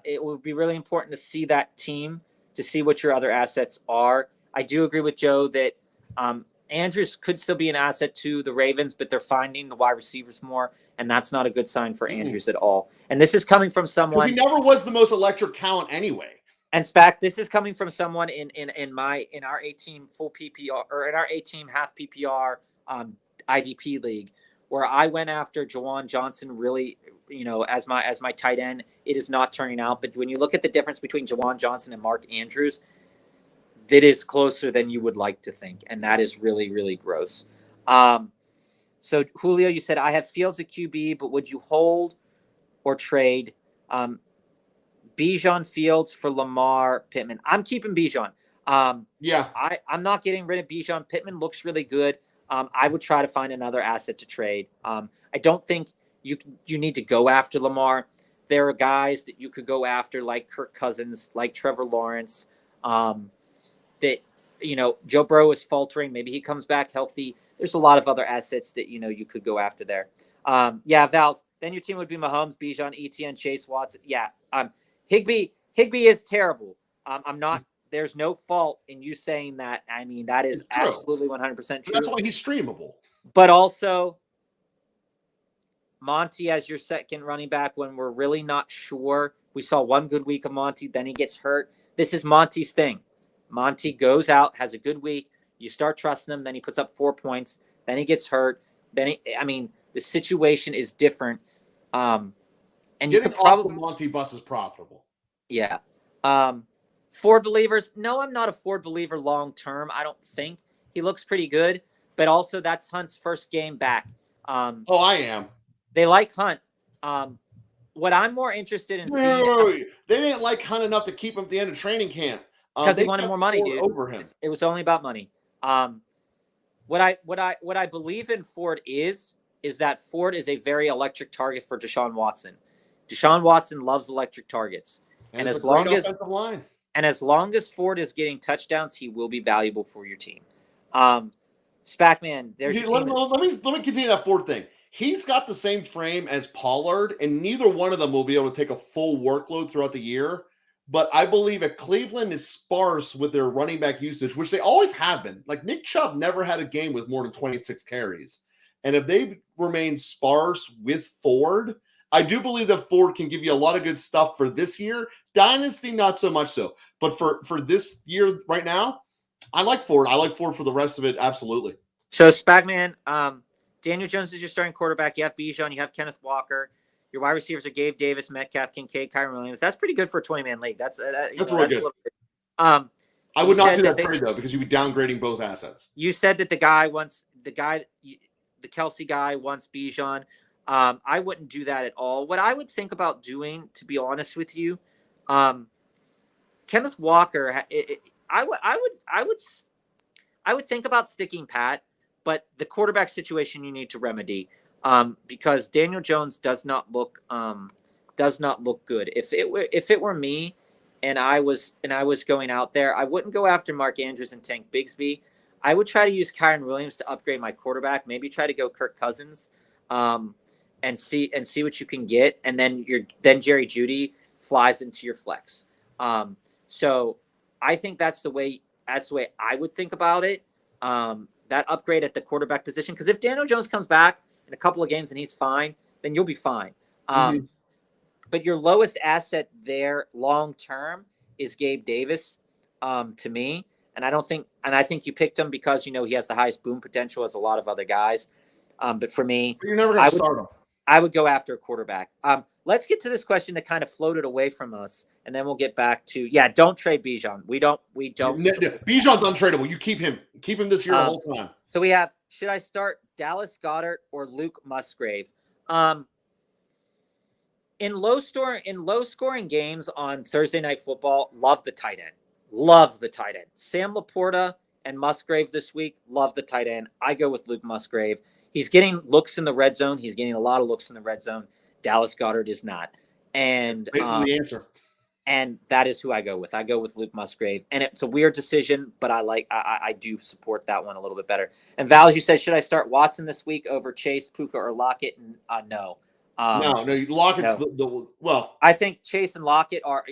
It would be really important to see that team, to see what your other assets are. I do agree with Joe that Andrews could still be an asset to the Ravens, but they're finding the wide receivers more, and that's not a good sign for Andrews at all. And this is coming from someone. He never was the most electric talent anyway. And Spack, this is coming from someone in our A-team full PPR, or in our A-team half PPR IDP league, where I went after Juwan Johnson really, as my tight end. It is not turning out. But when you look at the difference between Juwan Johnson and Mark Andrews, that is closer than you would like to think. And that is really, really gross. So Julio, you said, I have Fields at QB, but would you hold or trade Bijan, Fields for Lamar, Pittman? I'm keeping Bijan. I'm not getting rid of Bijan. Pittman looks really good. I would try to find another asset to trade. I don't think you need to go after Lamar. There are guys that you could go after, like Kirk Cousins, like Trevor Lawrence, that, Joe Burrow is faltering. Maybe he comes back healthy. there's a lot of other assets that you could go after there. Yeah, Vals. Then your team would be Mahomes, Bijan, Etienne, Chase, Watson. Yeah, Higbee is terrible. I'm not. There's no fault in you saying that. I mean, that is absolutely 100% true. That's why he's streamable. But also, Monty as your second running back when we're really not sure. We saw one good week of Monty, then he gets hurt. This is Monty's thing. Monty goes out, has a good week. You start trusting him, then he puts up 4 points. Then he gets hurt. The situation is different. And you could probably Monty bus is profitable. Yeah. Ford believers. No, I'm not a Ford believer long term. I don't think he looks pretty good, but also that's Hunt's first game back. I am. They like Hunt. What I'm more interested in seeing. They didn't like Hunt enough to keep him at the end of training camp because they wanted more money, dude. Over him. It was only about money. What I believe in Ford is that Ford is a very electric target for Deshaun Watson. Deshaun Watson loves electric targets, and as long as Ford is getting touchdowns, he will be valuable for your team. Spackman, there's let me continue that Ford thing. He's got the same frame as Pollard, and neither one of them will be able to take a full workload throughout the year. But I believe that Cleveland is sparse with their running back usage, which they always have been. Like Nick Chubb never had a game with more than 26 carries. And if they remain sparse with Ford, I do believe that Ford can give you a lot of good stuff for this year. Dynasty, not so much so. But for this year right now, I like Ford. I like Ford for the rest of it, absolutely. So, Spagman, Daniel Jones is your starting quarterback. You have Bijan. You have Kenneth Walker. Your wide receivers are Gabe Davis, Metcalf, Kincaid, Kyren Williams. That's pretty good for a 20-man league. That's really good. I would not do that trade, though, because you'd be downgrading both assets. You said that the Kelsey guy wants Bijan. I wouldn't do that at all. What I would think about doing, to be honest with you, Kenneth Walker, I would think about sticking pat, but the quarterback situation you need to remedy. Because Daniel Jones does not look good. If it were me and I was going out there, I wouldn't go after Mark Andrews and Tank Bigsby. I would try to use Kyren Williams to upgrade my quarterback. Maybe try to go Kirk Cousins, and see what you can get. And then Jerry Jeudy flies into your flex. So I think that's the way I would think about it. That upgrade at the quarterback position. Because if Daniel Jones comes back in a couple of games and he's fine, then you'll be fine. But your lowest asset there long term is Gabe Davis, to me. And I think you picked him because he has the highest boom potential as a lot of other guys. But for me, you're never going to start him. I would go after a quarterback. Let's get to this question that kind of floated away from us, and then we'll get back to don't trade Bijan. We don't. Bijan's untradeable. You keep him this year the whole time. So we have: should I start Dallas Goedert or Luke Musgrave? In low scoring games on Thursday Night Football, love the tight end. Sam Laporta and Musgrave this week, love the tight end. I go with Luke Musgrave. He's getting looks in the red zone. He's getting a lot of looks in the red zone. Dallas Goedert is not. And basically the answer. And that is who I go with. I go with Luke Musgrave. And it's a weird decision, but I do support that one a little bit better. And Val, as you said, should I start Watson this week over Chase, Puka, or Lockett? No. No, Lockett's the well. I think Chase and Lockett are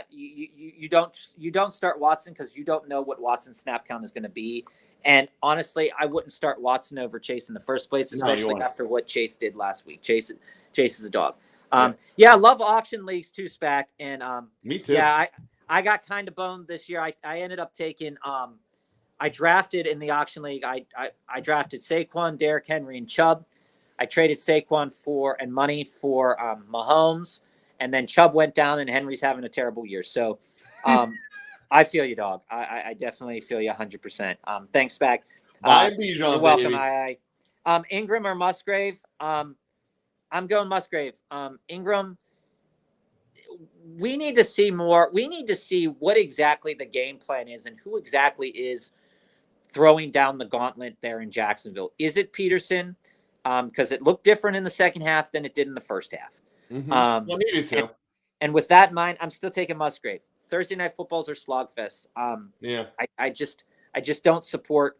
you don't start Watson because you don't know what Watson's snap count is going to be. And honestly, I wouldn't start Watson over Chase in the first place, especially after what Chase did last week. Chase is a dog. I love auction leagues too, Spac. And me too. Yeah, I got kind of boned this year. I ended up taking I drafted in the auction league. I drafted Saquon, Derrick Henry, and Chubb. I traded Saquon and money for Mahomes, and then Chubb went down, and Henry's having a terrible year. So I feel you, dog. I definitely feel you 100%. Thanks, Spac. You're welcome. Ingram or Musgrave? I'm going Musgrave. Ingram, we need to see more. We need to see what exactly the game plan is and who exactly is throwing down the gauntlet there in Jacksonville. Is it Peterson? Because it looked different in the second half than it did in the first half. Needed to. And with that in mind, I'm still taking Musgrave. Thursday Night Footballs are slogfest. I just don't support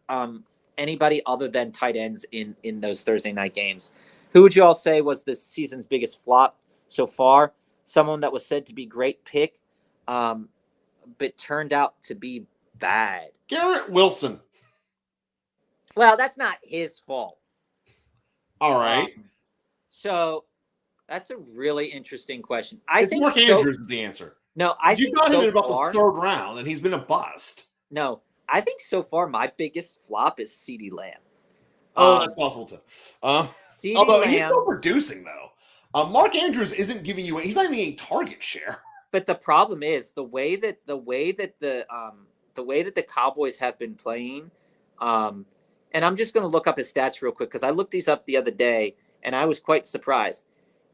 anybody other than tight ends in those Thursday night games. Who would you all say was this season's biggest flop so far? Someone that was said to be great pick, but turned out to be bad. Garrett Wilson. Well, that's not his fault. All right. So that's a really interesting question. It's Mark Andrews is the answer. No, I think you got him in about far, the third round, and he's been a bust. No, I think so far my biggest flop is CeeDee Lamb. Oh, that's possible too. Although he's still producing though. Mark Andrews isn't giving you. He's not even getting target share. But the problem is the way that the Cowboys have been playing. And I'm just going to look up his stats real quick because I looked these up the other day and I was quite surprised.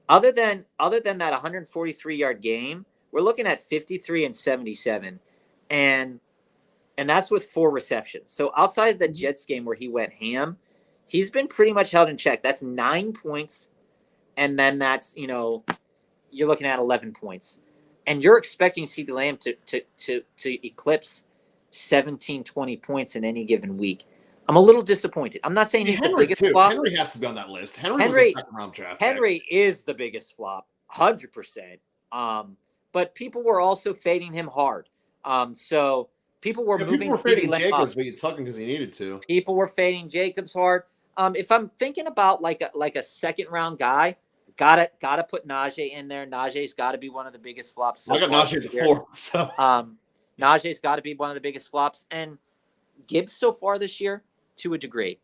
Other than that 143-yard game, we're looking at 53 and 77, and that's with 4 receptions. So outside of the Jets game where he went ham, he's been pretty much held in check. That's 9 points, and then that's you're looking at 11 points, and you're expecting CeeDee Lamb to eclipse 17, 20 points in any given week. I'm a little disappointed. I'm not saying he's the biggest flop. Henry has to be on that list. Henry was a second-round draft pick. Henry is the biggest flop, 100%. But people were also fading him hard. So people were moving. People were fading Jacobs, but you took him because he needed to. People were fading Jacobs hard. If I'm thinking about like a second-round guy, gotta put Najee in there. Najee's got to be one of the biggest flops. So I got Najee at the 4th. So Najee's got to be one of the biggest flops, and Gibbs so far this year. To a degree,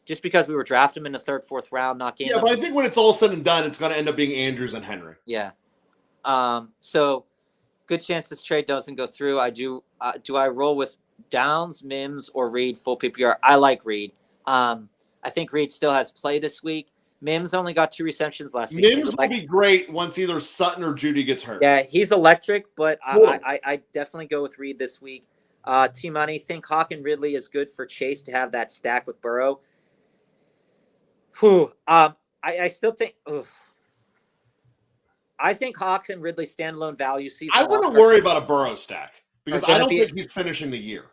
just because we were drafting him in the 3rd, 4th round, not getting. Yeah, but I think when it's all said and done, it's going to end up being Andrews and Henry. Yeah. So good chance this trade doesn't go through. I do. Do I roll with Downs, Mims, or Reed full PPR? I like Reed. I think Reed still has play this week. Mims only got 2 receptions last week. Mims will be great once either Sutton or Judy gets hurt. Yeah, he's electric, but I definitely go with Reed this week. T-Money, think Hawk and Ridley is good for Chase to have that stack with Burrow. I still think I think Hawks and Ridley standalone value season. I wouldn't worry about a Burrow stack because I don't think he's finishing the year.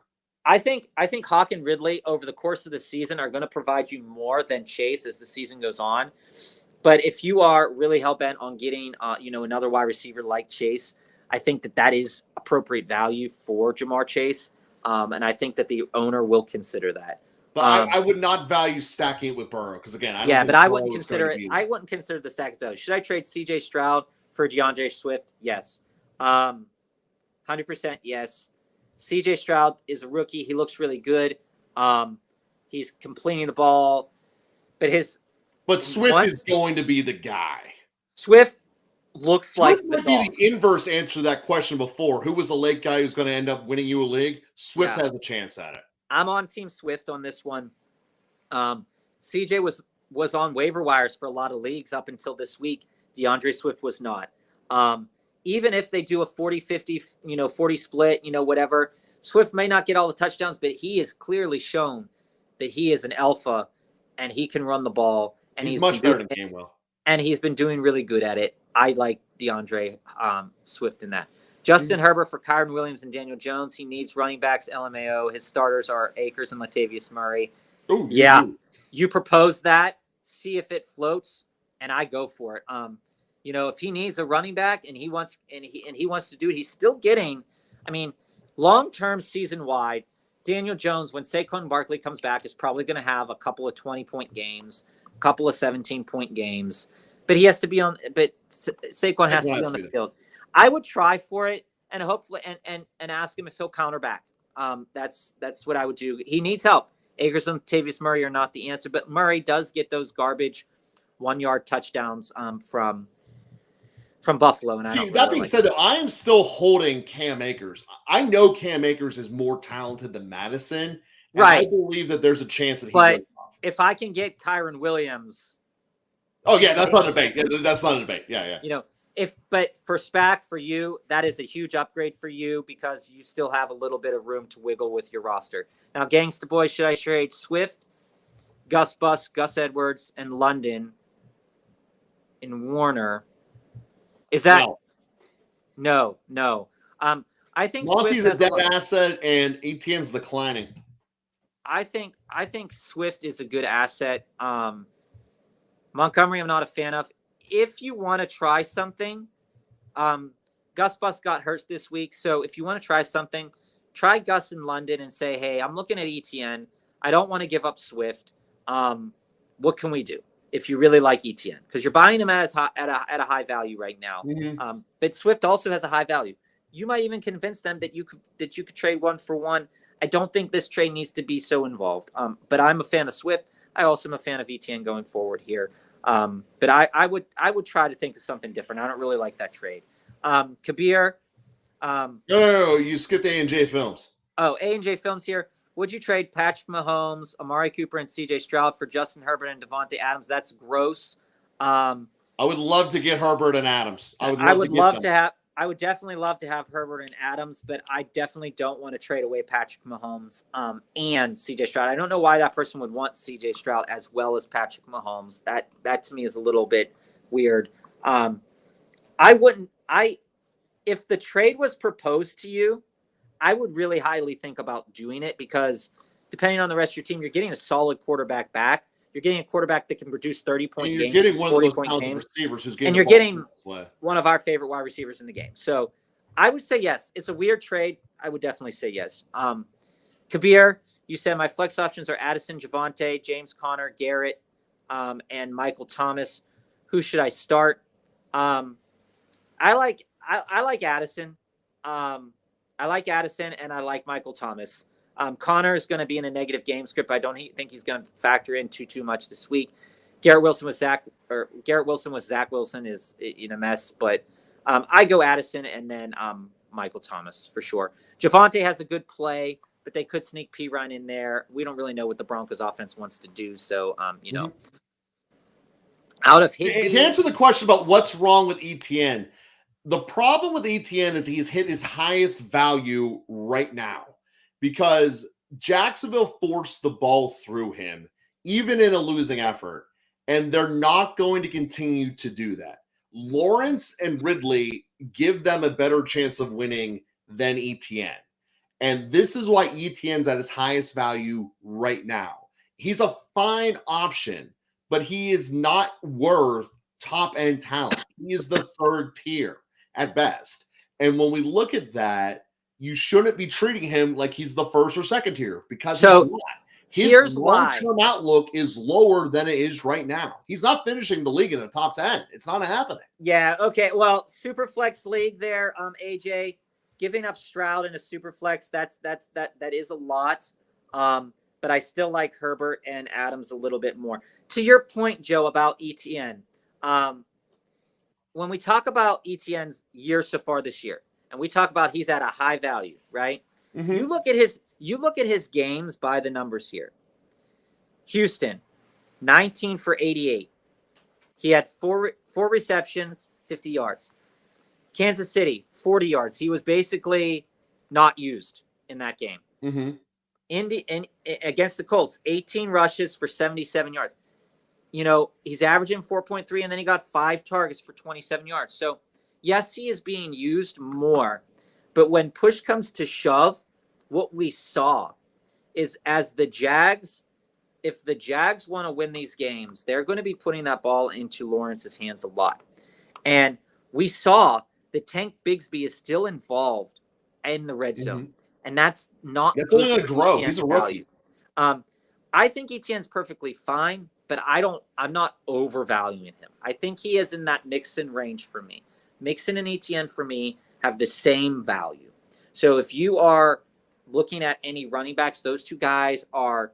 I think Hawk and Ridley over the course of the season are going to provide you more than Chase as the season goes on. But if you are really hell-bent on getting another wide receiver like Chase, I think that is appropriate value for Jamar Chase, and I think that the owner will consider that. But I would not value stacking it with Burrow because again, I wouldn't consider it. I wouldn't consider the stack value. Should I trade C.J. Stroud for DeAndre Swift? Yes, 100% yes. C.J. Stroud is a rookie. He looks really good. He's completing the ball, but Swift is going to be the guy. Swift looks like might be the inverse answer to that question before. Who was the late guy who's going to end up winning you a league? Swift has a chance at it. I'm on Team Swift on this one. CJ was on waiver wires for a lot of leagues up until this week. DeAndre Swift was not. Even if they do a 40-50, 40 split, whatever, Swift may not get all the touchdowns, but he has clearly shown that he is an alpha and he can run the ball. And he's much better than Gainwell. And he's been doing really good at it. I like DeAndre Swift in that. Justin Herbert for Kyron Williams and Daniel Jones. He needs running backs, LMAO. His starters are Akers and Latavius Murray. Ooh, yeah. You propose that, see if it floats, and I go for it. If he needs a running back and he wants to do it, he's still getting, long-term season-wide, Daniel Jones, when Saquon Barkley comes back, is probably going to have a couple of 20-point games, a couple of 17-point games. But he has to be on. But Saquon has to be on the field. I would try for it and hopefully and ask him if he'll counter back. That's what I would do. He needs help. Akers and Latavius Murray are not the answer, but Murray does get those garbage 1-yard touchdowns from Buffalo. And that being said, though, I am still holding Cam Akers. I know Cam Akers is more talented than Madison. Right. I believe that there's a chance that he's But if I can get Kyron Williams. Oh, yeah, that's not a debate. That's not a debate. Yeah. But for SPAC, for you, that is a huge upgrade for you because you still have a little bit of room to wiggle with your roster. Now, Gangsta Boys, should I trade Swift, Gus Bus, Gus Edwards, and London in Warner? Is that no? I think Monty's a dead asset and Etienne's declining. I think Swift is a good asset. Montgomery, I'm not a fan of. If you want to try something, Gus Bus got hurt this week, so if you want to try something, try Gus in London and say, "Hey, I'm looking at ETN. I don't want to give up Swift. What can we do?" If you really like ETN, because you're buying him at a high value right now, but Swift also has a high value. You might even convince them that you could trade 1-for-1. I don't think this trade needs to be so involved. But I'm a fan of Swift. I also am a fan of ETN going forward here. But I would try to think of something different. I don't really like that trade. Kabir. No, you skipped A&J Films. Oh, A&J Films here. Would you trade Patrick Mahomes, Amari Cooper, and C.J. Stroud for Justin Herbert and Devontae Adams? That's gross. I would love to get Herbert and Adams. I would definitely love to have Herbert and Adams, but I definitely don't want to trade away Patrick Mahomes and C.J. Stroud. I don't know why that person would want C.J. Stroud as well as Patrick Mahomes. That to me is a little bit weird. If the trade was proposed to you, I would really highly think about doing it, because depending on the rest of your team, you're getting a solid quarterback back. You're getting a quarterback that can produce 30-point games. You're getting one of those talented receivers who's getting, and you're getting one of our favorite wide receivers in the game. So I would say yes. It's a weird trade. I would definitely say yes. Kabir, you said my flex options are Addison, Javonte, James Conner, Garrett, and Michael Thomas. Who should I start? I like Addison. I like Addison, and I like Michael Thomas. Connor is going to be in a negative game script. I don't think he's going to factor in too much this week. Garrett Wilson with Zach Wilson is in a mess, but I go Addison and then Michael Thomas for sure. Javonte has a good play, but they could sneak P. Ryan in there. We don't really know what the Broncos offense wants to do, so out of his. To answer the question about what's wrong with ETN. The problem with ETN is he's hit his highest value right now, because Jacksonville forced the ball through him, even in a losing effort, and they're not going to continue to do that. Lawrence and Ridley give them a better chance of winning than ETN. And this is why ETN's at his highest value right now. He's a fine option, but he is not worth top-end talent. He is the third tier at best. And when we look at that, you shouldn't be treating him like he's the first or second tier, because he's not. His long-term outlook is lower than it is right now. He's not finishing the league in the top 10. It's not happening. Yeah, okay. Well, Superflex league there, AJ, giving up Stroud in a Superflex, that is a lot. But I still like Herbert and Adams a little bit more. To your point, Joe, about ETN, when we talk about ETN's year so far this year, and we talk about he's at a high value, right? Mm-hmm. You look at his games by the numbers here. Houston, 19 for 88. He had four receptions, 50 yards. Kansas City, 40 yards. He was basically not used in that game. Mm-hmm. Against the Colts, 18 rushes for 77 yards. He's averaging 4.3, and then he got 5 targets for 27 yards. So, yes, he is being used more. But when push comes to shove, what we saw is if the Jags want to win these games, they're going to be putting that ball into Lawrence's hands a lot. And we saw that Tank Bigsby is still involved in the red zone. Mm-hmm. And that's only going to grow. He's a rookie. I think ETN's perfectly fine, but I'm not overvaluing him. I think he is in that Mixon range for me. Mixon and ETN for me have the same value. So if you are looking at any running backs, those two guys are,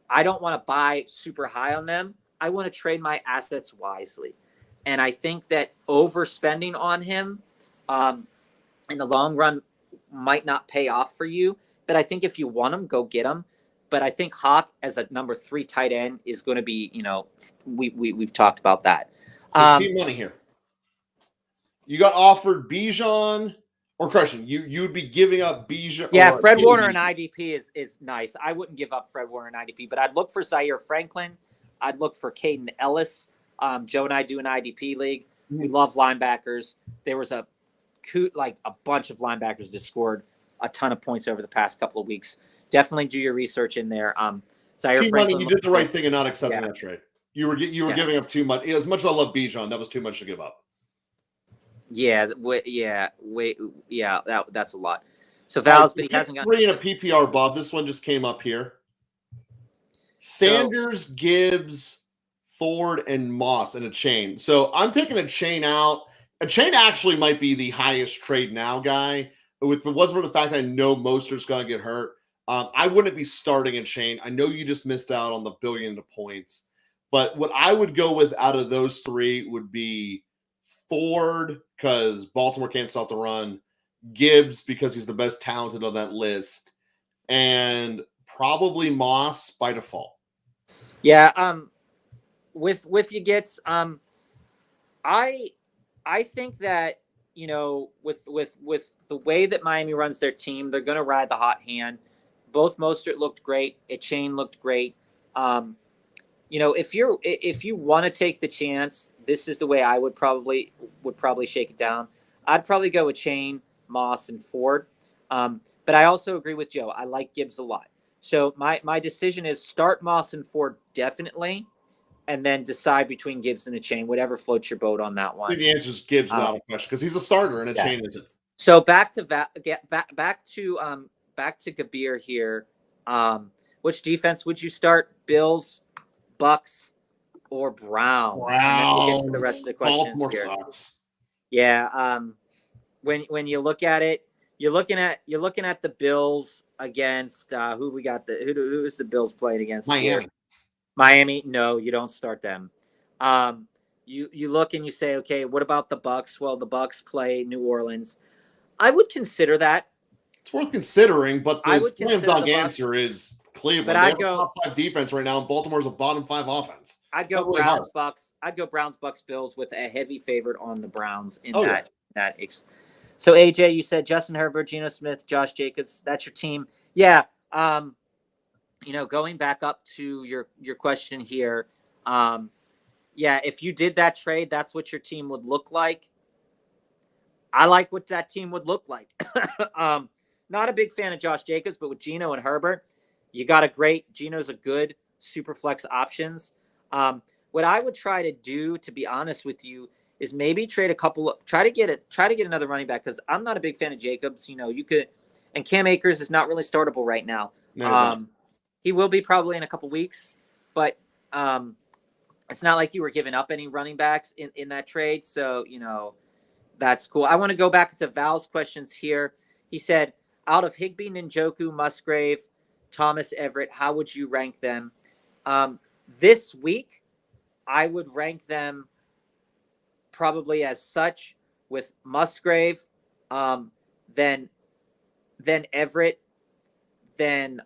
I don't want to buy super high on them. I want to trade my assets wisely. And I think that overspending on him in the long run might not pay off for you. But I think if you want him, go get him. But I think Hawk as a number 3 tight end is going to be, we've talked about that. So team money here. You got offered Bijan or Christian. You'd be giving up Bijan. Yeah, Fred Warner and IDP is nice. I wouldn't give up Fred Warner and IDP, but I'd look for Zaire Franklin. I'd look for Caden Ellis. Joe and I do an IDP league. Mm-hmm. We love linebackers. There was a bunch of linebackers that scored a ton of points over the past couple of weeks. Definitely do your research in there. Zaire Team Franklin, money, you did the right thing in not accepting that trade. You were giving up too much. As much as I love Bijan, that was too much to give up. That's a lot. So Val's, but he hasn't got 3 in a PPR, Bob. This one just came up here. Sanders, Gibbs, Ford, and Moss in a chain. So I'm taking a chain out. A chain actually might be the highest trade now guy. If it wasn't for the fact I know Mostert's going to get hurt, I wouldn't be starting a chain. I know you just missed out on the billion of points. But what I would go with out of those three would be Ford, because Baltimore can't stop the run, Gibbs, because he's the best talented on that list, and probably Moss by default. Yeah, with you gets I think that, you know, with the way that Miami runs their team, they're going to ride the hot hand. Both Mostert looked great. Etienne looked great. You know, if you want to take the chance, this is the way I would probably shake it down. I'd probably go with Etienne, Moss, and Ford. But I also agree with Joe. I like Gibbs a lot. So my decision is start Moss and Ford definitely, and then decide between Gibbs and Etienne, whatever floats your boat on that one. I think the answer is Gibbs without a question, because he's a starter and Etienne isn't. So back to Gabir here. Which defense would you start? Bills, Bucks, or Browns? And then we'll get to the rest of the questions Baltimore here. sucks. Yeah. When you look at it, you're looking at the Bills against who we got. Who is the Bills playing against? Miami. Here? Miami. No, you don't start them. You look and you say, okay, what about the Bucks? Well, the Bucks play New Orleans. I would consider that. It's worth considering, but the slam dunk answer is Cleveland. They have a top 5 defense right now, and Baltimore's a bottom 5 offense. I'd go Browns, Bucks. I'd go Browns, Bucks, Bills with a heavy favorite on the Browns in that. So AJ, you said Justin Herbert, Geno Smith, Josh Jacobs. That's your team. Yeah. You know, going back up to your question here. Yeah, if you did that trade, that's what your team would look like. I like what that team would look like. Not a big fan of Josh Jacobs, but with Geno and Herbert, you got Geno's a good super flex options. What I would try to do, to be honest with you, is maybe try to get another running back, because I'm not a big fan of Jacobs. You know, and Cam Akers is not really startable right now. No, he will be probably in a couple weeks, but it's not like you were giving up any running backs in that trade. So, you know, that's cool. I want to go back to Val's questions here. He said, out of Higbee, Njoku, Musgrave, Thomas, Everett, how would you rank them? This week, I would rank them probably as such, with Musgrave, then Everett, then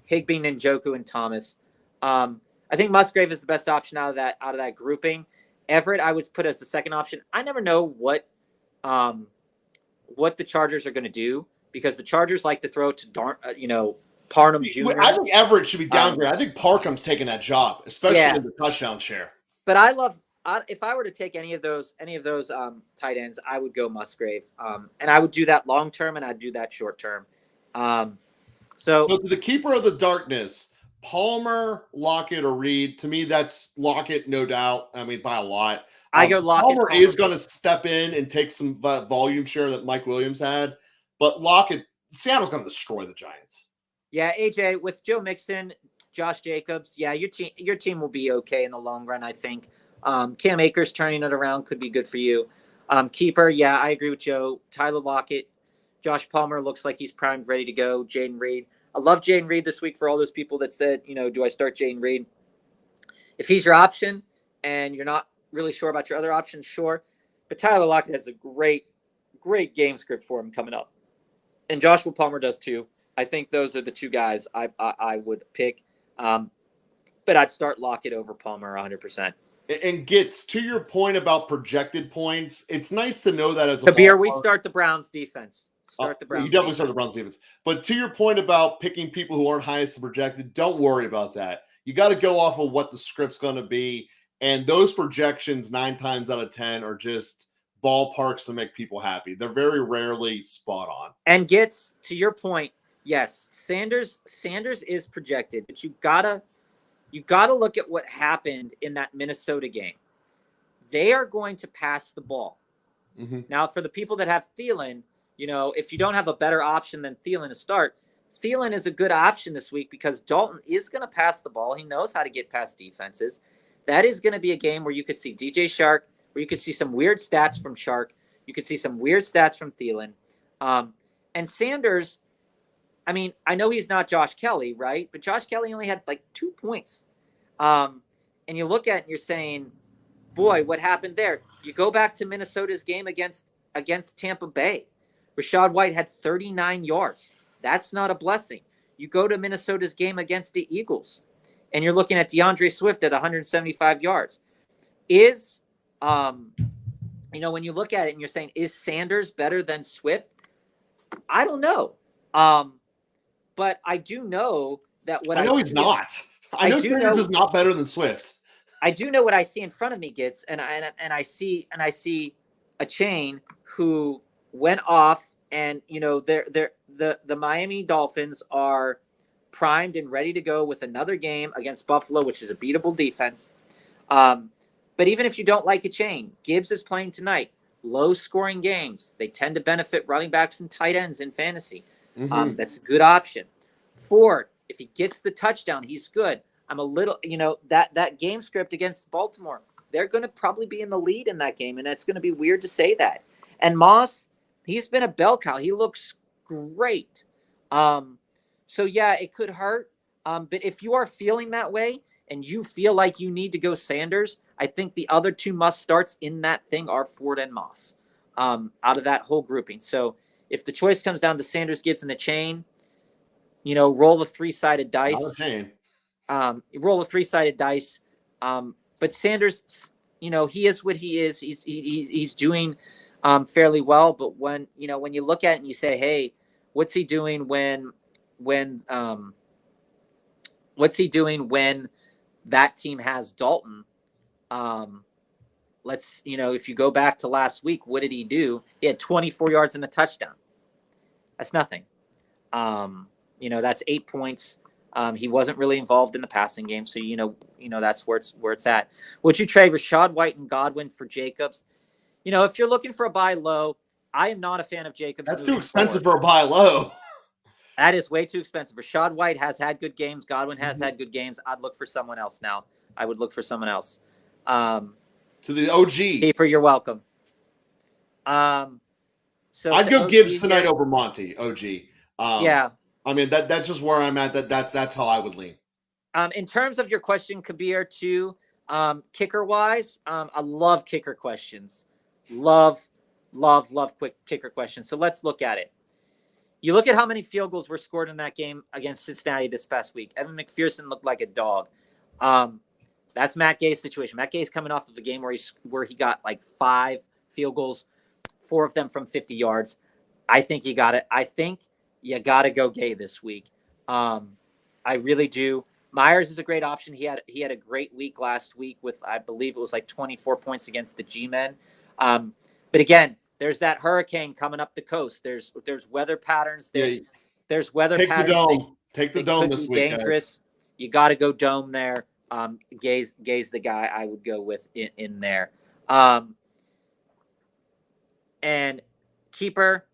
Higbee, Njoku, and Thomas. I think Musgrave is the best option out of that grouping. Everett, I would put as the second option. I never know what the Chargers are going to do, because the Chargers like to throw to Parham Jr. I think Everett should be downgraded. I think Parkham's taking that job, especially in the touchdown share. But if I were to take any of those tight ends, I would go Musgrave, and I would do that long term, and I'd do that short term. So to the keeper of the darkness, Palmer, Lockett, or Reed. To me, that's Lockett, no doubt. I mean, by a lot. I go Lockett. Palmer is going to step in and take some volume share that Mike Williams had, but Lockett, Seattle's going to destroy the Giants. Yeah, AJ, with Joe Mixon, Josh Jacobs, yeah, your team will be okay in the long run, I think. Cam Akers turning it around could be good for you. Keeper, yeah, I agree with Joe. Tyler Lockett, Josh Palmer looks like he's primed, ready to go. Jaden Reed. I love Jaden Reed this week for all those people that said, you know, do I start Jaden Reed? If he's your option and you're not really sure about your other options, sure. But Tyler Lockett has a great game script for him coming up. And Joshua Palmer does too. I think those are the two guys I would pick. But I'd start Lockett over Palmer 100%. And Gets, to your point about projected points, it's nice to know that as a Kabir, we start the Browns defense. You definitely start the Browns defense. But to your point about picking people who aren't highest projected, don't worry about that. You got to go off of what the script's going to be. And those projections 9 times out of 10 are just ballparks to make people happy. They're very rarely spot on. And gets to your point, yes, Sanders is projected, but you gotta look at what happened in that Minnesota game. They are going to pass the ball. Mm-hmm. Now, for the people that have Thielen, if you don't have a better option than Thielen to start, Thielen is a good option this week because Dalton is going to pass the ball. He knows how to get past defenses. That is going to be a game where you could see DJ Shark, where you could see some weird stats from Shark. You could see some weird stats from Thielen. And Sanders, I mean, I know he's not Josh Kelly, right? But Josh Kelly only had like 2 points. And you look at it and you're saying, boy, what happened there? You go back to Minnesota's game against Tampa Bay. Rachaad White had 39 yards. That's not a blessing. You go to Minnesota's game against the Eagles, and you're looking at DeAndre Swift at 175 yards. When you look at it and you're saying, is Sanders better than Swift? I don't know. But I do know that what I know he's not. I know Sanders is not better than Swift. I do know what I see in front of me, Gits, and I see a chain who went off, and the Miami Dolphins are primed and ready to go with another game against Buffalo, which is a beatable defense. But even if you don't like a chain, Gibbs is playing tonight. Low-scoring games, they tend to benefit running backs and tight ends in fantasy. Mm-hmm. That's a good option. Ford, if he gets the touchdown, he's good. I'm a little, that game script against Baltimore, they're going to probably be in the lead in that game, and it's going to be weird to say that. And Moss, he's been a bell cow. He looks great. So, yeah, it could hurt. But if you are feeling that way and you feel like you need to go Sanders, I think the other two must-starts in that thing are Ford and Moss out of that whole grouping. So if the choice comes down to Sanders, Gibbs, and the chain, roll the three-sided dice. Not a chain. Roll a three-sided dice. But Sanders, he is what he is. He's doing fairly well. But when you look at it and you say, hey, what's he doing when that team has Dalton? If you go back to last week, what did he do? He had 24 yards and a touchdown. That's nothing. That's 8 points. He wasn't really involved in the passing game, so that's where it's at. Would you trade Rachaad White and Godwin for Jacobs? If you're looking for a buy low, I am not a fan of Jacobs. That's too expensive for a buy low. That is way too expensive. Rachaad White has had good games. Godwin has had good games. I'd look for someone else now. I would look for someone else. To the OG. Keeper, you're welcome. So I'd go OG Gibbs tonight over Monty. OG. Yeah. I mean that's just where I'm at. That's how I would lean. In terms of your question, Kabir, too, kicker wise, I love kicker questions. Love quick kicker questions. So let's look at it. You look at how many field goals were scored in that game against Cincinnati this past week. Evan McPherson looked like a dog. That's Matt Gay's situation. Matt Gay's coming off of a game where he got like 5 field goals, 4 of them from 50 yards. I think you got it. I think you got to go Gay this week. I really do. Myers is a great option. He had a great week last week with, I believe it was like 24 points against the G-men. But again, there's that hurricane coming up the coast. There's weather patterns. There's weather patterns. Take the dome this week. Dangerous. Guys. You got to go dome there. Gay's the guy I would go with in there. And keeper,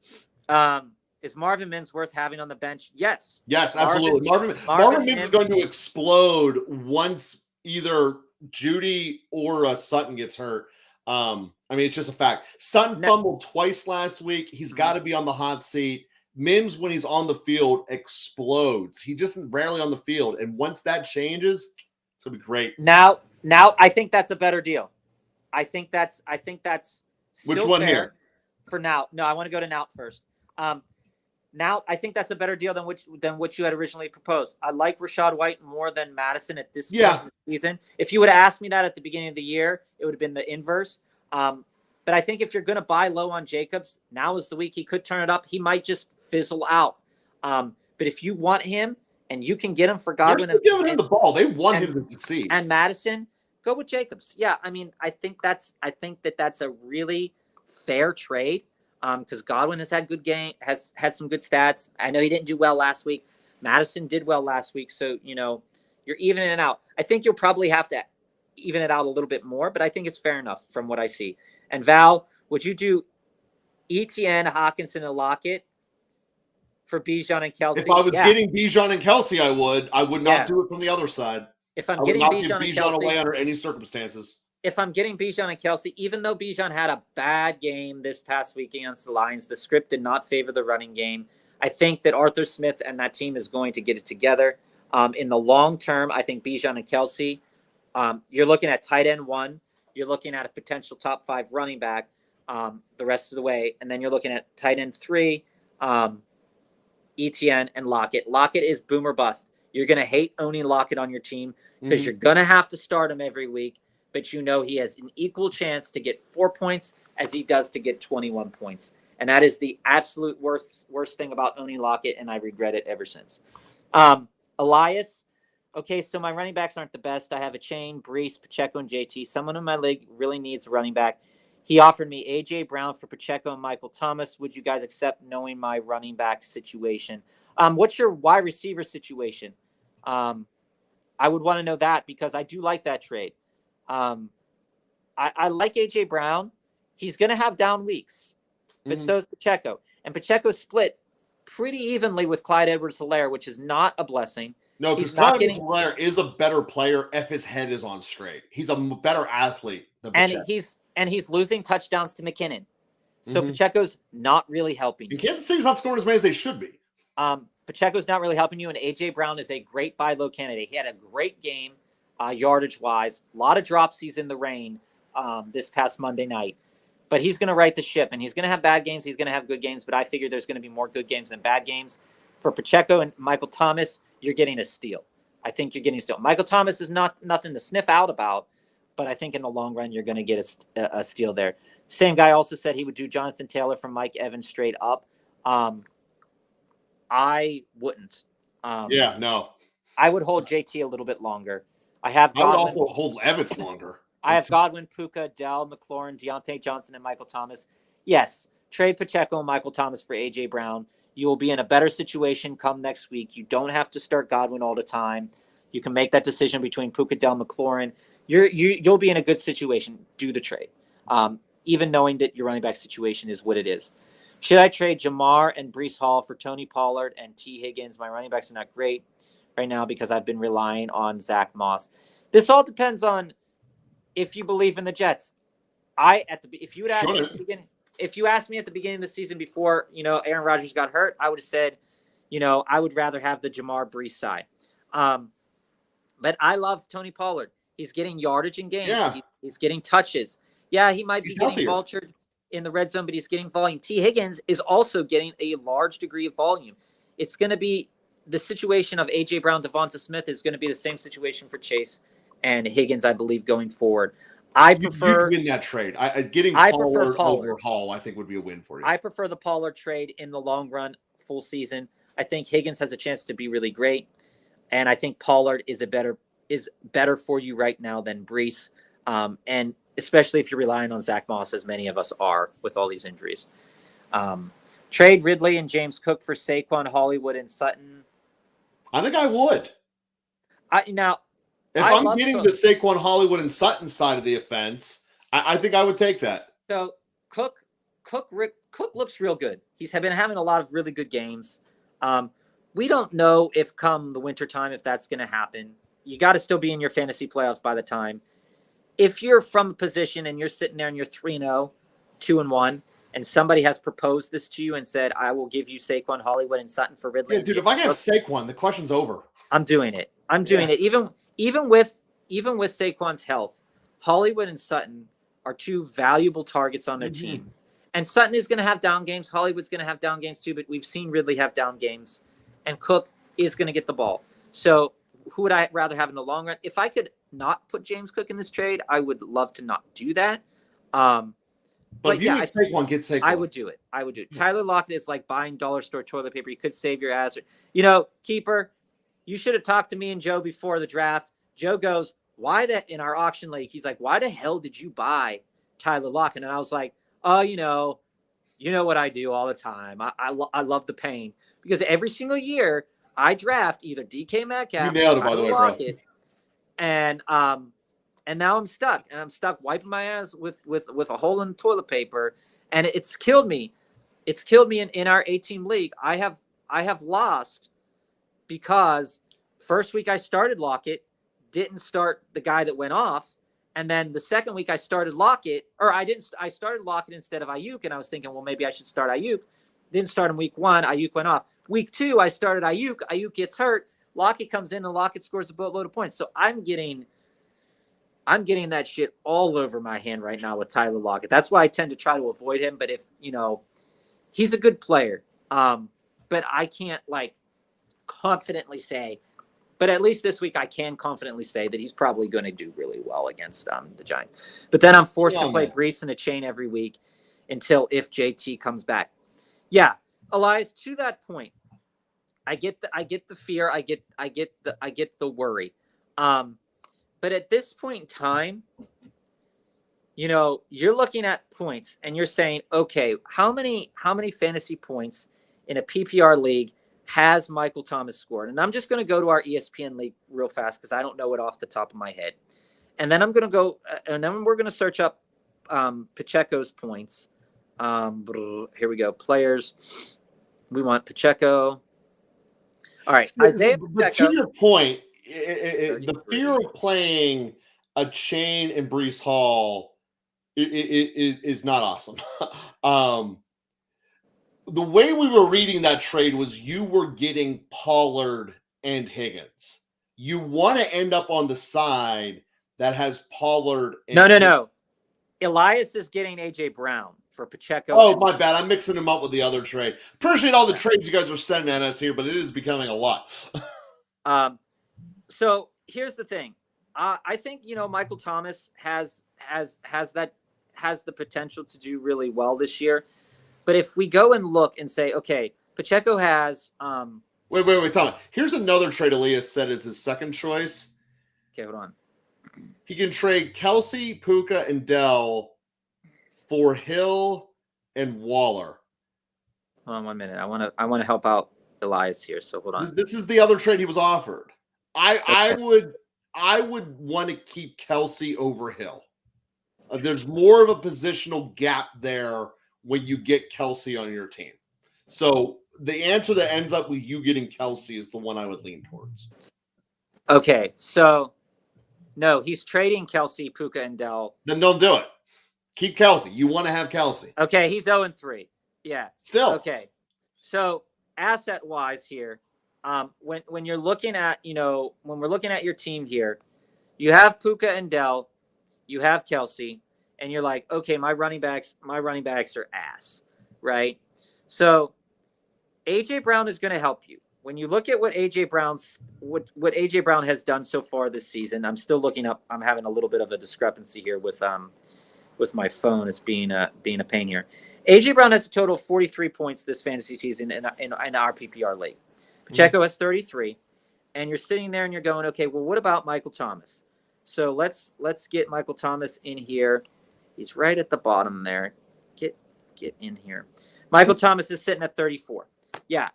is Marvin Mims worth having on the bench? Yes. Yes, absolutely. Marvin Mims is going to explode once either Judy or Sutton gets hurt. It's just a fact. Sutton fumbled twice last week. He's got to be on the hot seat. Mims, when he's on the field, explodes. He just rarely on the field. And once that changes, it's going to be great. Now I think that's a better deal. I think that's still which one fair here? For now. No, I want to go to Nout first. Now I think that's a better deal than what you had originally proposed. I like Rachaad White more than Madison at this point in the season. If you would have asked me that at the beginning of the year, it would have been the inverse. But I think if you're going to buy low on Jacobs, now is the week he could turn it up. He might just fizzle out. But if you want him and you can get him for Godwin, they're still giving him the ball. They want him to succeed. And Madison, go with Jacobs. Yeah, I think that's a really fair trade because Godwin has had has had some good stats. I know he didn't do well last week. Madison did well last week. So, you're evening it out. I think you'll probably have to even it out a little bit more, but I think it's fair enough from what I see. And Val, would you do ETN, Hawkinson, and Lockett for Bijan and Kelsey? If I was getting Bijan and Kelsey, I would. I would not do it from the other side. If I'm I would getting not Bijan give and Bijan Kelsey away under any circumstances. If I'm getting Bijan and Kelsey, even though Bijan had a bad game this past week against the Lions, the script did not favor the running game. I think that Arthur Smith and that team is going to get it together. In the long term, I think Bijan and Kelsey, you're looking at tight end 1. You're looking at a potential top 5 running back the rest of the way. And then you're looking at tight end 3, ETN and Lockett. Lockett is boom or bust. You're going to hate owning Lockett on your team because you're going to have to start him every week. But he has an equal chance to get 4 points as he does to get 21 points. And that is the absolute worst thing about owning Lockett, and I regret it ever since. Elias, okay, so my running backs aren't the best. I have a chain, Brees, Pacheco, and JT. Someone in my league really needs a running back. He offered me A.J. Brown for Pacheco and Michael Thomas. Would you guys accept knowing my running back situation? What's your wide receiver situation? I would want to know that because I do like that trade. I like A.J. Brown. He's going to have down weeks, but so is Pacheco. And Pacheco split pretty evenly with Clyde Edwards-Helaire, which is not a blessing. No, because Clyde Edwards-Helaire is a better player if his head is on straight. He's a better athlete than Pacheco. And he's losing touchdowns to McKinnon. So Pacheco's not really helping you. Kansas City's not scoring as many as they should be. Pacheco's not really helping you, and A.J. Brown is a great buy low candidate. He had a great game yardage-wise. A lot of dropsies in the rain this past Monday night. But he's going to right the ship, and he's going to have bad games. He's going to have good games, but I figure there's going to be more good games than bad games. For Pacheco and Michael Thomas, you're getting a steal. I think you're getting a steal. Michael Thomas is nothing to sniff out about, but I think in the long run, you're going to get a steal there. Same guy also said he would do Jonathan Taylor from Mike Evans straight up. I wouldn't. No. I would hold JT a little bit longer. I would also hold Evans longer. I have Godwin, Puka, Dell, McLaurin, Deontay Johnson, and Michael Thomas. Yes, trade Pacheco and Michael Thomas for A.J. Brown. You will be in a better situation come next week. You don't have to start Godwin all the time. You can make that decision between Puka, Dell, McLaurin. You'll be in a good situation. Do the trade, even knowing that your running back situation is what it is. Should I trade Jamar and Breece Hall for Tony Pollard and T. Higgins? My running backs are not great right now because I've been relying on Zach Moss. This all depends on if you believe in the Jets. If you asked me at the beginning of the season before, Aaron Rodgers got hurt, I would have said, I would rather have the Jamar Breece side. But I love Tony Pollard. He's getting yardage in games. Yeah. He's getting touches. Yeah, he might be getting vultured in the red zone, but he's getting volume. T. Higgins is also getting a large degree of volume. It's going to be the situation of A.J. Brown, Devonta Smith is going to be the same situation for Chase and Higgins, I believe, going forward. I prefer you win that trade. Getting Pollard over Hall, I think, would be a win for you. I prefer the Pollard trade in the long run, full season. I think Higgins has a chance to be really great, and I think Pollard is better for you right now than Breece, and especially if you're relying on Zach Moss, as many of us are with all these injuries. Trade Ridley and James Cook for Saquon, Hollywood, and Sutton. I think I would. If I'm getting the Saquon, Hollywood, and Sutton side of the offense, I think I would take that. So Cook looks real good. He's been having a lot of really good games. We don't know if come the wintertime, if that's going to happen. You got to still be in your fantasy playoffs by the time. If you're from a position and you're sitting there and you're 3-0, 2-1, and somebody has proposed this to you and said, I will give you Saquon, Hollywood, and Sutton for Ridley. Yeah, dude, if I can have Saquon, the question's over. I'm doing it. Even with Saquon's health, Hollywood and Sutton are two valuable targets on their team. And Sutton is going to have down games. Hollywood's going to have down games too, but we've seen Ridley have down games. And Cook is going to get the ball. So who would I rather have in the long run? If I could not put James Cook in this trade, I would love to not do that. But if you get Saquon, get Saquon. I would do it. Tyler Lockett is like buying dollar store toilet paper. You could save your ass. Keeper, you should have talked to me and Joe before the draft. Joe goes, in our auction league, he's like, why the hell did you buy Tyler Lockett? And I was like, oh, you know what I do all the time. I love the pain because every single year I draft either DK You Metcalf nailed or it, by the Tyler way, bro. Lockett, and now I'm stuck, and I'm stuck wiping my ass with a hole in the toilet paper, and it's killed me. It's killed me in our 8-team league. I have lost because first week I started Lockett, didn't start the guy that went off. And then the second week I started Lockett, or I started Lockett instead of Ayuk. And I was thinking, well, maybe I should start Ayuk. Didn't start in week 1. Ayuk went off. Week 2, I started Ayuk. Ayuk gets hurt. Lockett comes in and Lockett scores a boatload of points. So I'm getting that shit all over my hand right now with Tyler Lockett. That's why I tend to try to avoid him. But if, he's a good player. But I can't confidently say, but at least this week I can confidently say that he's probably going to do really well against the Giants. But then I'm forced to play Brees in a chain every week until if JT comes back. Yeah, Elias, to that point, I get the fear, I get the worry. But at this point in time, you're looking at points and you're saying, okay, how many fantasy points in a PPR league has Michael Thomas scored? And I'm just going to go to our ESPN league real fast because I don't know it off the top of my head. And then I'm going to go, and then we're going to search up Pacheco's points. Here we go. Players. We want Pacheco. All right. Isaiah But Pacheco. to your point, the fear of playing a chain in Brees Hall is not awesome. The way we were reading that trade was you were getting Pollard and Higgins. You want to end up on the side that has Pollard. And No. Elias is getting AJ Brown for Pacheco. Oh, my bad. I'm mixing him up with the other trade. Appreciate all the trades you guys are sending at us here, but it is becoming a lot. So here's the thing. I think Michael Thomas has the potential to do really well this year. But if we go and look and say, okay, Pacheco has Wait, Tom. Here's another trade Elias said is his second choice. Okay, hold on. He can trade Kelsey, Puka, and Dell for Hill and Waller. Hold on 1 minute. I want to help out Elias here. So hold on. This is the other trade he was offered. I would want to keep Kelsey over Hill. There's more of a positional gap there when you get Kelsey on your team. So the answer that ends up with you getting Kelsey is the one I would lean towards. Okay, so no, he's trading Kelsey, Puka, and Dell. Then don't do it. Keep Kelsey. You want to have Kelsey. Okay, he's 0-3. Yeah. Still. Okay. So asset-wise here, when you're looking at, when we're looking at your team here, you have Puka and Dell, you have Kelsey, and you're like, okay, my running backs are ass, right? So AJ Brown is going to help you. When you look at what AJ Brown has done so far this season, I'm still looking up. I'm having a little bit of a discrepancy here with my phone. It's being a pain here. AJ Brown has a total of 43 points this fantasy season in our PPR league. Pacheco has 33, and you're sitting there and you're going, okay, well, what about Michael Thomas? So let's get Michael Thomas in here. He's right at the bottom there. Get in here. Michael Thomas is sitting at 34. Yeah,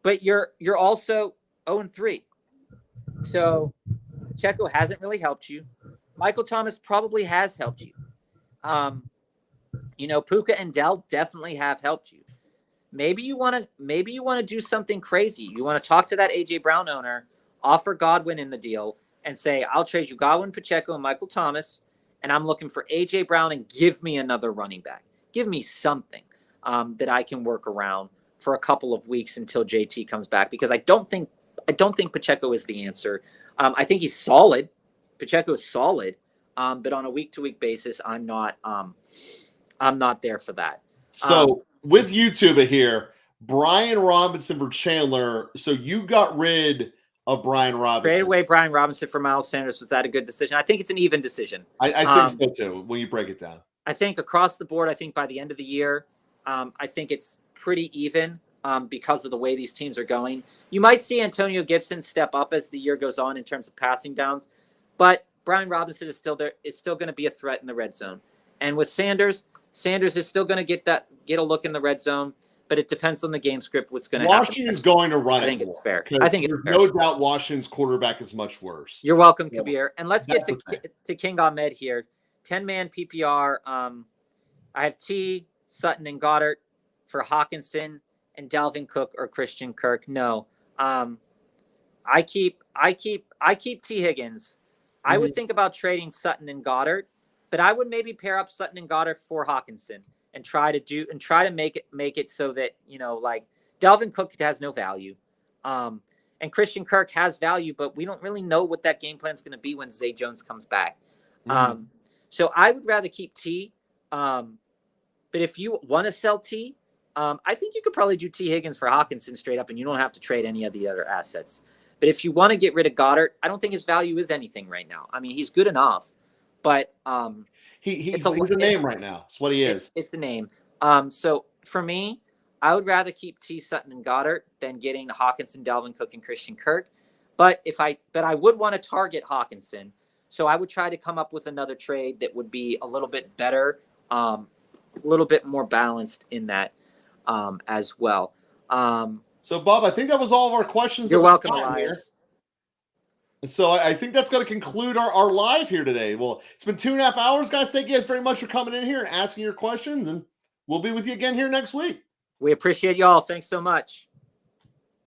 but you're also 0-3. So Pacheco hasn't really helped you. Michael Thomas probably has helped you. Puka and Dell definitely have helped you. Maybe you want to do something crazy. You want to talk to that AJ Brown owner, offer Godwin in the deal, and say, I'll trade you Godwin, Pacheco, and Michael Thomas, and I'm looking for AJ Brown, and give me another running back. Give me something that I can work around for a couple of weeks until JT comes back, because I don't think Pacheco is the answer. I think he's solid. Pacheco is solid, but on a week-to-week basis, I'm not there for that. So with YouTube here, Brian Robinson for Chandler. So you got rid of Brian Robinson. Trade away Brian Robinson for Miles Sanders. Was that a good decision? I think it's an even decision. I think so too, when you break it down. I think across the board, I think by the end of the year, I think it's pretty even because of the way these teams are going. You might see Antonio Gibson step up as the year goes on in terms of passing downs, but Brian Robinson is still there. Is still going to be a threat in the red zone. And with Sanders Sanders is still going to get a look in the red zone, but it depends on the game script what's going to happen. Washington's going to run it. I think it's fair. I think it's fair. No doubt Washington's quarterback is much worse. You're welcome, Kabir. And let's get to King Ahmed here. 10-man PPR. I have T, Sutton, and Goddard for Hawkinson and Dalvin Cook or Christian Kirk. No. I keep T Higgins. I would think about trading Sutton and Goddard, but I would maybe pair up Sutton and Goddard for Hawkinson and try to make it so that, like Dalvin Cook has no value. And Christian Kirk has value, but we don't really know what that game plan is going to be when Zay Jones comes back. So I would rather keep T. But if you want to sell T, I think you could probably do T Higgins for Hawkinson straight up, and you don't have to trade any of the other assets. But if you want to get rid of Goddard, I don't think his value is anything right now. I mean, he's good enough, but he's a name right now. It's what he is. It's the name. So for me, I would rather keep T, Sutton, and Goddard than getting Hawkinson, Dalvin Cook, and Christian Kirk. But I would want to target Hawkinson. So I would try to come up with another trade that would be a little bit better, a little bit more balanced in that as well. So, Bob, I think that was all of our questions. You're welcome, Elias. So I think that's going to conclude our live here today. Well, it's been 2.5 hours, guys. Thank you guys very much for coming in here and asking your questions, and we'll be with you again here next week. We appreciate y'all. Thanks so much.